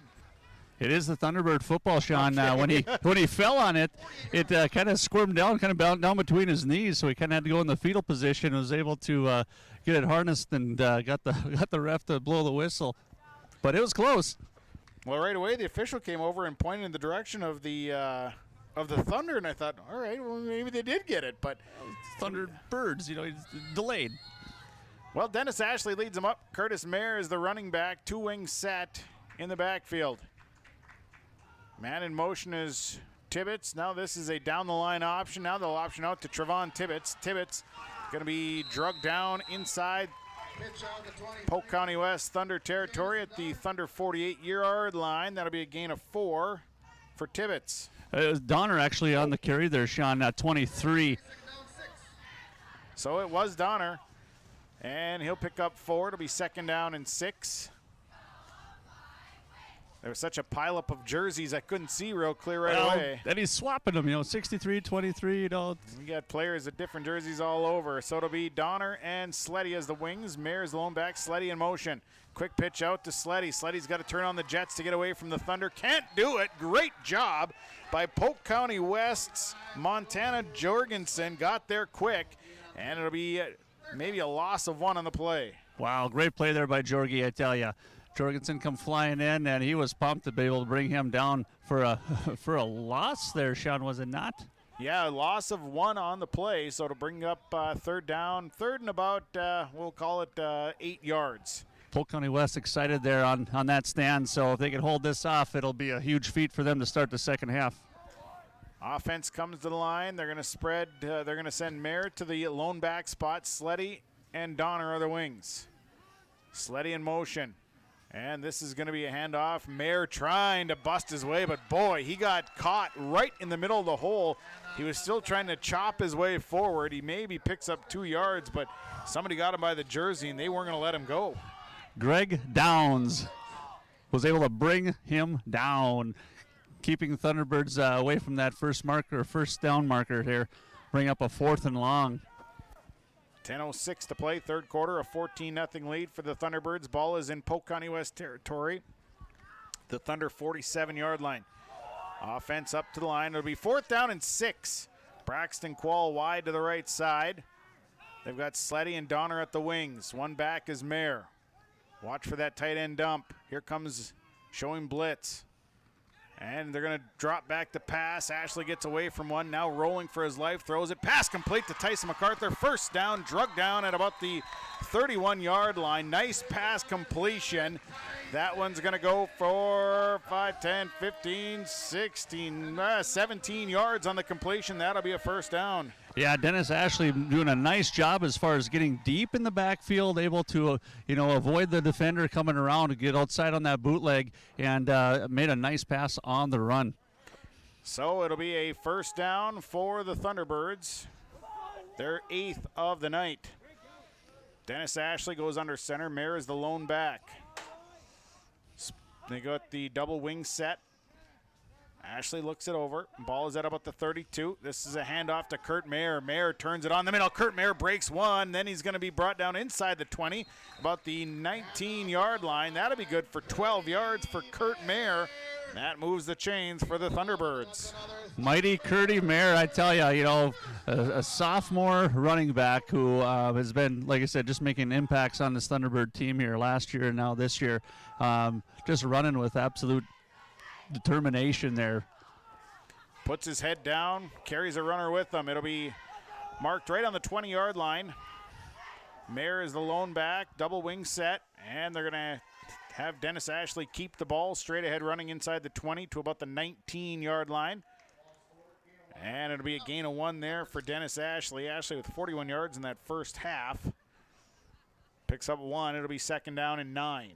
It is the Thunderbird football, Sean. When he fell on it, it kind of squirmed down, kind of down between his knees, so he kind of had to go in the fetal position. Was able to get it harnessed and got the ref to blow the whistle, but it was close. Well, right away the official came over and pointed in the direction of the Thunder, and I thought, all right, well maybe they did get it, but Thunderbirds, he's delayed. Well, Dennis Ashley leads them up. Curtis Mayer is the running back, two-wing set in the backfield. Man in motion is Tibbetts. Now this is a down-the-line option. Now they'll option out to Trevon Tibbetts. Tibbetts going to be drugged down inside Polk County West Thunder territory at the Thunder 48-yard line. That'll be a gain of 4 for Tibbetts. It was Donner actually on the carry there, Sean, 23. So it was Donner, and he'll pick up 4. It'll be second down and 6. There was such a pileup of jerseys I couldn't see real clear right away. And he's swapping them, 63, 23, We got players with different jerseys all over. So it'll be Donner and Sleddy as the wings. Mayer is the lone back. Sleddy in motion. Quick pitch out to Sleddy. Sleddy's got to turn on the Jets to get away from the Thunder. Can't do it. Great job by Polk County West's Montana Jorgensen. Got there quick, and it'll be maybe a loss of 1 on the play. Wow, great play there by Jorgie, I tell you. Jorgensen come flying in, and he was pumped to be able to bring him down for a loss there, Sean, was it not? Yeah, a loss of 1 on the play, so to bring up third down, third and about, we'll call it 8 yards. Polk County West excited there on that stand, so if they can hold this off, it'll be a huge feat for them to start the second half. Offense comes to the line. They're going to spread. They're going to send Mayer to the lone back spot. Sleddy and Donner are the wings. Sleddy in motion. And this is going to be a handoff. Mayer trying to bust his way, but boy, he got caught right in the middle of the hole. He was still trying to chop his way forward. He maybe picks up 2 yards, but somebody got him by the jersey, and they weren't going to let him go. Greg Downs was able to bring him down, keeping Thunderbirds away from that first down marker here. Bring up a 4th and long. 10:06 to play, third quarter, a 14-0 lead for the Thunderbirds. Ball is in Polk County West territory. The Thunder 47-yard line. Offense up to the line. It'll be 4th down and 6. Braxton Quall wide to the right side. They've got Sleddy and Donner at the wings. One back is Mayer. Watch for that tight end dump. Here comes showing blitz. And they're going to drop back to pass. Ashley gets away from one. Now rolling for his life. Throws it. Pass complete to Tyson MacArthur. First down. Drugged down at about the 31-yard line. Nice pass completion. That one's going to go for 5, 10, 15, 16, 17 yards on the completion. That'll be a first down. Yeah, Dennis Ashley doing a nice job as far as getting deep in the backfield, able to, avoid the defender coming around to get outside on that bootleg, and made a nice pass on the run. So it'll be a first down for the Thunderbirds. Their 8th of the night. Dennis Ashley goes under center. Mayer is the lone back. They got the double wing set. Ashley looks it over. Ball is at about the 32. This is a handoff to Kurt Mayer. Mayer turns it on the middle. Kurt Mayer breaks one. Then he's going to be brought down inside the 20, about the 19-yard line. That'll be good for 12 yards for Kurt Mayer. That moves the chains for the Thunderbirds. Mighty Curdy Mayer, I tell you, a sophomore running back who has been, like I said, just making impacts on this Thunderbird team here last year and now this year. Just running with absolute determination there. Puts his head down, carries a runner with him. It'll be marked right on the 20-yard line. Mayer is the lone back, double wing set, and they're going to have Dennis Ashley keep the ball straight ahead, running inside the 20 to about the 19-yard line. And it'll be a gain of 1 there for Dennis Ashley. Ashley with 41 yards in that first half. Picks up 1. It'll be 2nd down and 9.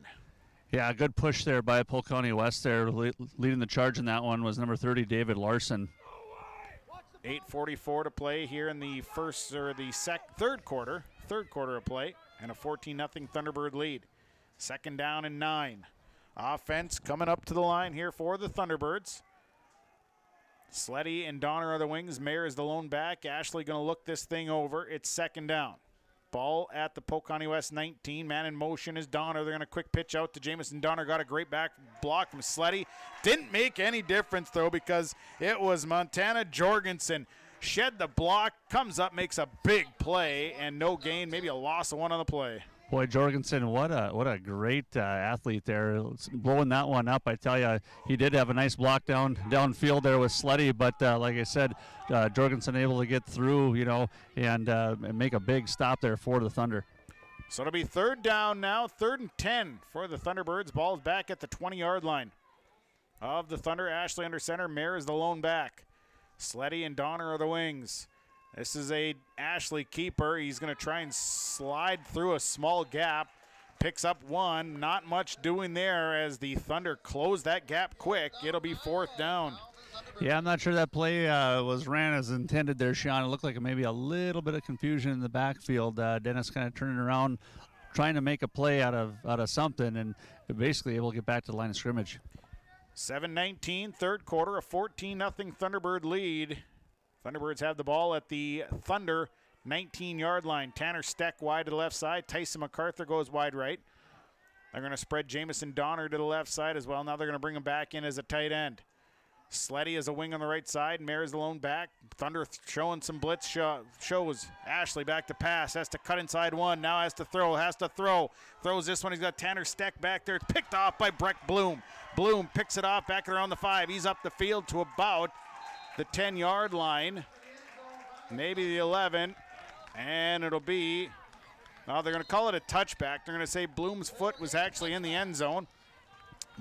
Yeah, good push there by Polk County West there. Leading the charge in that one was number 30, David Larson. 8:44 to play here in the third quarter of play, and a 14-0 Thunderbird lead. 2nd down and 9. Offense coming up to the line here for the Thunderbirds. Sleddy and Donner are the wings. Mayer is the lone back. Ashley going to look this thing over. It's 2nd down. Ball at the Polk County West 19. Man in motion is Donner. They're going to quick pitch out to Jamison Donner. Got a great back block from Sleddy. Didn't make any difference, though, because it was Montana Jorgensen. Shed the block, comes up, makes a big play, and no gain. Maybe a loss of 1 on the play. Boy, Jorgensen, what a great athlete there. Blowing that one up, I tell you, he did have a nice block downfield there with Sleddy, but like I said, Jorgensen able to get through, and make a big stop there for the Thunder. So it'll be 3rd down now, 3rd and 10 for the Thunderbirds. Ball's back at the 20-yard line of the Thunder. Ashley under center. Mayer is the lone back. Sleddy and Donner are the wings. This is a Ashley keeper. He's going to try and slide through a small gap. Picks up 1. Not much doing there as the Thunder close that gap quick. It'll be 4th down. Yeah, I'm not sure that play was ran as intended there, Sean. It looked like maybe a little bit of confusion in the backfield. Dennis kind of turning around, trying to make a play out of something, and basically able to get back to the line of scrimmage. 7:19, third quarter, a 14-0 Thunderbird lead. Thunderbirds have the ball at the Thunder 19-yard line. Tanner Steck wide to the left side. Tyson MacArthur goes wide right. They're going to spread Jamison Donner to the left side as well. Now they're going to bring him back in as a tight end. Sleddy is a wing on the right side. Mayer is the lone back. Thunder showing some blitz shows. Ashley back to pass. Has to cut inside 1. Now has to throw. Throws this one. He's got Tanner Steck back there. It's picked off by Breck Bloom. Bloom picks it off back around the 5. He's up the field to about the 10-yard line. Maybe the 11. And it'll be, they're going to call it a touchback. They're going to say Bloom's foot was actually in the end zone.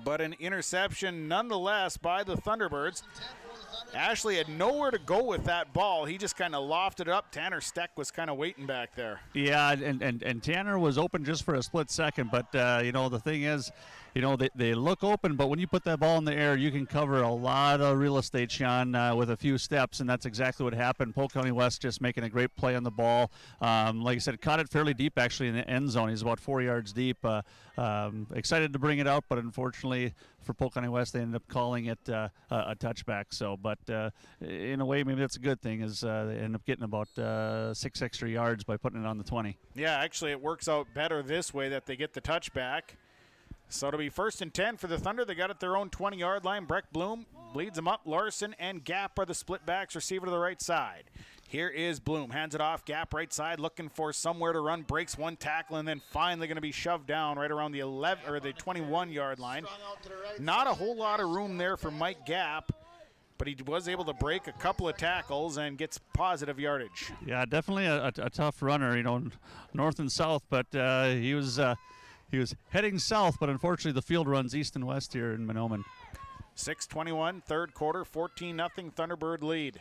But an interception nonetheless by the Thunderbirds. Ashley had nowhere to go with that ball. He just kind of lofted it up. Tanner Steck was kind of waiting back there. Yeah, and Tanner was open just for a split second. But, the thing is, they look open, but when you put that ball in the air, you can cover a lot of real estate, Sean, with a few steps, and that's exactly what happened. Polk County West just making a great play on the ball. Like I said, caught it fairly deep, actually, in the end zone. He's about 4 yards deep. Excited to bring it out, but unfortunately for Polk County West, they ended up calling it a touchback. So, but in a way, maybe that's a good thing, is they end up getting about 6 extra yards by putting it on the 20. Yeah, actually, it works out better this way that they get the touchback. So it'll be 1st and 10 for the Thunder. They got it their own 20-yard line. Breck Bloom leads them up. Larson and Gap are the split backs. Receiver to the right side. Here is Bloom. Hands it off. Gap right side, looking for somewhere to run. Breaks one tackle, and then finally going to be shoved down right around the 21-yard line. Not a whole lot of room there for Mike Gap, but he was able to break a couple of tackles and gets positive yardage. Yeah, definitely a tough runner, north and south, but he was heading south, but unfortunately the field runs east and west here in Mahnomen. 6:21, third quarter, 14-0 Thunderbird lead.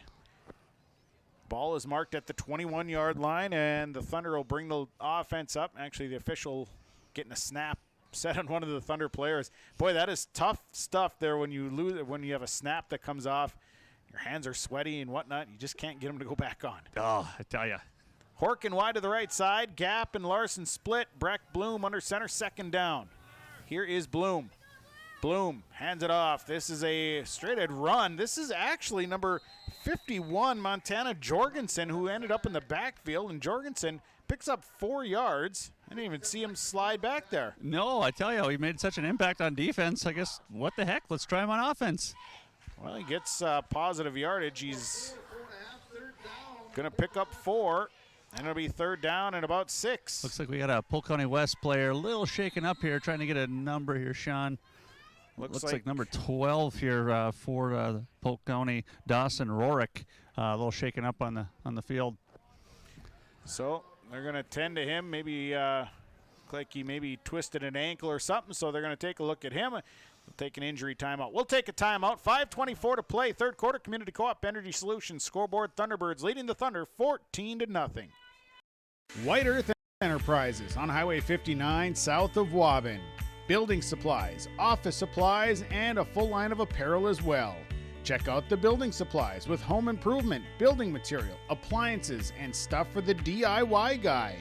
Ball is marked at the 21-yard line, and the Thunder will bring the offense up. Actually, the official getting a snap set on one of the Thunder players. Boy, that is tough stuff there when you have a snap that comes off. Your hands are sweaty and whatnot. You just can't get them to go back on. Oh, I tell you. Horkin wide to the right side. Gap and Larson split. Breck Bloom under center, 2nd down. Here is Bloom. Bloom hands it off. This is a straight-ahead run. This is actually number 51, Montana Jorgensen, who ended up in the backfield, and Jorgensen picks up 4 yards. I didn't even see him slide back there. No, I tell you, he made such an impact on defense. I guess, what the heck? Let's try him on offense. Well, he gets positive yardage. He's going to pick up 4, and it'll be 3rd down and about 6. Looks like we got a Polk County West player a little shaken up here, trying to get a number here, Sean. Looks like number 12 here for Polk County, Dawson Rorick, a little shaken up on the field. So they're going to tend to him. Maybe look like he maybe twisted an ankle or something, so they're going to take a look at him. We'll take an injury timeout. We'll take a timeout. 5:24 to play. Third quarter. Community Co-op Energy Solutions scoreboard. Thunderbirds leading the Thunder 14-0. White Earth Enterprises on Highway 59 south of Waubun. Building supplies, office supplies, and a full line of apparel as well. Check out the building supplies with home improvement, building material, appliances, and stuff for the DIY guy.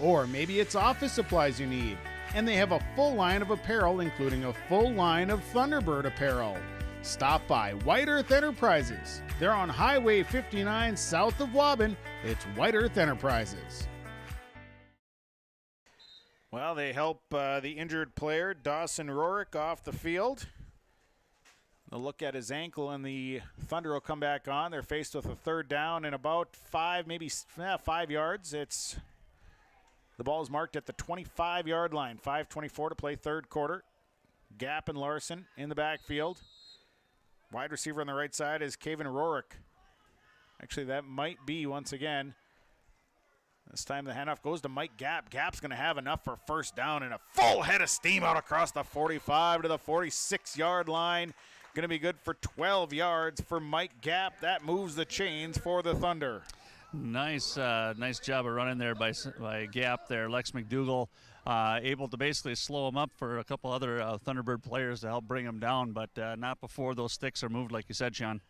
Or maybe it's office supplies you need. And they have a full line of apparel, including a full line of Thunderbird apparel. Stop by White Earth Enterprises. They're on Highway 59 south of Waubun. It's White Earth Enterprises. Well, they help the injured player, Dawson Rorick, off the field. They'll look at his ankle, and the Thunder will come back on. They're faced with a 3rd down and about 5, maybe 5 yards. The ball is marked at the 25-yard line. 5:24 to play, third quarter. Gap and Larson in the backfield. Wide receiver on the right side is Kaven Rorick. Actually, that might be, once again, this time the handoff goes to Mike Gap. Gap's going to have enough for 1st down and a full head of steam out across the 45 to the 46-yard line. Going to be good for 12 yards for Mike Gap. That moves the chains for the Thunder. Nice job of running there by Gap there. Lex McDougall able to basically slow him up for a couple other Thunderbird players to help bring him down, but not before those sticks are moved, like you said, Sean.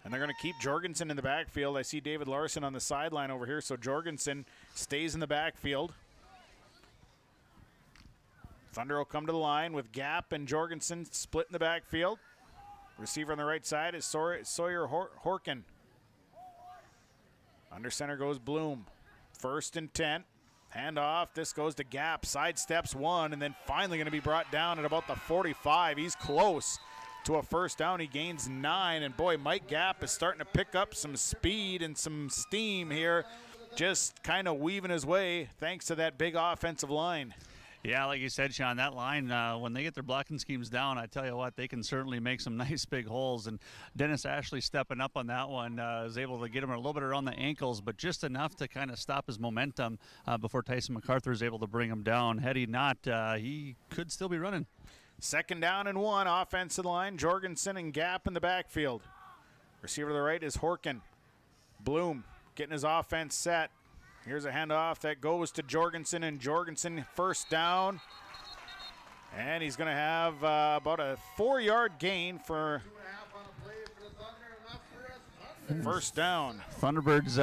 And they're going to keep Jorgensen in the backfield. I see David Larson on the sideline over here, so Jorgensen stays in the backfield. Thunder will come to the line with Gap and Jorgensen split in the backfield. Receiver on the right side is Sawyer Horkin. Under center goes Bloom. 1st and 10. Hand off. This goes to Gap. Sidesteps 1, and then finally going to be brought down at about the 45. He's close to a 1st down. He gains 9, and boy, Mike Gap is starting to pick up some speed and some steam here, just kind of weaving his way thanks to that big offensive line. Yeah, like you said, Sean, that line, when they get their blocking schemes down, I tell you what, they can certainly make some nice big holes. And Dennis Ashley stepping up on that one is able to get him a little bit around the ankles, but just enough to kind of stop his momentum before Tyson MacArthur is able to bring him down. Had he not, he could still be running. 2nd down and 1, offensive line. Jorgensen and Gap in the backfield. Receiver to the right is Horkin. Bloom getting his offense set. Here's a handoff that goes to Jorgensen, and Jorgensen 1st down. And he's going to have about a 4-yard gain for 1st down. Thunderbirds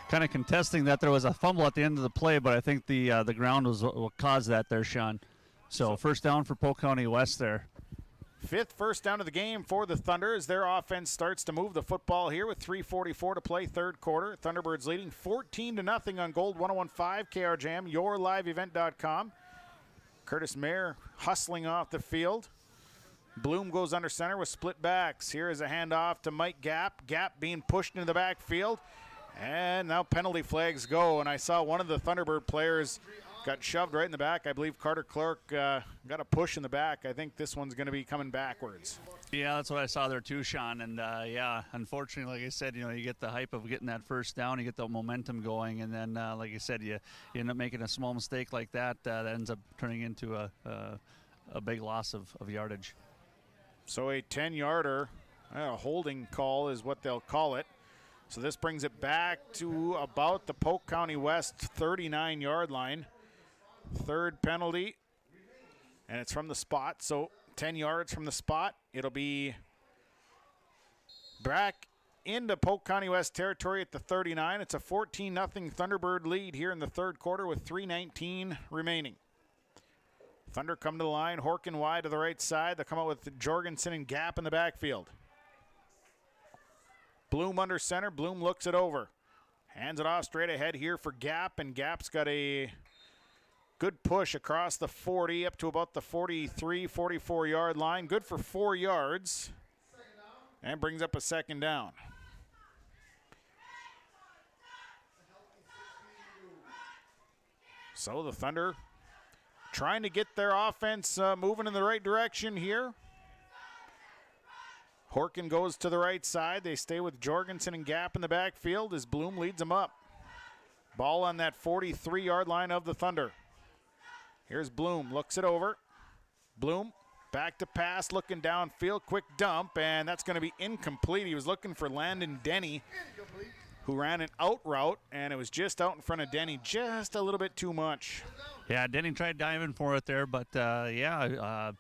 kind of contesting that there was a fumble at the end of the play, but I think the ground was what caused that there, Sean. So 1st down for Polk County West there. 5th 1st down of the game for the Thunder as their offense starts to move the football here with 3:44 to play, third quarter. Thunderbirds leading 14-0 on Gold 101.5 KR Jam, yourliveevent.com. Curtis Mayer hustling off the field. Bloom goes under center with split backs. Here is a handoff to Mike Gap. Gap being pushed into the backfield. And now penalty flags go. And I saw one of the Thunderbird players got shoved right in the back. I believe Carter Clark got a push in the back. I think this one's going to be coming backwards. Yeah, that's what I saw there too, Sean. And yeah, unfortunately, like I said, you get the hype of getting that 1st down, you get the momentum going, and then, like you said, you end up making a small mistake like that. That ends up turning into a big loss of yardage. So a 10-yarder, a holding call is what they'll call it. So this brings it back to about the Polk County West 39-yard line. 3rd penalty, and it's from the spot. So 10 yards from the spot. It'll be back into Polk County West territory at the 39. It's a 14-0 Thunderbird lead here in the 3rd quarter with 3:19 remaining. Thunder come to the line. Horkin wide to the right side. They come out with Jorgensen and Gap in the backfield. Bloom under center. Bloom looks it over. Hands it off straight ahead here for Gap, and Gap's got a good push across the 40 up to about the 43, 44-yard line. Good for 4 yards, and brings up a second down. So the Thunder trying to get their offense moving in the right direction here. Horkin goes to the right side. They stay with Jorgensen and Gap in the backfield as Bloom leads them up. Ball on that 43-yard line of the Thunder. Here's Bloom, looks it over. Bloom back to pass, looking downfield, quick dump, and that's going to be incomplete. He was looking for Landon Denny, who ran an out route, and it was just out in front of Denny, just a little bit too much. Yeah, Denny tried diving for it there, but Bloom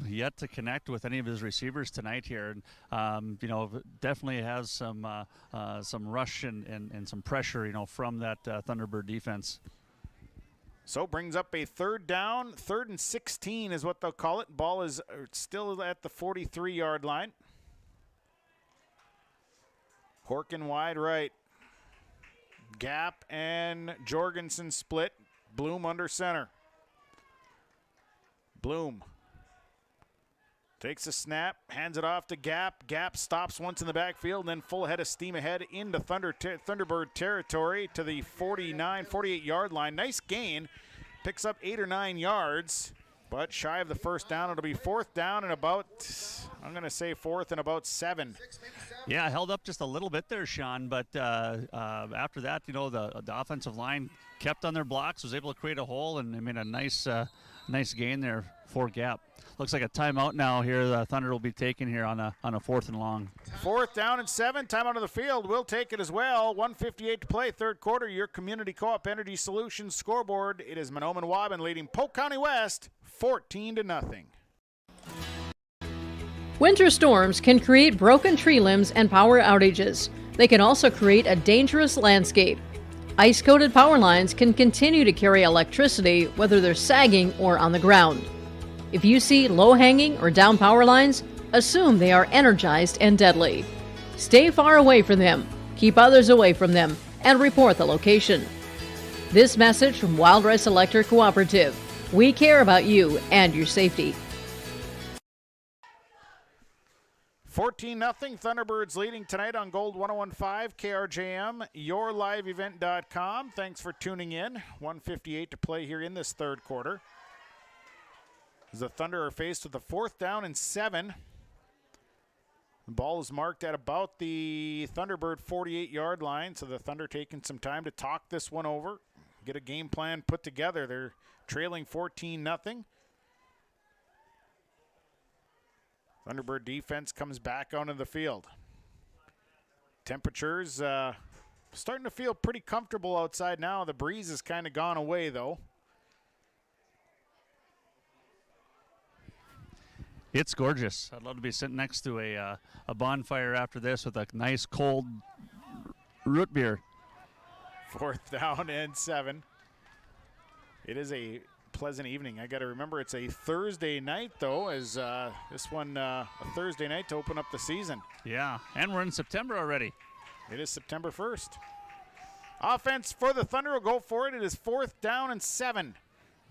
yet to connect with any of his receivers tonight here. Definitely has some rush and some pressure, from that Thunderbird defense. So brings up a third down. 3rd and 16 is what they'll call it. Ball is still at the 43-yard line. Horkin wide right. Gap and Jorgensen split. Bloom under center. Bloom takes a snap, hands it off to Gap. Gap stops once in the backfield, and then full head of steam ahead into Thunderbird territory to the 49, 48-yard line. Nice gain. Picks up 8 or 9 yards, but shy of the first down. It'll be 4th down and about, I'm going to say 4th and about 7. Yeah, held up just a little bit there, Sean, but after that, the offensive line kept on their blocks, was able to create a hole, and they made a nice gain there for Gap. Looks like a timeout now here. The Thunder will be taking here on a 4th and long. 4th down and 7. Timeout on the field. We'll take it as well. 1:58 to play, third quarter. Your Community Co-op Energy Solutions scoreboard. It is Mahnomen Waubun leading Polk County West 14-0. Winter storms can create broken tree limbs and power outages. They can also create a dangerous landscape. Ice-coated power lines can continue to carry electricity whether they're sagging or on the ground. If you see low-hanging or down power lines, assume they are energized and deadly. Stay far away from them, keep others away from them, and report the location. This message from Wild Rice Electric Cooperative. We care about you and your safety. 14-0. Thunderbirds leading tonight on Gold 101.5, KRJM, yourliveevent.com. Thanks for tuning in. 1:58 to play here in this third quarter. As the Thunder are faced with a 4th down and 7. The ball is marked at about the Thunderbird 48-yard line, so the Thunder taking some time to talk this one over, get a game plan put together. They're trailing 14-0. Thunderbird defense comes back onto the field. Temperatures starting to feel pretty comfortable outside now. The breeze has kind of gone away, though. It's gorgeous. I'd love to be sitting next to a bonfire after this with a nice cold root beer. 4th down and 7. It is a pleasant evening. I got to remember it's a Thursday night, though, as this one a Thursday night to open up the season. Yeah, and we're in September already. It is September 1st. Offense for the Thunder will go for it. It is 4th down and 7.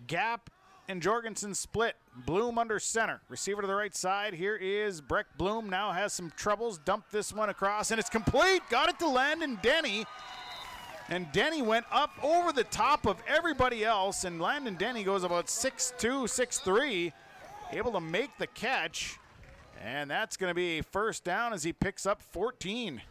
Gap and Jorgensen split. Bloom under center. Receiver to the right side. Here is Breck Bloom. Now has some troubles. Dumped this one across, and it's complete. Got it to Landon Denny. And Denny went up over the top of everybody else, and Landon Denny goes about 6'2", 6'3", able to make the catch. And that's going to be a 1st down as he picks up 14.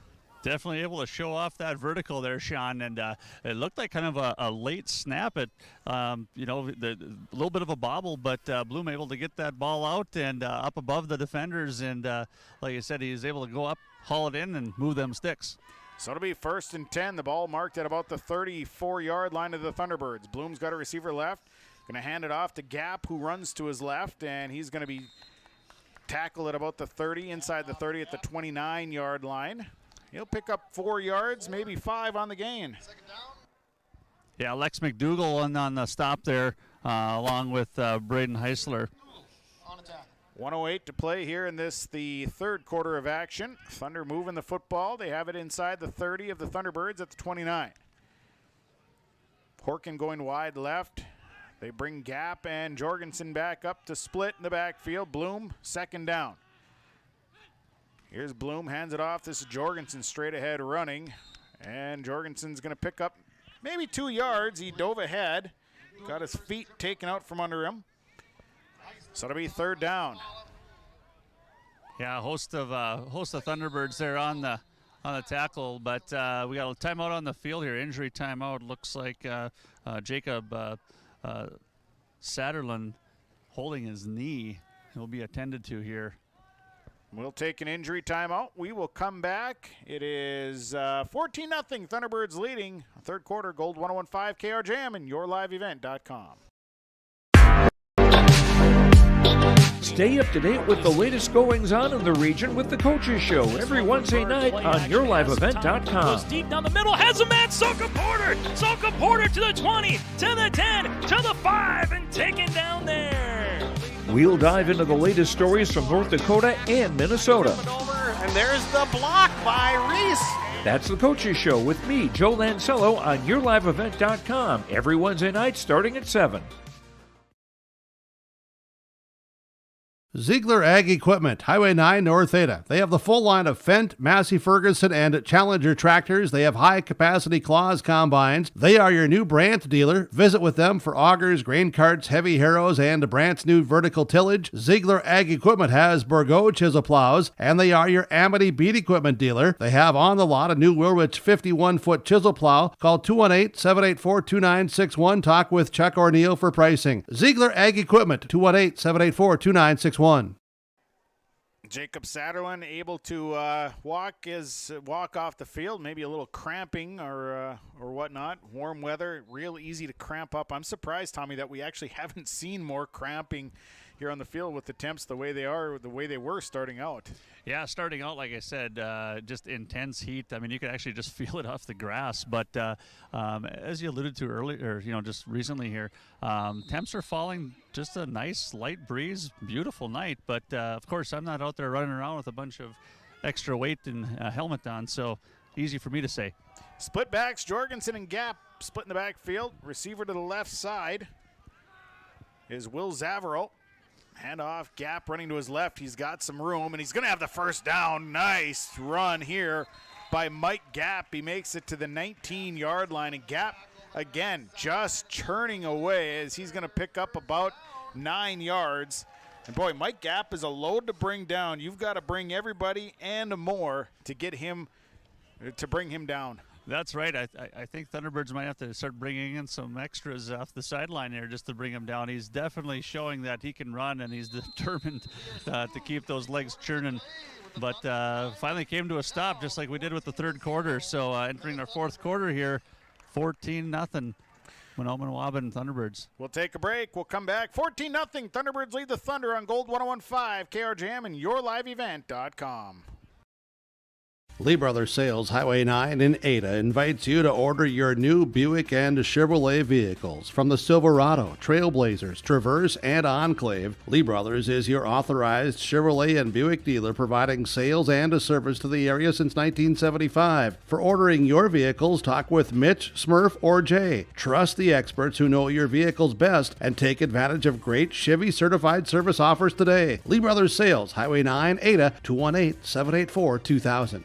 Definitely able to show off that vertical there, Sean, and it looked like kind of a late snap at, a little bit of a bobble, but Bloom able to get that ball out and up above the defenders, and like I said, he was able to go up, haul it in, and move them sticks. So it'll be 1st and 10. The ball marked at about the 34-yard line of the Thunderbirds. Bloom's got a receiver left. Going to hand it off to Gap, who runs to his left, and he's going to be tackled at about the 30, inside the 30 at the 29-yard line. He'll pick up 4 yards, maybe 5 on the gain. Yeah, Lex McDougall on the stop there along with Braden Heisler. 1:08 to play here in the third quarter of action. Thunder moving the football. They have it inside the 30 of the Thunderbirds at the 29. Horkin going wide left. They bring Gap and Jorgensen back up to split in the backfield. Bloom, second down. Here's Bloom, hands it off. This is Jorgensen straight ahead running. And Jorgensen's going to pick up maybe 2 yards. He dove ahead. Got his feet taken out from under him. So it'll be third down. Yeah, host of Thunderbirds there on the tackle, but we got a timeout on the field here. Injury timeout. Looks like Jacob Satterlund holding his knee. He'll be attended to here. We'll take an injury timeout. We will come back. It is 14-0. Thunderbirds leading. Third quarter, Gold 101.5 KRJM and yourliveevent.com. Stay up to date with the latest goings-on in the region with the Coaches Show every Wednesday night on yourliveevent.com. Goes deep down the middle, has a man, Soka Porter! Soka Porter to the 20, to the 10, to the 5, and taken down there. We'll dive into the latest stories from North Dakota and Minnesota. And there's the block by Reese. That's the Coaches Show with me, Joe Lancello, on yourliveevent.com every Wednesday night starting at 7. Ziegler Ag Equipment, Highway 9 North Ada. They have the full line of Fendt, Massey Ferguson, and Challenger tractors. They have high-capacity Claas combines. They are your new Brandt dealer. Visit with them for augers, grain carts, heavy harrows, and Brandt's new vertical tillage. Ziegler Ag Equipment has Bourgault chisel plows, and they are your Amity beet equipment dealer. They have on the lot a new Wilrich 51-foot chisel plow. Call 218-784-2961. Talk with Chuck or Neil for pricing. Ziegler Ag Equipment, 218-784-2961. Jacob Satterlund able to walk off the field, maybe a little cramping or whatnot. Warm weather, real easy to cramp up. I'm surprised, Tommy, that we actually haven't seen more cramping here on the field with the temps the way they were starting out. Yeah, starting out, like I said, just intense heat. I mean, you could actually just feel it off the grass. But as you alluded to earlier, just recently here, temps are falling. Just a nice light breeze, beautiful night. But of course, I'm not out there running around with a bunch of extra weight and a helmet on, so easy for me to say. Split backs, Jorgensen and Gap split in the backfield. Receiver to the left side is Will Zavero. Hand off, Gap running to his left. He's got some room, and he's going to have the first down. Nice run here by Mike Gap. He makes it to the 19-yard line, and Gap, again, just churning away as he's going to pick up about 9 yards. And, boy, Mike Gap is a load to bring down. You've got to bring everybody and more to get him to bring him down. That's right. I think Thunderbirds might have to start bringing in some extras off the sideline here just to bring him down. He's definitely showing that he can run, and he's determined to keep those legs churning. But finally came to a stop just like we did with the third quarter. So entering our fourth quarter here, 14-0. Mahnomen Waubun Thunderbirds. We'll take a break. We'll come back. 14-0. Thunderbirds lead the Thunder on Gold 101.5 KRJM and yourliveevent.com. Lee Brothers Sales, Highway 9 in Ada, invites you to order your new Buick and Chevrolet vehicles. From the Silverado, Trailblazers, Traverse, and Enclave, Lee Brothers is your authorized Chevrolet and Buick dealer, providing sales and a service to the area since 1975. For ordering your vehicles, talk with Mitch, Smurf, or Jay. Trust the experts who know your vehicles best and take advantage of great Chevy certified service offers today. Lee Brothers Sales, Highway 9, Ada, 218-784-2000.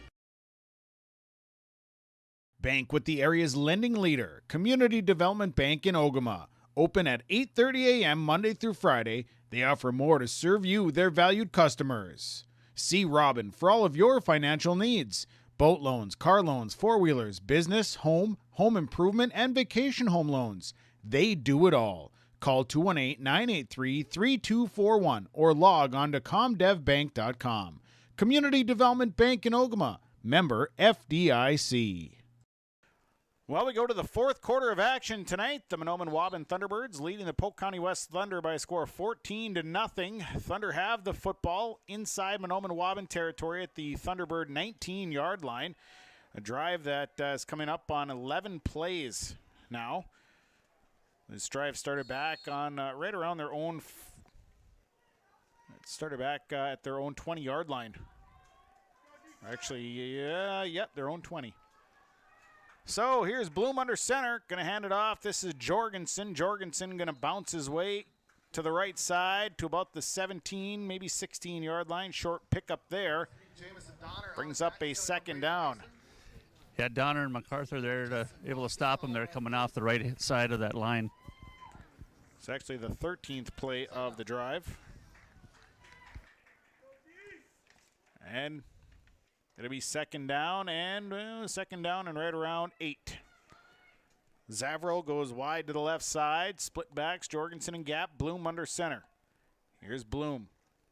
Bank with the area's lending leader, Community Development Bank in Ogama. Open at 8:30 a.m. Monday through Friday. They offer more to serve you, their valued customers. See Robin for all of your financial needs. Boat loans, car loans, four-wheelers, business, home improvement, and vacation home loans. They do it all. Call 218-983-3241 or log on to comdevbank.com. Community Development Bank in Ogama. Member FDIC. Well, we go to the fourth quarter of action tonight. The Mahnomen Waubun Thunderbirds leading the Polk County West Thunder by a score of 14-0. Thunder have the football inside Mahnomen Waubun territory at the Thunderbird 19-yard line. A drive that is coming up on 11 plays now. This drive started back on right around their own. It started back at their own 20-yard line. Actually, their own 20. So here's Bloom under center, going to hand it off. This is Jorgensen. Jorgensen going to bounce his way to the right side to about the 17, maybe 16-yard line. Short pickup there. Brings up a second down. Yeah, Donner and MacArthur there able to stop him there coming off the right side of that line. It's actually the 13th play of the drive. And it'll be second down and right around 8. Zavro goes wide to the left side. Split backs, Jorgensen and Gap. Bloom under center. Here's Bloom.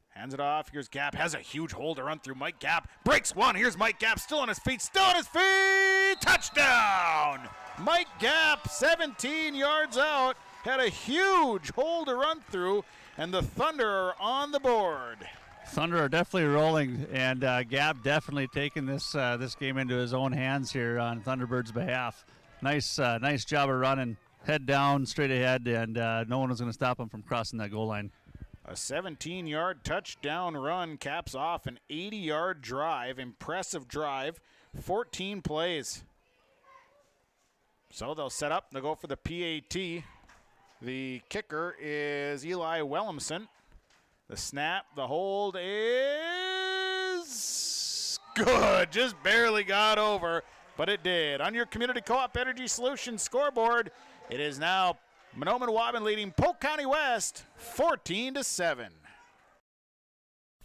Hands it off. Here's Gap. Has a huge hole to run through. Mike Gap breaks one. Here's Mike Gap still on his feet. Touchdown! Mike Gap, 17 yards out. Had a huge hole to run through, and the Thunder are on the board. Thunder are definitely rolling, and Gap definitely taking this game into his own hands here on Thunderbird's behalf. Nice job of running, head down, straight ahead, and no one was going to stop him from crossing that goal line. A 17-yard touchdown run caps off an 80-yard drive. Impressive drive. 14 plays. So they'll set up. They'll go for the PAT. The kicker is Eli Williamson. The snap, the hold is good. Just barely got over, but it did. On your Community Co-op Energy Solutions scoreboard, it is now Mahnomen Waubun leading Polk County West 14-7.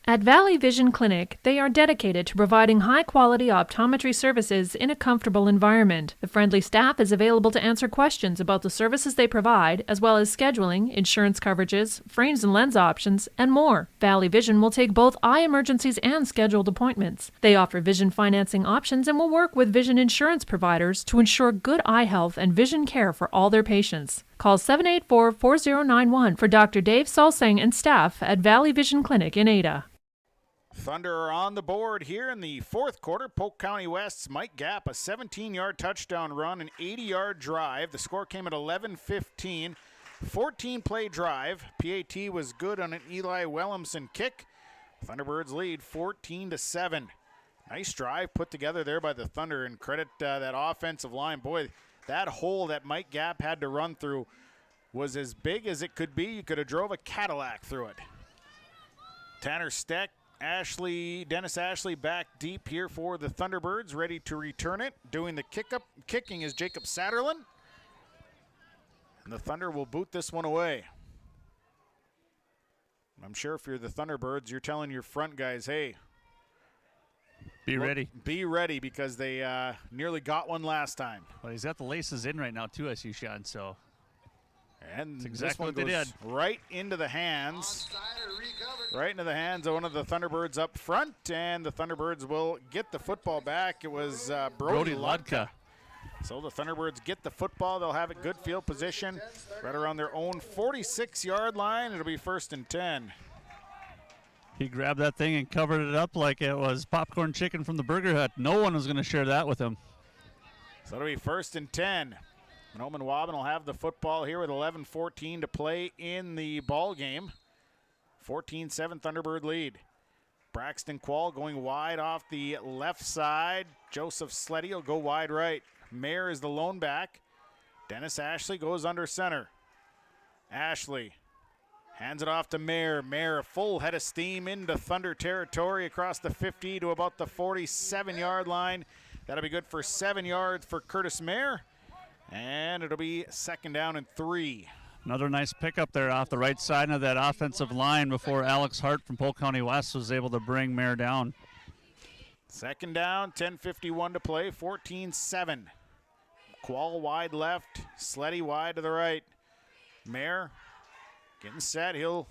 At Valley Vision Clinic, they are dedicated to providing high-quality optometry services in a comfortable environment. The friendly staff is available to answer questions about the services they provide, as well as scheduling, insurance coverages, frames and lens options, and more. Valley Vision will take both eye emergencies and scheduled appointments. They offer vision financing options and will work with vision insurance providers to ensure good eye health and vision care for all their patients. Call 784-4091 for Dr. Dave Salsang and staff at Valley Vision Clinic in Ada. Thunder are on the board here in the fourth quarter. Polk County West's Mike Gap, a 17-yard touchdown run, an 80-yard drive. The score came at 11-15. 14-play drive. PAT was good on an Eli Williamson kick. Thunderbirds lead 14-7. Nice drive put together there by the Thunder, and credit that offensive line. Boy, that hole that Mike Gap had to run through was as big as it could be. You could have drove a Cadillac through it. Tanner Steck, Dennis Ashley back deep here for the Thunderbirds, ready to return it. Doing the kicking is Jacob Satterlin. And the Thunder will boot this one away. I'm sure if you're the Thunderbirds, you're telling your front guys, hey, be ready. Be ready, because they nearly got one last time. Well, he's got the laces in right now too, I see, Sean, so. And that's exactly this one what they goes did. Right into the hands. Right into the hands of one of the Thunderbirds up front, and the Thunderbirds will get the football back. It was Brody Ludka. So the Thunderbirds get the football. They'll have a good field position right around their own 46-yard line. It'll be 1st and 10. He grabbed that thing and covered it up like it was popcorn chicken from the Burger Hut. No one was going to share that with him. So it'll be 1st and 10. Mahnomen Waubun will have the football here with 11:14 to play in the ball game. 14-7 Thunderbird lead. Braxton Quall going wide off the left side. Joseph Sleddy will go wide right. Mayer is the lone back. Dennis Ashley goes under center. Ashley hands it off to Mayer. Mayer, a full head of steam into Thunder territory across the 50 to about the 47-yard line. That'll be good for 7 yards for Curtis Mayer. And it'll be 2nd down and 3. Another nice pickup there off the right side of that offensive line before Alex Hart from Polk County West was able to bring Mayer down. 2nd down, 10:51 to play, 14-7. Quall wide left, Sleddy wide to the right. Mayer getting set. He'll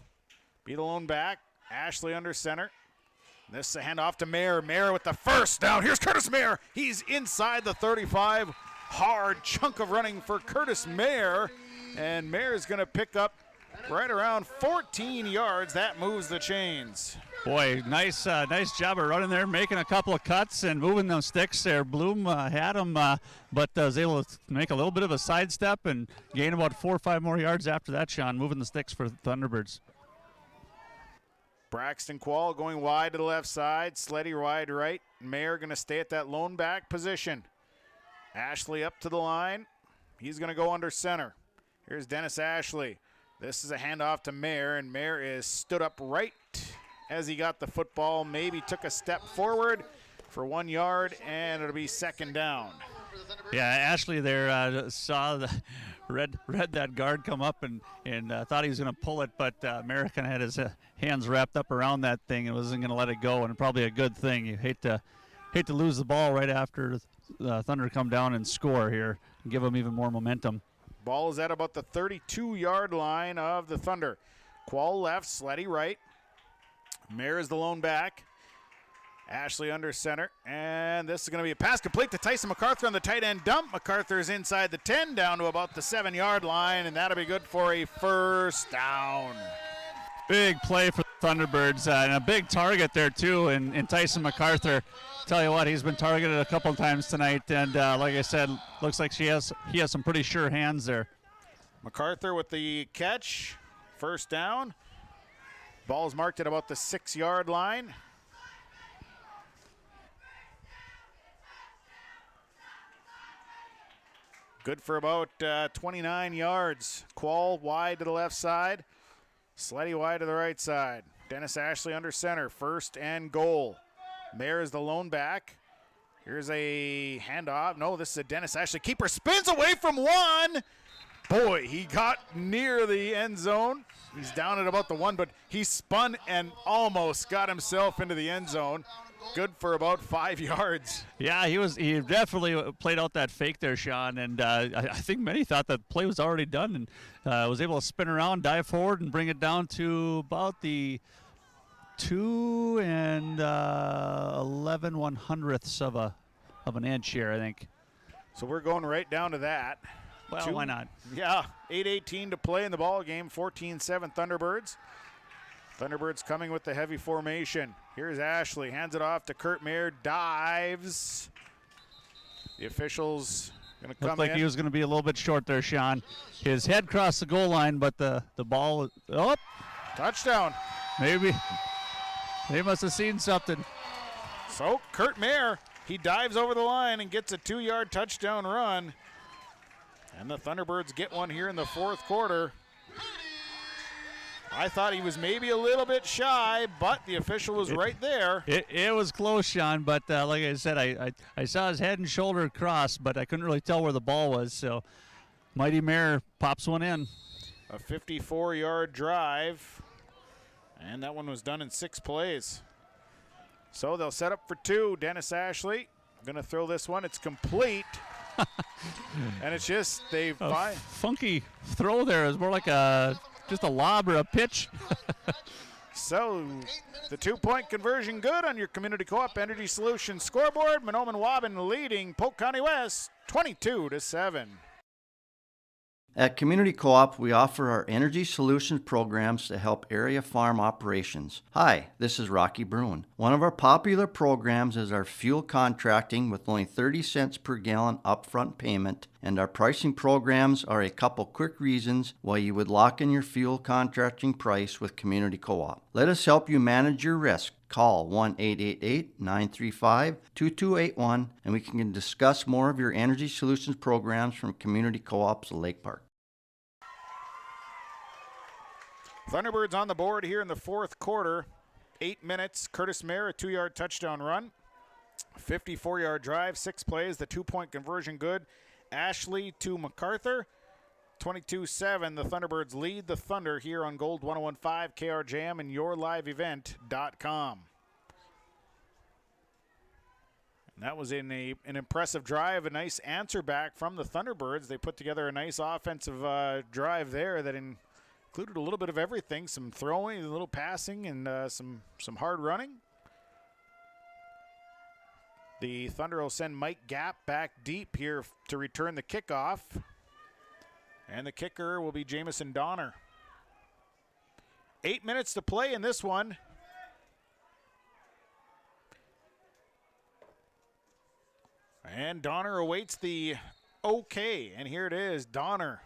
be the lone back. Ashley under center. This is a handoff to Mayer. Mayer with the first down. Here's Curtis Mayer. He's inside the 35. Hard chunk of running for Curtis Mayer. And Mayer is going to pick up right around 14 yards. That moves the chains. Boy, nice job of running there, making a couple of cuts and moving those sticks there. Bloom had him, but was able to make a little bit of a sidestep and gain about 4 or 5 more yards after that, Sean, moving the sticks for Thunderbirds. Braxton Quall going wide to the left side, Sleddy wide right. Mayer going to stay at that lone back position. Ashley up to the line. He's going to go under center. Here's Dennis Ashley. This is a handoff to Mayer, and Mayer is stood up right as he got the football, maybe took a step forward for 1 yard, and it'll be second down. Yeah, Ashley there saw read that guard come up and thought he was going to pull it, but American had his hands wrapped up around that thing and wasn't going to let it go, and probably a good thing. You hate to lose the ball right after Thunder come down and score here and give them even more momentum. Ball is at about the 32-yard line of the Thunder. Quall left, Sleddy right. Mayer is the lone back. Ashley under center. And this is going to be a pass complete to Tyson MacArthur on the tight end dump. MacArthur is inside the 10 down to about the 7-yard line, and that'll be good for a first down. Big play for the Thunderbirds and a big target there too in Tyson MacArthur. Tell you what, he's been targeted a couple times tonight, and like I said, looks like he has some pretty sure hands there. MacArthur with the catch. First down. Ball's marked at about the 6-yard line. Good for about 29 yards. Quall wide to the left side. Sleddy wide to the right side. Dennis Ashley under center. First and goal. Mayer is the lone back. Here's a handoff. No, this is a Dennis Ashley. Keeper spins away from one. Boy, he got near the end zone. He's down at about the 1, but he spun and almost got himself into the end zone. Good for about 5 yards. Yeah, he definitely played out that fake there, Sean, and I think many thought that play was already done, and was able to spin around, dive forward, and bring it down to about the 2 and 11/100ths of an inch here, I think. So we're going right down to that. Well, why not? Yeah, 8:18 to play in the ball game. 14-7 Thunderbirds. Thunderbirds coming with the heavy formation. Here's Ashley, hands it off to Kurt Mayer, dives. The officials going to come Looked like in. he was going to be a little bit short there, Sean. His head crossed the goal line, but the ball, Touchdown. Maybe they must have seen something. So Kurt Mayer, he dives over the line and gets a 2-yard touchdown run. And the Thunderbirds get one here in the fourth quarter. I thought he was maybe a little bit shy, but the official was right there. It was close, Sean, but like I said, I saw his head and shoulder cross, but I couldn't really tell where the ball was. So Mighty Mayer pops one in. A 54-yard drive, and that one was done in 6 plays. So they'll set up for 2. Dennis Ashley going to throw this one. It's complete. And it's just funky throw there. It's more like just a lob or a pitch. So the 2-point conversion good on your Community Co-op Energy Solutions scoreboard. Mahnomen Waubun leading Polk County West 22-7. At Community Co-op, we offer our energy solutions programs to help area farm operations. Hi, this is Rocky Bruin. One of our popular programs is our fuel contracting with only 30 cents per gallon upfront payment, and our pricing programs are a couple quick reasons why you would lock in your fuel contracting price with Community Co-op. Let us help you manage your risk. Call 1-888-935-2281 and we can discuss more of your energy solutions programs from Community Co-ops Lake Park. Thunderbirds on the board here in the fourth quarter. 8 minutes. Curtis Mayer, a 2-yard touchdown run. 54-yard drive, 6 plays, the 2-point conversion good. Ashley to MacArthur. 22-7, the Thunderbirds lead the Thunder here on Gold 101.5, KRJM, and yourliveevent.com. And that was an impressive drive, a nice answer back from the Thunderbirds. They put together a nice offensive drive there that included a little bit of everything, some throwing, a little passing, and some hard running. The Thunder will send Mike Gapp back deep here to return the kickoff. And the kicker will be Jamison Donner. 8 minutes to play in this one. And Donner awaits the okay, and here it is. Donner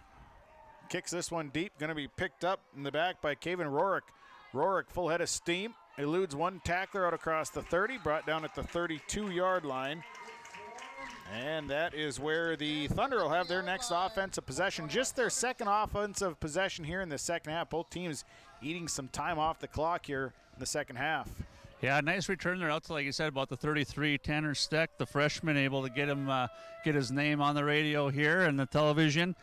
kicks this one deep, going to be picked up in the back by Kevin Rorick. Rorick full head of steam, eludes one tackler out across the 30, brought down at the 32-yard line. And that is where the Thunder will have their next offensive possession, just their second offensive possession here in the second half. Both teams eating some time off the clock here in the second half. Yeah, nice return there out to, like you said, about the 33. Tanner Steck, the freshman, able to get him get his name on the radio here and the television,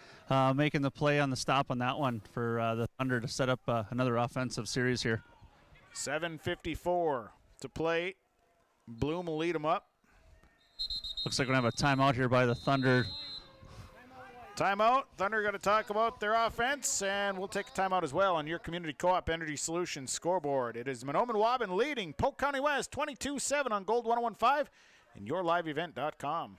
making the play on the stop on that one for the Thunder to set up another offensive series here. 7:54 to play. Bloom will lead them up. Looks like we're going to have a timeout here by the Thunder. Timeout. Thunder going to talk about their offense, and we'll take a timeout as well on your Community Co-op Energy Solutions scoreboard. It is Mahnomen Waubun leading Polk County West 22-7 on Gold 101.5 and yourliveevent.com.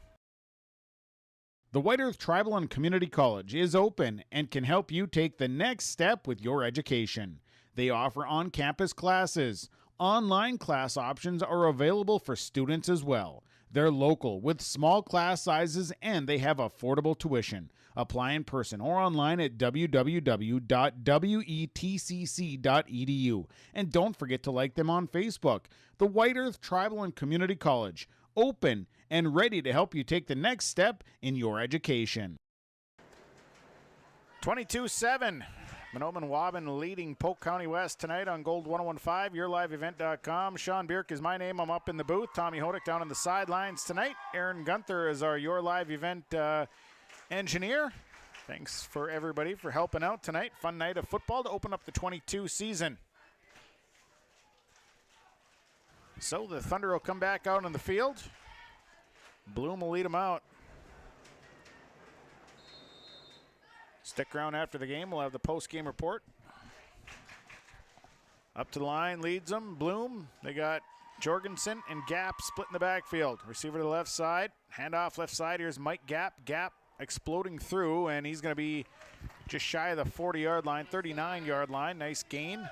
The White Earth Tribal and Community College is open and can help you take the next step with your education. They offer on-campus classes. Online class options are available for students as well. They're local with small class sizes and they have affordable tuition. Apply in person or online at www.wetcc.edu. And don't forget to like them on Facebook. The White Earth Tribal and Community College, open and ready to help you take the next step in your education. 22-7. Mahnomen Waubun leading Polk County West tonight on Gold 101.5, yourliveevent.com. Sean Bierk is my name. I'm up in the booth. Tommy Hodak down on the sidelines tonight. Aaron Gunther is our Your Live Event engineer. Thanks for everybody for helping out tonight. Fun night of football to open up the 22 season. So the Thunder will come back out on the field. Bloom will lead them out. Stick around after the game. We'll have the post-game report. Up to the line, leads them. Bloom. They got Jorgensen and Gap split in the backfield. Receiver to the left side. Handoff left side. Here's Mike Gap. Gap exploding through, and he's going to be just shy of the 40-yard line, 39-yard line. Nice gain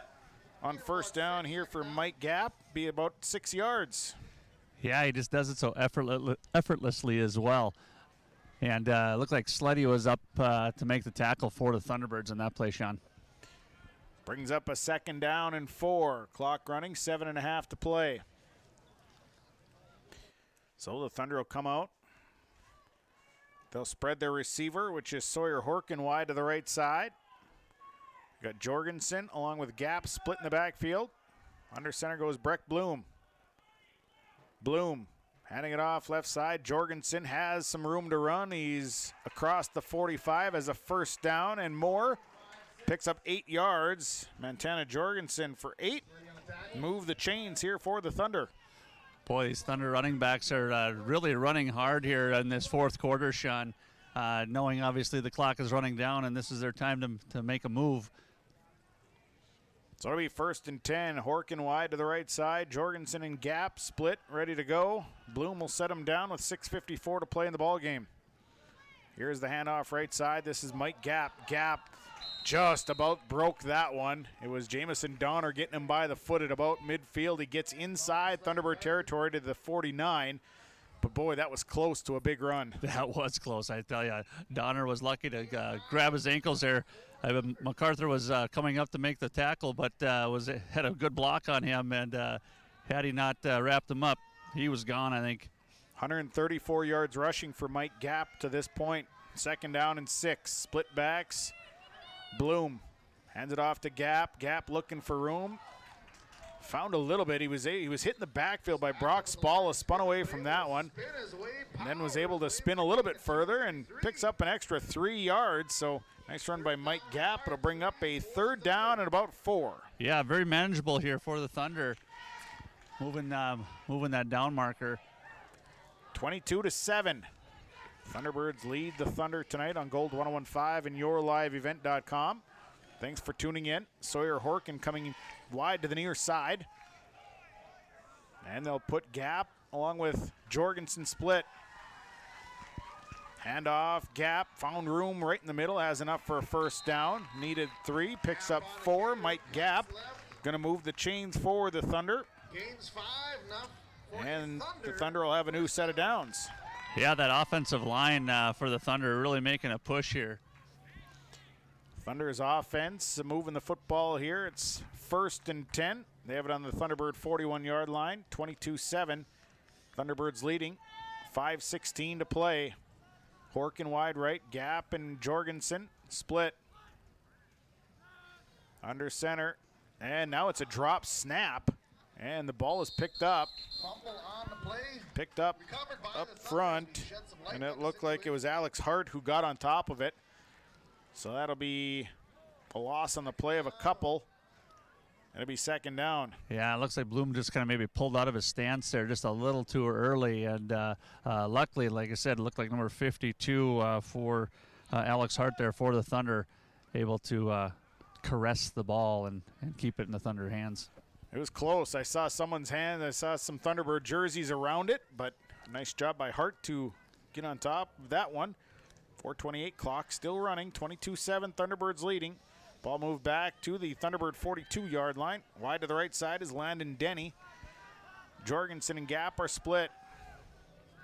on first down here for Mike Gap. Be about 6 yards. Yeah, he just does it so effortlessly as well. And it looked like Sleddy was up to make the tackle for the Thunderbirds in that play, Sean. Brings up a second down and 4. Clock running, 7.5 to play. So the Thunder will come out. They'll spread their receiver, which is Sawyer Horkin, wide to the right side. Got Jorgensen along with Gap split in the backfield. Under center goes Breck Bloom. Bloom handing it off left side. Jorgensen has some room to run. He's across the 45 as a first down and more. Picks up 8 yards. Montana Jorgensen for 8. Move the chains here for the Thunder. Boy, these Thunder running backs are really running hard here in this fourth quarter, Sean. Knowing obviously the clock is running down and this is their time to make a move. So it'll be 1st and 10. Horkin wide to the right side. Jorgensen and Gap split, ready to go. Bloom will set him down with 6:54 to play in the ball game. Here's the handoff right side. This is Mike Gap. Gap just about broke that one. It was Jamison Donner getting him by the foot at about midfield. He gets inside Thunderbird territory to the 49. But boy, that was close to a big run. That was close, I tell you. Donner was lucky to grab his ankles there. MacArthur was coming up to make the tackle, but had a good block on him, and had he not wrapped him up, he was gone, I think. 134 yards rushing for Mike Gap to this point. 2nd down and 6. Split backs. Bloom hands it off to Gap. Gap looking for room. Found a little bit. He was hit in the backfield by Brock Spalla, spun away from that one, and then was able to spin a little bit further and picks up an extra 3 yards. So nice run by Mike Gap. It'll bring up a 3rd down and about 4. Yeah, very manageable here for the Thunder. Moving that down marker. 22-7. Thunderbirds lead the Thunder tonight on Gold 101.5 and yourliveevent.com. Thanks for tuning in. Sawyer Horkin coming wide to the near side. And they'll put Gap along with Jorgensen split. Handoff, Gap, found room right in the middle, has enough for a first down. Needed 3, picks up 4. Mike Gap gonna move the chains for the Thunder. Gains 5, enough for and the Thunder will have a new set of downs. Yeah, that offensive line for the Thunder really making a push here. Thunder's offense moving the football here. It's 1st and 10. They have it on the Thunderbird 41-yard line, 22-7. Thunderbirds leading, 5:16 to play. Horkin wide right, Gap and Jorgensen split. Under center, and now it's a drop snap, and the ball is picked up. Picked up front, and it looked like it was Alex Hart who got on top of it. So that'll be a loss on the play of a couple. It'll be 2nd down. Yeah, it looks like Bloom just kind of maybe pulled out of his stance there just a little too early. And luckily, like I said, it looked like number 52 for Alex Hart there for the Thunder, able to caress the ball and keep it in the Thunder hands. It was close. I saw someone's hand. I saw some Thunderbird jerseys around it, but nice job by Hart to get on top of that one. 4:28 clock still running, 22-7, Thunderbirds leading. Ball moved back to the Thunderbird 42-yard line. Wide to the right side is Landon Denny. Jorgensen and Gap are split.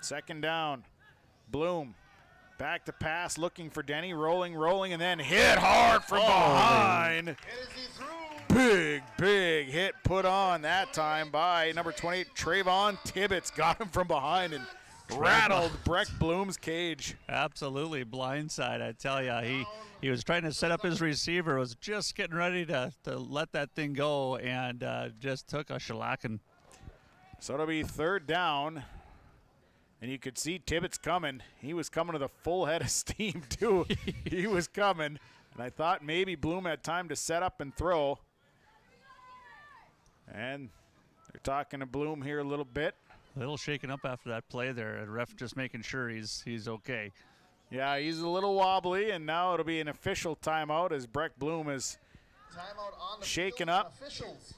2nd down. Bloom back to pass, looking for Denny, rolling, and then hit hard from behind. Big hit put on that time by number 28, Trayvon Tibbetts. Got him from behind and rattled Breck Bloom's cage. Absolutely blindside, I tell you. He was trying to set up his receiver, was just getting ready to let that thing go, and just took a shellacking. So it'll be 3rd down, and you could see Tibbetts coming. He was coming with a full head of steam, too. He was coming, and I thought maybe Bloom had time to set up and throw. And they're talking to Bloom here a little bit. A little shaken up after that play there. The ref just making sure he's okay. Yeah, he's a little wobbly, and now it'll be an official timeout as Breck Bloom is shaken up.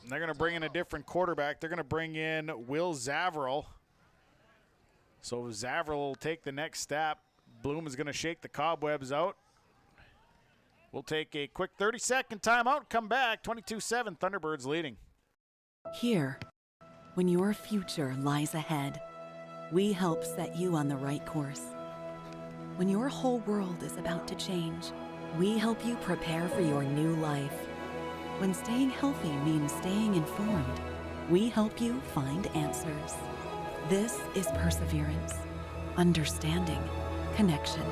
And they're going to bring in a different quarterback. They're going to bring in Will Zavril. So Zavril will take the next step. Bloom is going to shake the cobwebs out. We'll take a quick 30-second timeout, come back, 22-7, Thunderbirds leading. Here, when your future lies ahead, we help set you on the right course. When your whole world is about to change, we help you prepare for your new life. When staying healthy means staying informed, we help you find answers. This is perseverance, understanding, connection.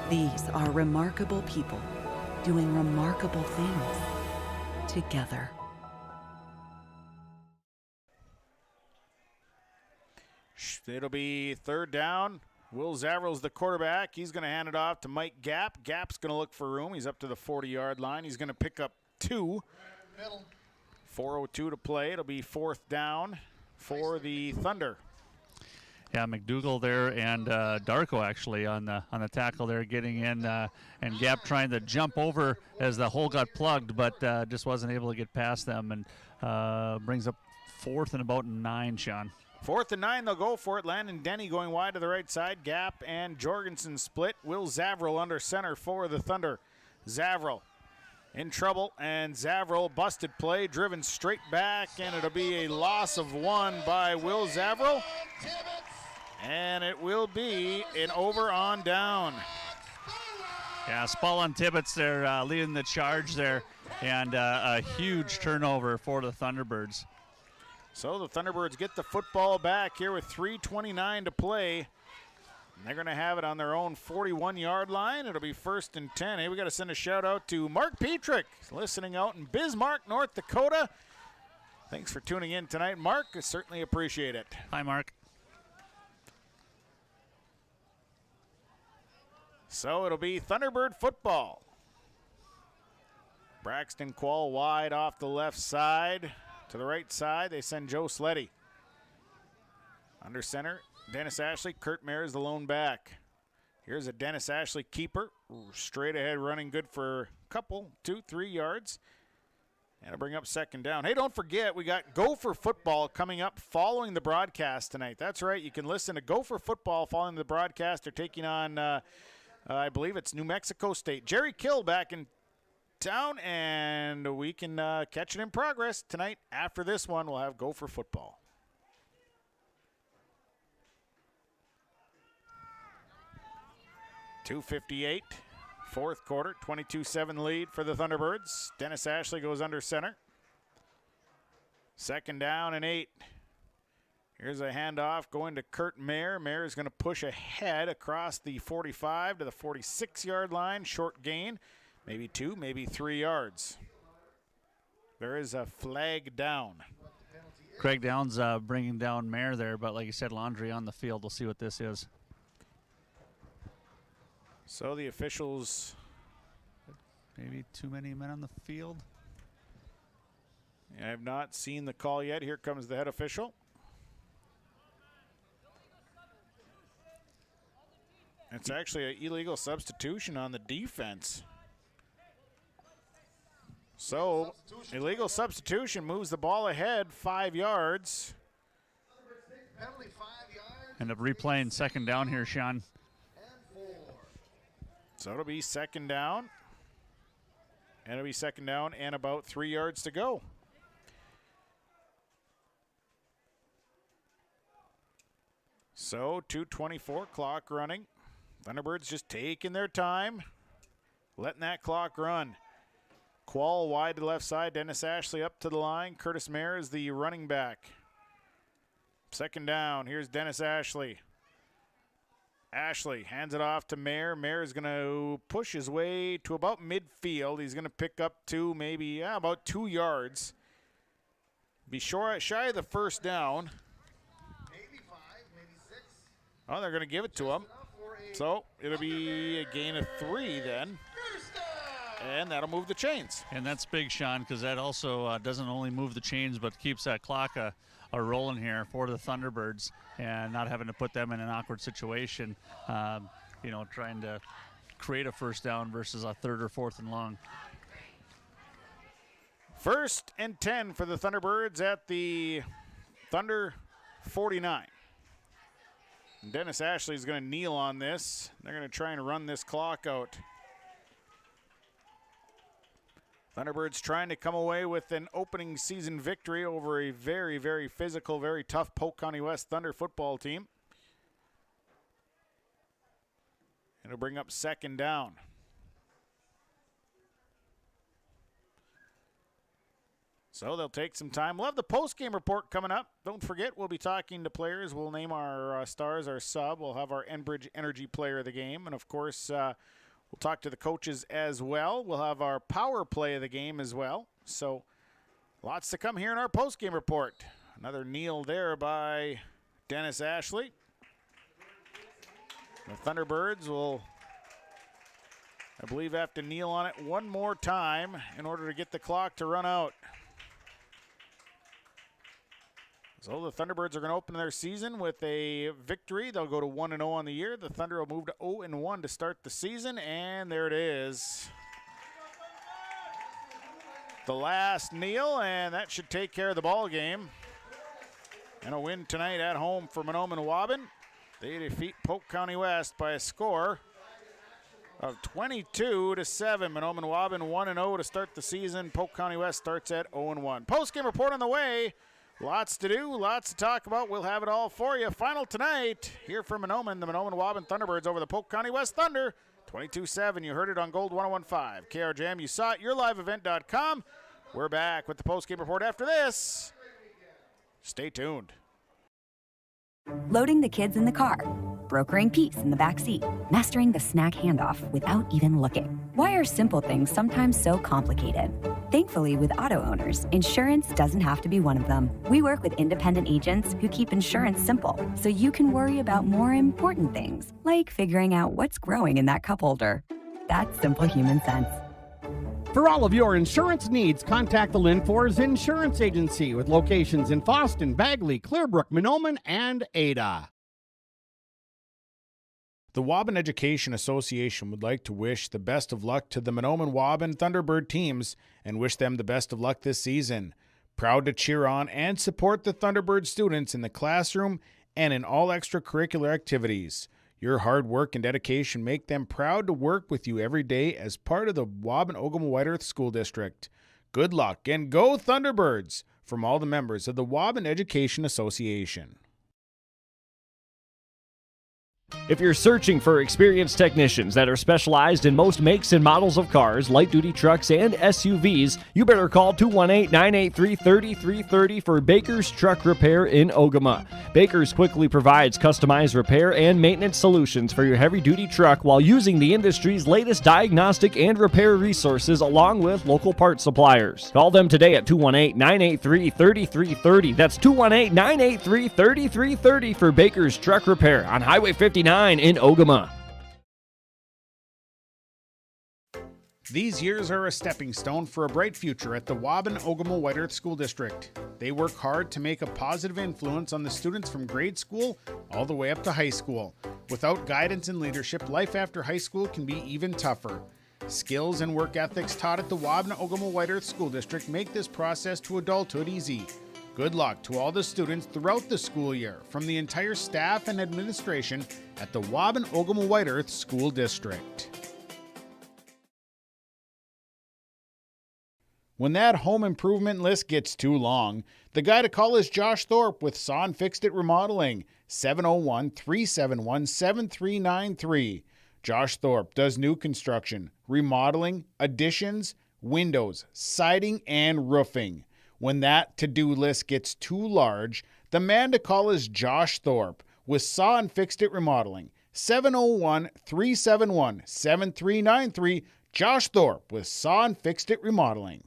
These are remarkable people doing remarkable things together. It'll be 3rd down. Will Zavril's the quarterback. He's going to hand it off to Mike Gap. Gap's going to look for room. He's up to the 40-yard line. He's going to pick up 2. 4:02 to play. It'll be 4th down for the Thunder. Yeah, McDougall there and Darko actually on the tackle there, getting in, and Gap trying to jump over as the hole got plugged, but just wasn't able to get past them, and brings up 4th and about 9, Sean. 4th and 9, they'll go for it. Landon Denny going wide to the right side. Gap and Jorgensen split. Will Zavril under center for the Thunder. Zavril in trouble, and Zavril busted play, driven straight back, and it'll be a loss of 1 by Will Zavril. And it will be an over on down. Yeah, Spallon Tibbetts there leading the charge there, and a huge turnover for the Thunderbirds. So the Thunderbirds get the football back here with 3:29 to play. And they're going to have it on their own 41-yard line. It'll be 1st and 10. Hey, we got to send a shout out to Mark Petrick, listening out in Bismarck, North Dakota. Thanks for tuning in tonight, Mark. I certainly appreciate it. Hi, Mark. So it'll be Thunderbird football. Braxton Quall wide off the left side. To the right side, they send Joe Sleddy. Under center, Dennis Ashley. Kurt Mayer is the lone back. Here's a Dennis Ashley keeper. Straight ahead, running good for a couple, 2-3 yards. And it'll bring up 2nd down. Hey, don't forget, we got Gopher football coming up following the broadcast tonight. That's right, you can listen to Gopher football following the broadcast. They're taking on, I believe it's New Mexico State. Jerry Kill back in town, and we can catch it in progress tonight. After this one, we'll have Gopher football. 2:58, fourth quarter, 22-7 lead for the Thunderbirds. Dennis Ashley goes under center. Second down and 8. Here's a handoff going to Kurt Mayer. Mayer is going to push ahead across the 45 to the 46-yard line. Short gain, maybe 2, maybe 3 yards. There is a flag down. Craig Downs bringing down Mayer there, but like you said, Laundry on the field. We'll see what this is. So the officials, maybe too many men on the field. I have not seen the call yet. Here comes the head official. It's actually an illegal substitution on the defense. So, illegal substitution moves the ball ahead 5 yards. End up replaying second down here, Sean. So it'll be second down. And it'll be second down and about 3 yards to go. So 2:24 clock running. Thunderbirds just taking their time, letting that clock run. Quall wide to the left side. Dennis Ashley up to the line. Curtis Mayer is the running back. Second down. Here's Dennis Ashley. Ashley hands it off to Mayer. Mayer is going to push his way to about midfield. He's going to pick up to maybe about 2 yards. Be shy of the first down. Maybe 5, maybe 6. Oh, they're going to give it to him. So it'll be a gain of 3 then. And that'll move the chains. And that's big, Sean, because that also doesn't only move the chains, but keeps that clock a rolling here for the Thunderbirds and not having to put them in an awkward situation, trying to create a first down versus a third or fourth and long. 1st and 10 for the Thunderbirds at the Thunder 49. Dennis Ashley is going to kneel on this. They're going to try and run this clock out. Thunderbirds trying to come away with an opening season victory over a very, very physical, very tough Polk County West Thunder football team. It'll bring up second down. So they'll take some time. We'll have the post-game report coming up. Don't forget, we'll be talking to players. We'll name our stars, our sub. We'll have our Enbridge Energy Player of the Game. And, of course, we'll talk to the coaches as well. We'll have our power play of the game as well. So lots to come here in our post-game report. Another kneel there by Dennis Ashley. The Thunderbirds will, I believe, have to kneel on it one more time in order to get the clock to run out. So the Thunderbirds are going to open their season with a victory. They'll go to 1-0 on the year. The Thunder will move to 0-1 to start the season, and there it is. The last kneel, and that should take care of the ball game. And a win tonight at home for Mahnomen Waubun. They defeat Polk County West by a score of 22-7. Mahnomen Waubun 1-0 to start the season. Polk County West starts at 0-1. Post-game report on the way. Lots to do, lots to talk about. We'll have it all for you. Final tonight here from Mahnomen, the Mahnomen Waubun Thunderbirds over the Polk County West Thunder. 22-7. You heard it on Gold 101.5. KR Jam, you saw it, yourliveevent.com. We're back with the post-game report after this. Stay tuned. Loading the kids in the car, brokering peace in the back seat, mastering the snack handoff without even looking. Why are simple things sometimes so complicated? Thankfully, with auto owners, insurance doesn't have to be one of them. We work with independent agents who keep insurance simple, so you can worry about more important things, like figuring out what's growing in that cup holder. That's simple human sense. For all of your insurance needs, contact the Linfors Insurance Agency with locations in Fosston, Bagley, Clearbrook, Mahnomen, and Ada. The Waubun Education Association would like to wish the best of luck to the Mahnomen Waubun Thunderbird teams and wish them the best of luck this season. Proud to cheer on and support the Thunderbird students in the classroom and in all extracurricular activities. Your hard work and dedication make them proud to work with you every day as part of the Waubun-Ogama White Earth School District. Good luck and go Thunderbirds from all the members of the Waubun Education Association. If you're searching for experienced technicians that are specialized in most makes and models of cars, light-duty trucks, and SUVs, you better call 218-983-3330 for Baker's Truck Repair in Ogama. Baker's quickly provides customized repair and maintenance solutions for your heavy-duty truck while using the industry's latest diagnostic and repair resources along with local parts suppliers. Call them today at 218-983-3330. That's 218-983-3330 for Baker's Truck Repair on Highway 59 in Ogama. These years are a stepping stone for a bright future at the Waubun Ogama White Earth School District. They work hard to make a positive influence on the students from grade school all the way up to high school. Without guidance and leadership, life after high school can be even tougher. Skills and work ethics taught at the Waubun Ogama White Earth School District make this process to adulthood easy. Good luck to all the students throughout the school year from the entire staff and administration at the Waubun Ogama White Earth School District. When that home improvement list gets too long, the guy to call is Josh Thorpe with Saw and Fixed It Remodeling, 701-371-7393. Josh Thorpe does new construction, remodeling, additions, windows, siding, and roofing. When that to-do list gets too large, the man to call is Josh Thorpe with Saw and Fixed It Remodeling, 701-371-7393. Josh Thorpe with Saw and Fixed It Remodeling.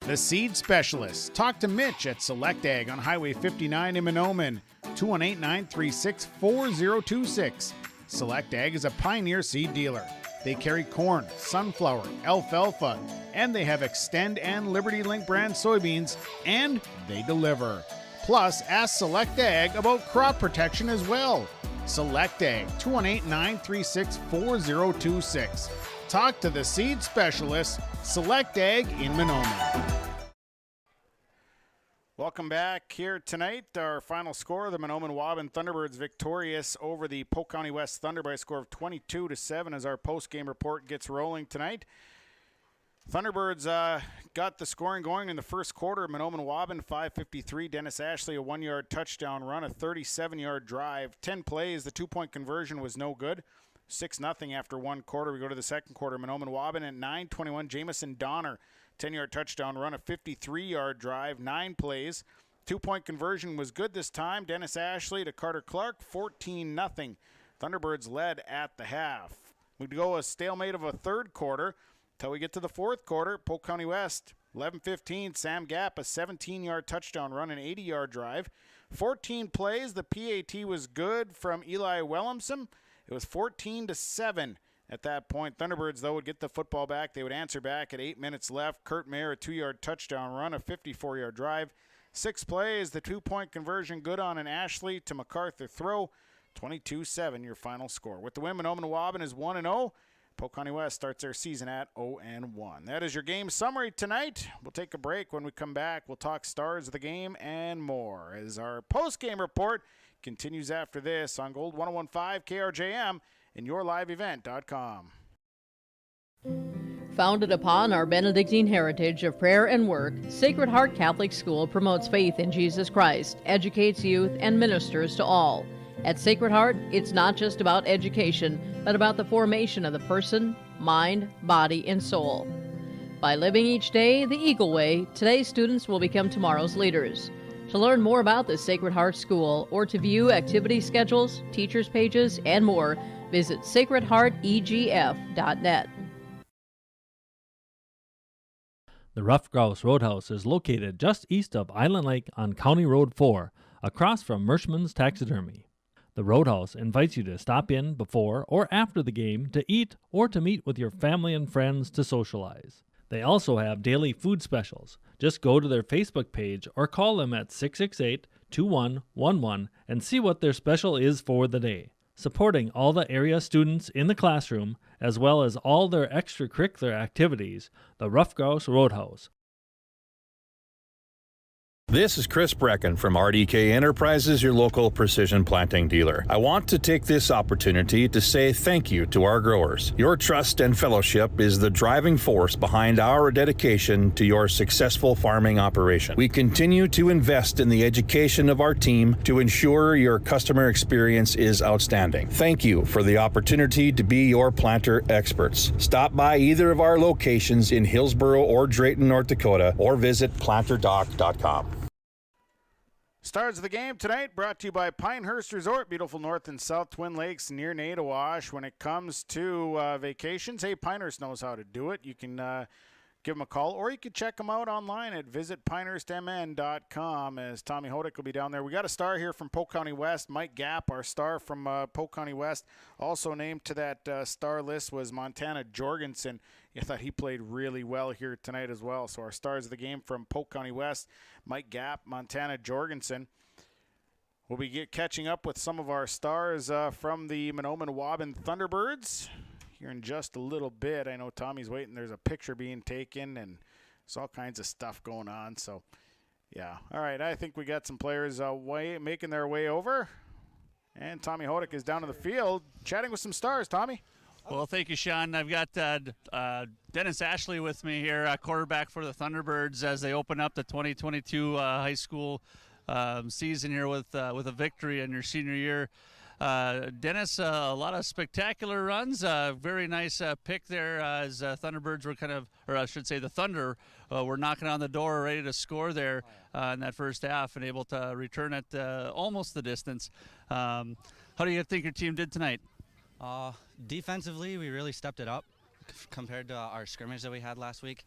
The Seed Specialists. Talk to Mitch at Select Ag on Highway 59 in Mahnomen, 218-936-4026. Select Ag is a Pioneer seed dealer. They carry corn, sunflower, alfalfa, and they have Extend and Liberty Link brand soybeans, and they deliver. Plus, ask Select Ag about crop protection as well. Select Ag, 218-936-4026. Talk to the Seed Specialists, Select Ag in Mahnomen. Welcome back here tonight. Our final score, the Mahnomen Waubun Thunderbirds victorious over the Polk County West Thunder by a score of 22-7 as our post-game report gets rolling tonight. Thunderbirds got the scoring going in the first quarter. Mahnomen Waubun 5:53. Dennis Ashley a 1-yard touchdown run, a 37-yard drive. 10 plays, the 2-point conversion was no good. 6-0 after one quarter. We go to the second quarter. Mahnomen Waubun at 9:21. Jamison Donner 10-yard touchdown run, a 53-yard drive, 9 plays. 2-point conversion was good this time. Dennis Ashley to Carter Clark, 14-0. Thunderbirds led at the half. We go a stalemate of a third quarter until we get to the fourth quarter. Polk County West, 11:15. Sam Gapp, a 17-yard touchdown run, an 80-yard drive. 14 plays. The PAT was good from Eli Williamson. It was 14-7. At that point, Thunderbirds, though, would get the football back. They would answer back at 8 minutes left. Kurt Mayer, a 2-yard touchdown run, a 54-yard drive. 6 plays, the 2-point conversion good on an Ashley to MacArthur throw. 22-7, your final score. With the win, Mahnomen Waubun is 1-0. Polk County West starts their season at 0-1. That is your game summary tonight. We'll take a break. When we come back, we'll talk stars of the game and more as our post-game report continues after this on Gold 101.5 KRJM and yourliveevent.com. Founded upon our Benedictine heritage of prayer and work, Sacred Heart Catholic School promotes faith in Jesus Christ, educates youth, and ministers to all. At Sacred Heart, it's not just about education, but about the formation of the person, mind, body, and soul. By living each day the Eagle Way, today's students will become tomorrow's leaders. To learn more about the Sacred Heart School or to view activity schedules, teachers' pages, and more, visit sacredheartegf.net. The Rough Grouse Roadhouse is located just east of Island Lake on County Road 4, across from Merschman's Taxidermy. The Roadhouse invites you to stop in before or after the game to eat or to meet with your family and friends to socialize. They also have daily food specials. Just go to their Facebook page or call them at 668-2111 and see what their special is for the day. Supporting all the area students in the classroom, as well as all their extracurricular activities, the Rough Grouse Roadhouse. This is Chris Brecken from RDK Enterprises, your local precision planting dealer. I want to take this opportunity to say thank you to our growers. Your trust and fellowship is the driving force behind our dedication to your successful farming operation. We continue to invest in the education of our team to ensure your customer experience is outstanding. Thank you for the opportunity to be your planter experts. Stop by either of our locations in Hillsboro or Drayton, North Dakota, or visit planterdoc.com. Stars of the game tonight brought to you by Pinehurst Resort, beautiful North and South Twin Lakes near Nadawash. When it comes to vacations, hey, Pinehurst knows how to do it. You can give them a call, or you can check them out online at visitpinehurstmn.com, as Tommy Hodak will be down there. We got a star here from Polk County West. Mike Gapp, our star from Polk County West. Also named to that star list was Montana Jorgensen. I thought he played really well here tonight as well. So our stars of the game from Polk County West, Mike Gapp, Montana Jorgensen. We'll be catching up with some of our stars from the Mahnomen Waubun Thunderbirds here in just a little bit. I know Tommy's waiting. There's a picture being taken, and there's all kinds of stuff going on. So, yeah. All right, I think we got some players making their way over. And Tommy Hodak is down in the field chatting with some stars. Tommy? Well, thank you, Sean. I've got Dennis Ashley with me here, quarterback for the Thunderbirds, as they open up the 2022 high school season here with a victory in your senior year. Dennis, a lot of spectacular runs. Very nice pick there as Thunderbirds were or I should say the Thunder were knocking on the door, ready to score there in that first half, and able to return it almost the distance. How do you think your team did tonight? Defensively, we really stepped it up compared to our scrimmage that we had last week.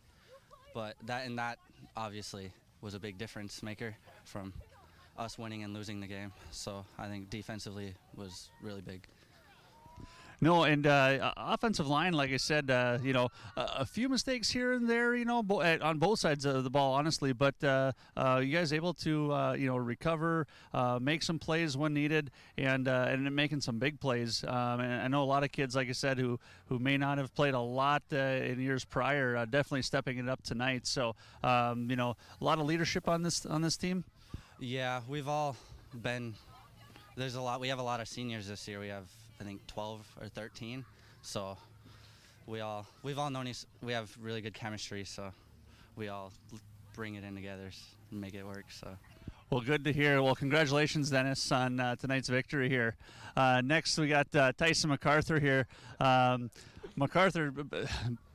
But that obviously was a big difference maker from us winning and losing the game. So I think defensively was really big. No, and offensive line, like I said, a few mistakes here and there, on both sides of the ball, honestly. But you guys able to, recover, make some plays when needed, and making some big plays. And I know a lot of kids, like I said, who may not have played a lot in years prior, definitely stepping it up tonight. So, a lot of leadership on this team. Yeah, we've all been. There's a lot. We have a lot of seniors this year. We have, I think, 12 or 13. So we've all known we have really good chemistry. So we all bring it in together and make it work. So. Well, good to hear. Well, congratulations, Dennis, on tonight's victory here. Next, we got Tyson MacArthur here. MacArthur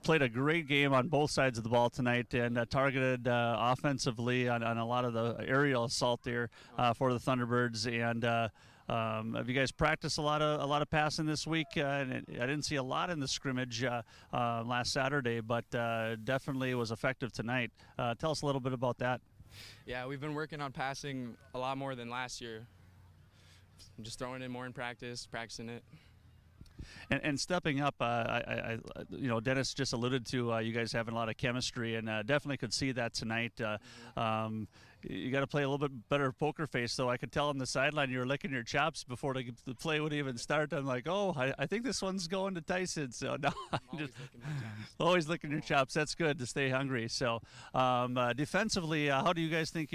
played a great game on both sides of the ball tonight, and targeted offensively on a lot of the aerial assault there for the Thunderbirds. And have you guys practiced a lot of passing this week? I didn't see a lot in the scrimmage last Saturday, but definitely was effective tonight. Tell us a little bit about that. Yeah, we've been working on passing a lot more than last year. I'm just throwing in more in practicing it. And stepping up, Dennis just alluded to you guys having a lot of chemistry, and definitely could see that tonight. You got to play a little bit better poker face, though. I could tell on the sideline you were licking your chops before the play would even start. I'm like, I think this one's going to Tyson. So no, always licking your chops. That's good to stay hungry. So defensively, how do you guys think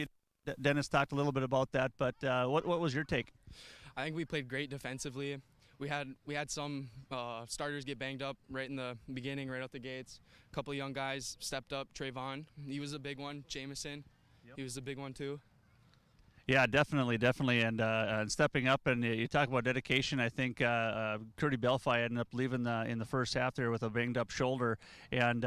Dennis talked a little bit about that, but what was your take? I think we played great defensively. We had some starters get banged up right in the beginning, right out the gates. A couple of young guys stepped up. Trayvon, he was a big one. Jameson, he was a big one too. Yeah, definitely, and stepping up. And you talk about dedication. I think Curdy Belfi ended up leaving in the first half there with a banged up shoulder. And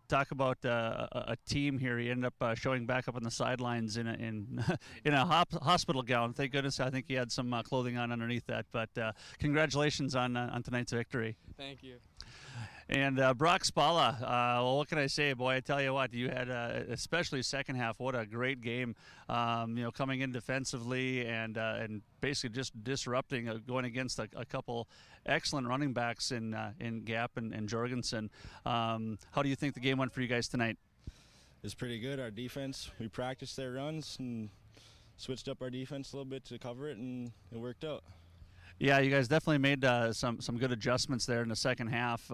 talk about a team here. He ended up showing back up on the sidelines in a hospital gown. Thank goodness. I think he had some clothing on underneath that. But congratulations on tonight's victory. Thank you. And Brock Spala, well, what can I say? Boy, I tell you what, you had, especially second half, what a great game, coming in defensively and basically just disrupting, going against a couple excellent running backs in Gapp and Jorgensen. How do you think the game went for you guys tonight? It's pretty good. Our defense, we practiced their runs and switched up our defense a little bit to cover it, and it worked out. Yeah, you guys definitely made some good adjustments there in the second half.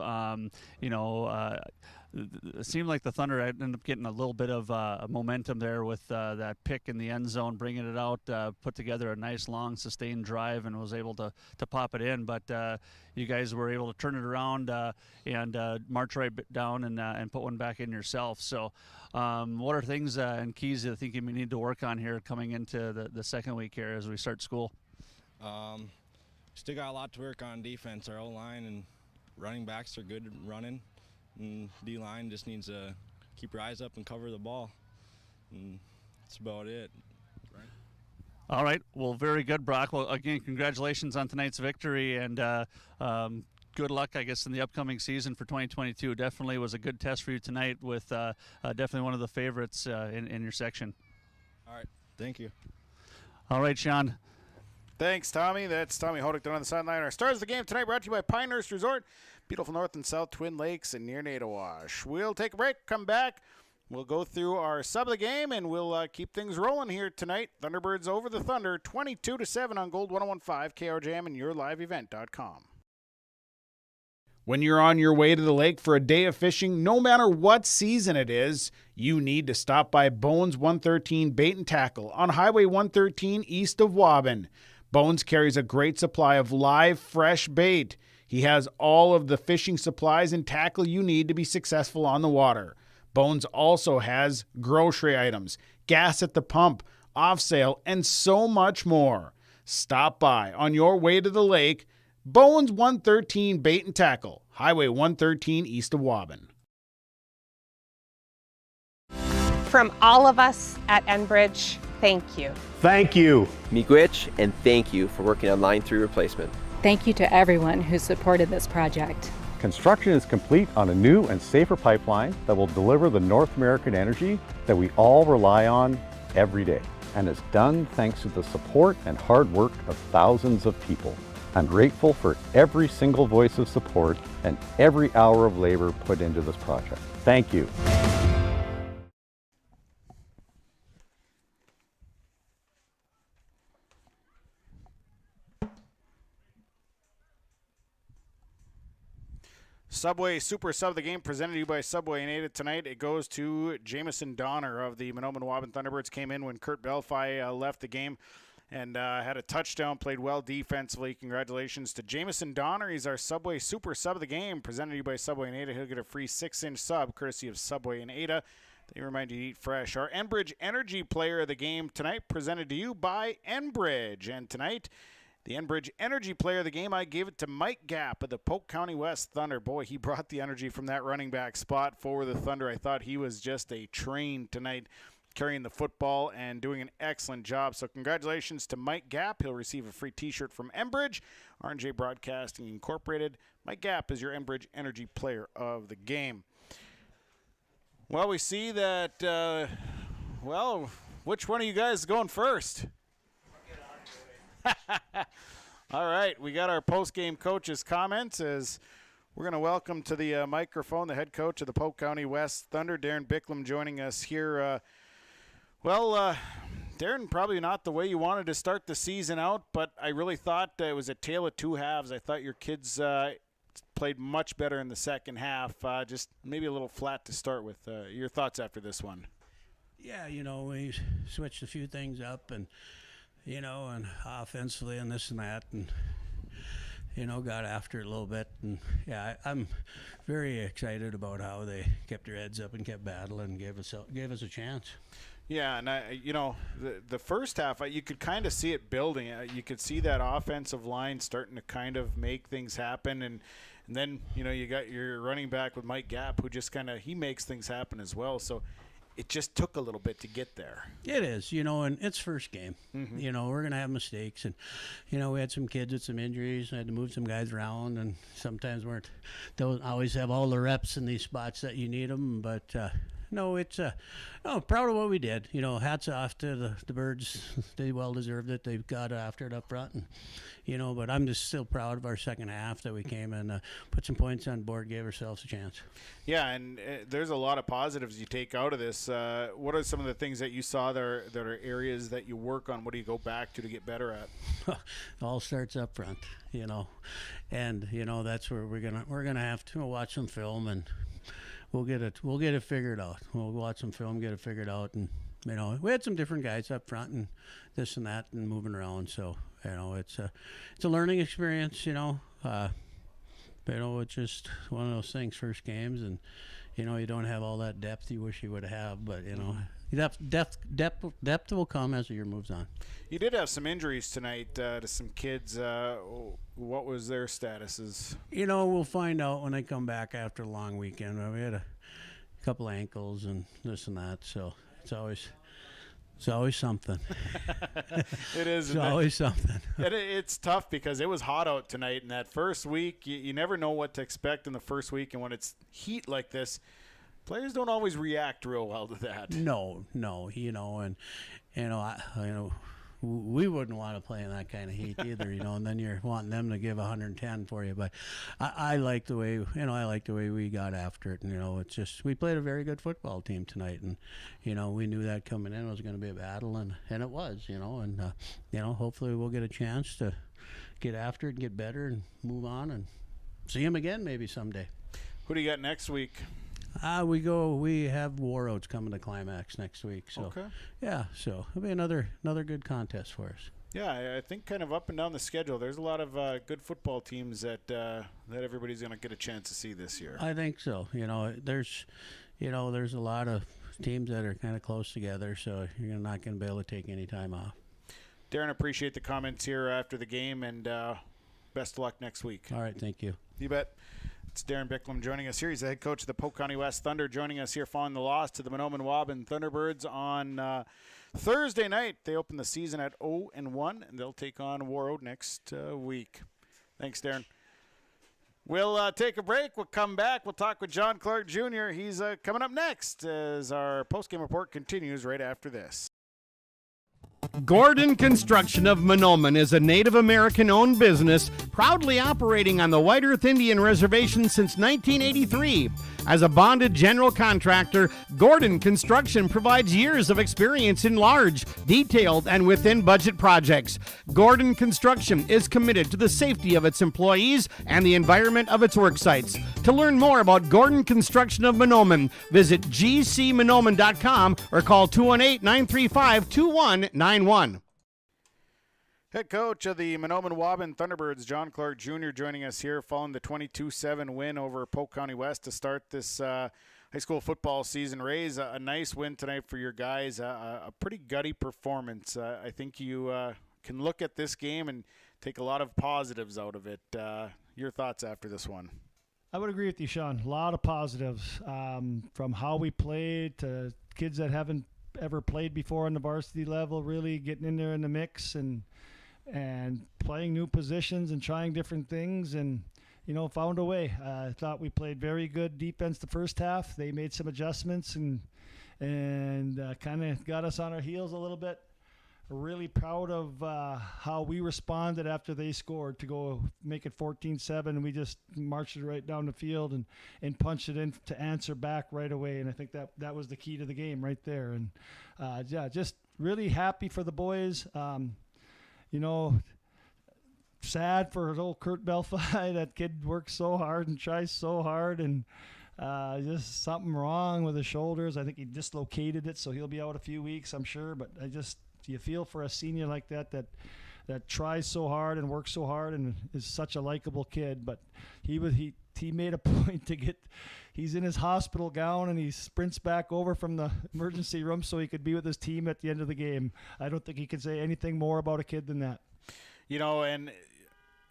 it seemed like the Thunder ended up getting a little bit of momentum there with that pick in the end zone, bringing it out, put together a nice long sustained drive, and was able to pop it in. But you guys were able to turn it around and march right down and put one back in yourself. So what are things and keys that you think you need to work on here coming into the second week here as we start school? Still got a lot to work on defense. Our O-line and running backs are good running, and D-line just needs to keep your eyes up and cover the ball, and that's about it. Right. All right. Well, very good, Brock. Well, again, congratulations on tonight's victory, and good luck, I guess, in the upcoming season for 2022. Definitely was a good test for you tonight with definitely one of the favorites in your section. All right. Thank you. All right, Sean. Thanks, Tommy. That's Tommy Hodick down on the sideline. Our stars of the game tonight brought to you by Pinehurst Resort, beautiful North and South Twin Lakes and near Nadawash. We'll take a break, come back. We'll go through our sub of the game, and we'll keep things rolling here tonight. Thunderbirds over the Thunder, 22-7 on Gold 101.5, KRJM, and yourliveevent.com. When you're on your way to the lake for a day of fishing, no matter what season it is, you need to stop by Bones 113 Bait and Tackle on Highway 113 east of Waubun. Bones carries a great supply of live, fresh bait. He has all of the fishing supplies and tackle you need to be successful on the water. Bones also has grocery items, gas at the pump, off sale, and so much more. Stop by on your way to the lake. Bones 113 Bait and Tackle, Highway 113 east of Waubun. From all of us at Enbridge, thank you. Thank you. Miigwech, and thank you for working on Line 3 replacement. Thank you to everyone who supported this project. Construction is complete on a new and safer pipeline that will deliver the North American energy that we all rely on every day, and is done thanks to the support and hard work of thousands of people. I'm grateful for every single voice of support and every hour of labor put into this project. Thank you. Subway Super Sub of the game presented to you by Subway and Ada tonight. It goes to Jamison Donner of the Mahnomen Waubun Thunderbirds. Came in when Kurt Belfi left the game and had a touchdown, played well defensively. Congratulations to Jamison Donner. He's our Subway Super Sub of the game presented to you by Subway and Ada. He'll get a free 6-inch sub courtesy of Subway and Ada. They remind you to eat fresh. Our Enbridge Energy Player of the game tonight presented to you by Enbridge. And tonight, the Enbridge Energy Player of the game, I gave it to Mike Gapp of the Polk County West Thunder. Boy, he brought the energy from that running back spot for the Thunder. I thought he was just a train tonight, carrying the football and doing an excellent job. So congratulations to Mike Gapp. He'll receive a free T-shirt from Enbridge, R&J Broadcasting Incorporated. Mike Gapp is your Enbridge Energy Player of the game. Well, we see that, which one of you guys is going first? All right, we got our post-game coach's comments as we're going to welcome to the microphone the head coach of the Polk County West Thunder, Darren Bicklum, joining us here. Darren, probably not the way you wanted to start the season out, but I really thought it was a tale of two halves. I thought your kids played much better in the second half, just maybe a little flat to start with. Your thoughts after this one? Yeah, we switched a few things up and and offensively and this and that, and, got after it a little bit. And, yeah, I'm very excited about how they kept their heads up and kept battling and gave us a chance. Yeah, and, the first half, you could kind of see it building. You could see that offensive line starting to kind of make things happen. And then, you got your running back with Mike Gapp, who just he makes things happen as well. So it just took a little bit to get there. It is, and it's first game. Mm-hmm. We're going to have mistakes. And, we had some kids with some injuries. And had to move some guys around. And sometimes don't always have all the reps in these spots that you need them. But, proud of what we did. Hats off to the Birds. They well deserved it. They've got after it up front. And, but I'm just still proud of our second half that we came and put some points on board, gave ourselves a chance. Yeah, and there's a lot of positives you take out of this. What are some of the things that you saw that are areas that you work on? What do you go back to get better at? It all starts up front, and that's where we're gonna have to watch some film and we'll get it figured out. We'll watch some film, get it figured out, and we had some different guys up front and this and that and moving around. So it's a learning experience. It's just one of those things. First games, and you don't have all that depth you wish you would have, but depth will come as the year moves on. You did have some injuries tonight to some kids. What was their statuses? We'll find out when they come back after a long weekend. We had a couple ankles and this and that, so it's always something. It is. It's always something. It's tough because it was hot out tonight, and that first week, you never know what to expect in the first week, and when it's heat like this, players don't always react real well to that. No, we wouldn't want to play in that kind of heat either, and then you're wanting them to give 110 for you. But I like the way, we got after it. And, it's just, we played a very good football team tonight. And, we knew that coming in was going to be a battle, and it was, and, hopefully we'll get a chance to get after it and get better and move on and see them again maybe someday. Who do you got next week? We have War Oats coming to Climax next week. So, okay. Yeah, so it'll be another good contest for us. Yeah, I think kind of up and down the schedule, there's a lot of good football teams that everybody's going to get a chance to see this year. I think so. There's a lot of teams that are kind of close together, so you're not going to be able to take any time off. Darren, appreciate the comments here after the game, and best of luck next week. All right, thank you. You bet. It's Darren Bicklum joining us here. He's the head coach of the Polk County West Thunder, joining us here following the loss to the Mahnomen Waubun Thunderbirds on Thursday night. They open the season at 0-1, and they'll take on Warroad next week. Thanks, Darren. We'll take a break. We'll come back. We'll talk with John Clark Jr. He's coming up next as our postgame report continues right after this. Gordon Construction of Mahnomen is a Native American-owned business proudly operating on the White Earth Indian Reservation since 1983. As a bonded general contractor, Gordon Construction provides years of experience in large, detailed, and within-budget projects. Gordon Construction is committed to the safety of its employees and the environment of its work sites. To learn more about Gordon Construction of Mahnomen, visit gcmahnomen.com or call 218-935-2191. Head coach of the Mahnomen Waubun Thunderbirds, John Clark Jr., joining us here following the 22-7 win over Polk County West to start this high school football season. Rays, a nice win tonight for your guys, a pretty gutty performance. I think you can look at this game and take a lot of positives out of it. Your thoughts after this one? I would agree with you, Sean. A lot of positives from how we played to kids that haven't ever played before on the varsity level, really getting in there in the mix and playing new positions and trying different things and, found a way. I thought we played very good defense the first half. They made some adjustments and kind of got us on our heels a little bit. Really proud of how we responded after they scored to go make it 14-7. We just marched it right down the field and punched it in to answer back right away. And I think that was the key to the game right there. And, just really happy for the boys. Sad for old Kurt Belfi. That kid works so hard and tries so hard, and just something wrong with his shoulders. I think he dislocated it, so he'll be out a few weeks, I'm sure. But you feel for a senior like that tries so hard and works so hard and is such a likable kid. But he made a point to get. He's in his hospital gown and he sprints back over from the emergency room so he could be with his team at the end of the game. I don't think he could say anything more about a kid than that. And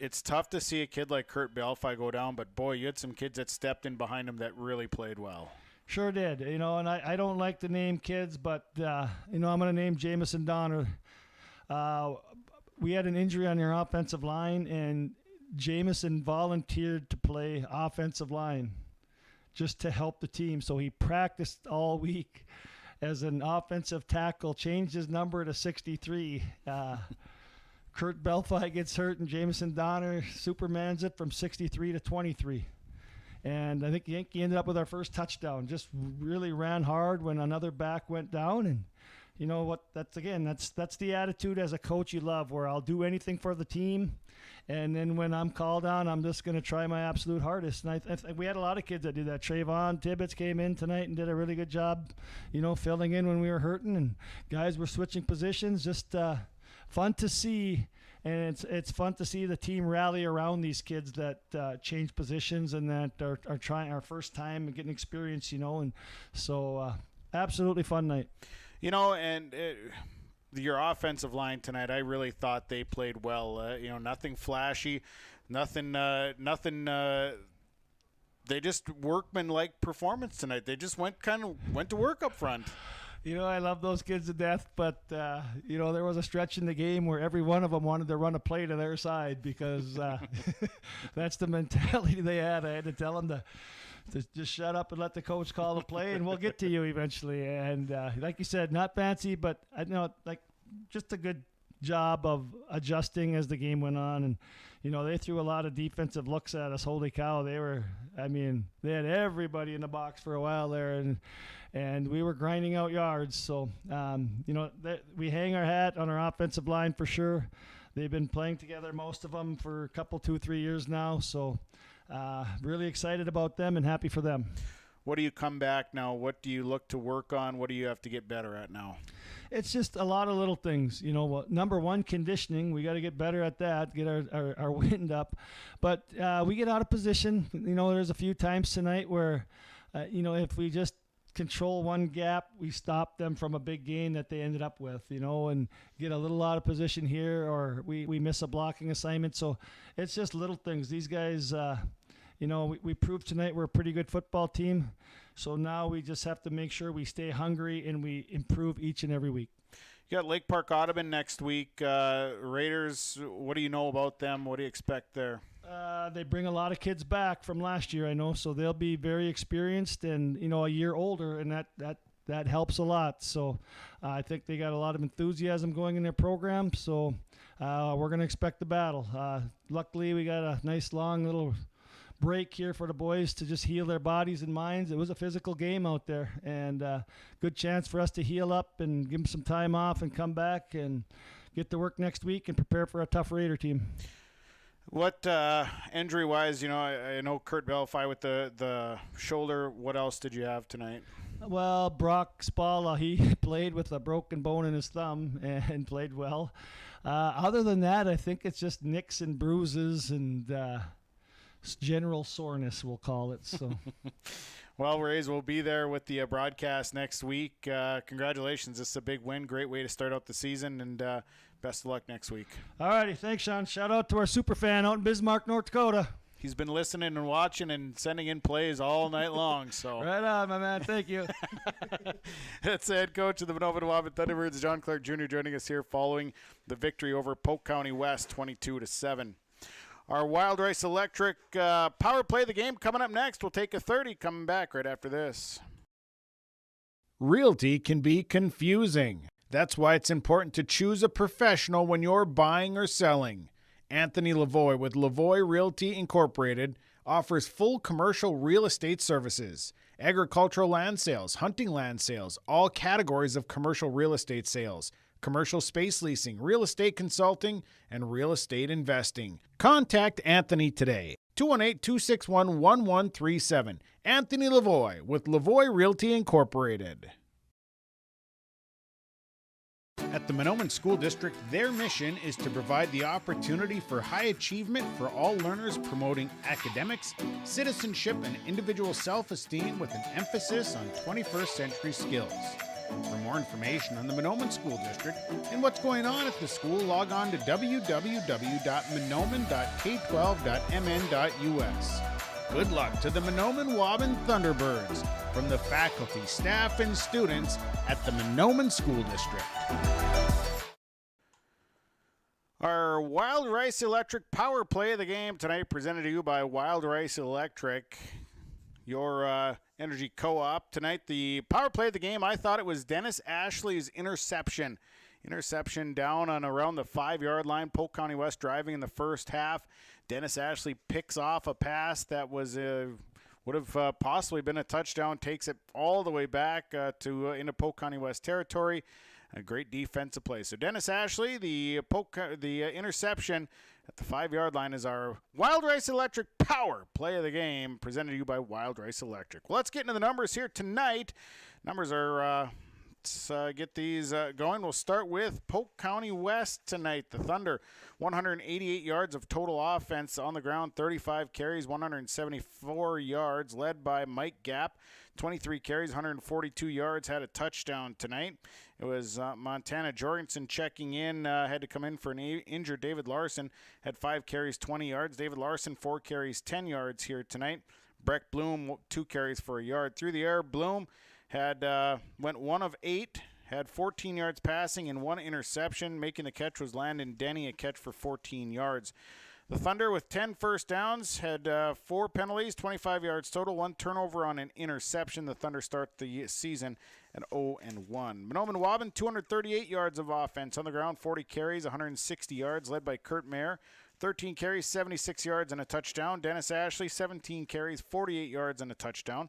it's tough to see a kid like Kurt Belfi go down, but boy, you had some kids that stepped in behind him that really played well. Sure did. And I don't like to name kids, but, I'm going to name Jamison Donner. We had an injury on your offensive line, and Jamison volunteered to play offensive line just to help the team. So he practiced all week as an offensive tackle, changed his number to 63. Kurt Belfi gets hurt, and Jamison Donner supermans it from 63 to 23. And I think Yankee ended up with our first touchdown. Just really ran hard when another back went down. And you know what? That's the attitude as a coach you love, where I'll do anything for the team. And then when I'm called on, I'm just going to try my absolute hardest. And I think we had a lot of kids that do that. Trayvon Tibbetts came in tonight and did a really good job, filling in when we were hurting. And guys were switching positions. Just fun to see. And it's fun to see the team rally around these kids that change positions and that are trying our first time and getting experience, And so absolutely fun night. Your offensive line tonight, I really thought they played well. Nothing flashy, nothing. They just workman-like performance tonight. They just went to work up front. I love those kids to death, but there was a stretch in the game where every one of them wanted to run a play to their side because that's the mentality they had. I had to tell them to just shut up and let the coach call the play, and we'll get to you eventually. And like you said, not fancy, but I know just a good job of adjusting as the game went on. And they threw a lot of defensive looks at us. Holy cow, they had everybody in the box for a while there, and we were grinding out yards. So we hang our hat on our offensive line for sure. They've been playing together, most of them, for a couple, 2-3 years now. So really excited about them and happy for them. What do you come back now? What do you look to work on? What do you have to get better at now? It's just a lot of little things. Number one, conditioning. We got to get better at that, get our wind up. But we get out of position. There's a few times tonight where, if we just control one gap, we stop them from a big gain that they ended up with, and get a little out of position here, or we miss a blocking assignment. So it's just little things. These guys, we proved tonight we're a pretty good football team. So now we just have to make sure we stay hungry and we improve each and every week. You got Lake Park Audubon next week. Raiders, what do you know about them? What do you expect there? They bring a lot of kids back from last year, I know, so they'll be very experienced and, a year older, and that helps a lot. So I think they got a lot of enthusiasm going in their program, so we're going to expect the battle. Luckily, we got a nice long little break here for the boys to just heal their bodies and minds. It was a physical game out there, and good chance for us to heal up and give them some time off and come back and get to work next week and prepare for a tough Raider team. What injury-wise, I know Kurt Belfi with the shoulder. What else did you have tonight? Well, Brock Spala, he played with a broken bone in his thumb and played well. Other than that, I think it's just nicks and bruises and general soreness, we'll call it. So, well, Rays will be there with the broadcast next week. Congratulations. This is a big win. Great way to start out the season, and best of luck next week. All righty. Thanks, Sean. Shout out to our super fan out in Bismarck, North Dakota. He's been listening and watching and sending in plays all night long. So right on, my man. Thank you. That's the head coach of the Mahnomen Waubun Thunderbirds, John Clark Jr., joining us here following the victory over Polk County West, 22-7. Our Wild Rice Electric power play of the game coming up next. We'll take a 30 coming back right after this. Realty can be confusing. That's why it's important to choose a professional when you're buying or selling. Anthony Lavoie with Lavoie Realty Incorporated offers full commercial real estate services, agricultural land sales, hunting land sales, all categories of commercial real estate sales, commercial space leasing, real estate consulting, and real estate investing. Contact Anthony today. 218-261-1137. Anthony Lavoie with Lavoie Realty Incorporated. At the Mahnomen School District, their mission is to provide the opportunity for high achievement for all learners, promoting academics, citizenship, and individual self-esteem with an emphasis on 21st century skills. For more information on the Mahnomen School District and what's going on at the school, log on to www.mahnomen.k12.mn.us. Good luck to the Mahnomen Waubun Thunderbirds from the faculty, staff, and students at the Mahnomen School District. Our Wild Rice Electric power play of the game tonight, presented to you by Wild Rice Electric, your energy co-op. Tonight, the power play of the game, I thought it was Dennis Ashley's interception. Interception down on around the 5-yard line. Polk County West driving in the first half. Dennis Ashley picks off a pass that was would have possibly been a touchdown, takes it all the way back into Polk County West territory. A great defensive play. So Dennis Ashley, the interception at the 5-yard line is our Wild Rice Electric Power play of the game, presented to you by Wild Rice Electric. Well, let's get into the numbers here tonight. Numbers are, let's get these going. We'll start with Polk County West tonight. The Thunder, 188 yards of total offense on the ground, 35 carries, 174 yards, led by Mike Gapp. 23 carries, 142 yards, had a touchdown tonight. It was Montana Jorgensen checking in, had to come in for an injured David Larson, had 5 carries, 20 yards. David Larson, 4 carries, 10 yards here tonight. Breck Bloom, 2 carries for a yard. Through the air, Bloom had went 1 of 8, had 14 yards passing and 1 interception. Making the catch was Landon Denny, a catch for 14 yards. The Thunder, with 10 first downs, had 4 penalties, 25 yards total, 1 turnover on an interception. The Thunder start the season at 0-1. Mahnomen Waubun, 238 yards of offense on the ground, 40 carries, 160 yards, led by Kurt Mayer. 13 carries, 76 yards, and a touchdown. Dennis Ashley, 17 carries, 48 yards, and a touchdown.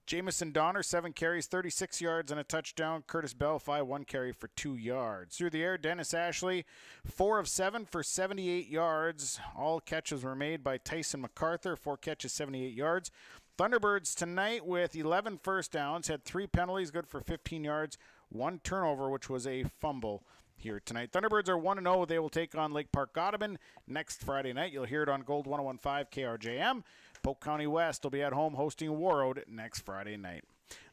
Jamison Donner, 7 carries, 36 yards, and a touchdown. Curtis Belfi, 1 carry for 2 yards. Through the air, Dennis Ashley, 4 of 7 for 78 yards. All catches were made by Tyson MacArthur, 4 catches, 78 yards. Thunderbirds tonight with 11 first downs, had 3 penalties, good for 15 yards, 1 turnover, which was a fumble here tonight. Thunderbirds are 1-0. They will take on Lake Park Godman next Friday night. You'll hear it on Gold 101.5 KRJM. Polk County West will be at home hosting Warroad next Friday night.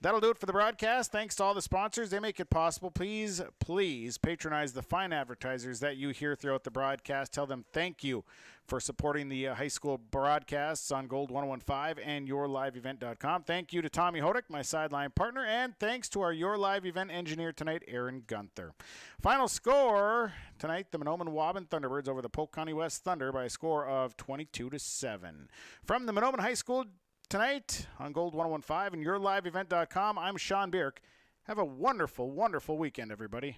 That'll do it for the broadcast. Thanks to all the sponsors. They make it possible. Please, please patronize the fine advertisers that you hear throughout the broadcast. Tell them thank you for supporting the high school broadcasts on Gold 101.5 and YourLiveEvent.com. Thank you to Tommy Hodick, my sideline partner, and thanks to our Your Live Event engineer tonight, Aaron Gunther. Final score tonight, the Mahnomen Waubun Thunderbirds over the Polk County West Thunder by a score of 22-7. From the Mahnomen High School tonight on Gold 101.5 and YourLiveEvent.com, I'm Sean Bierk. Have a wonderful, wonderful weekend, everybody.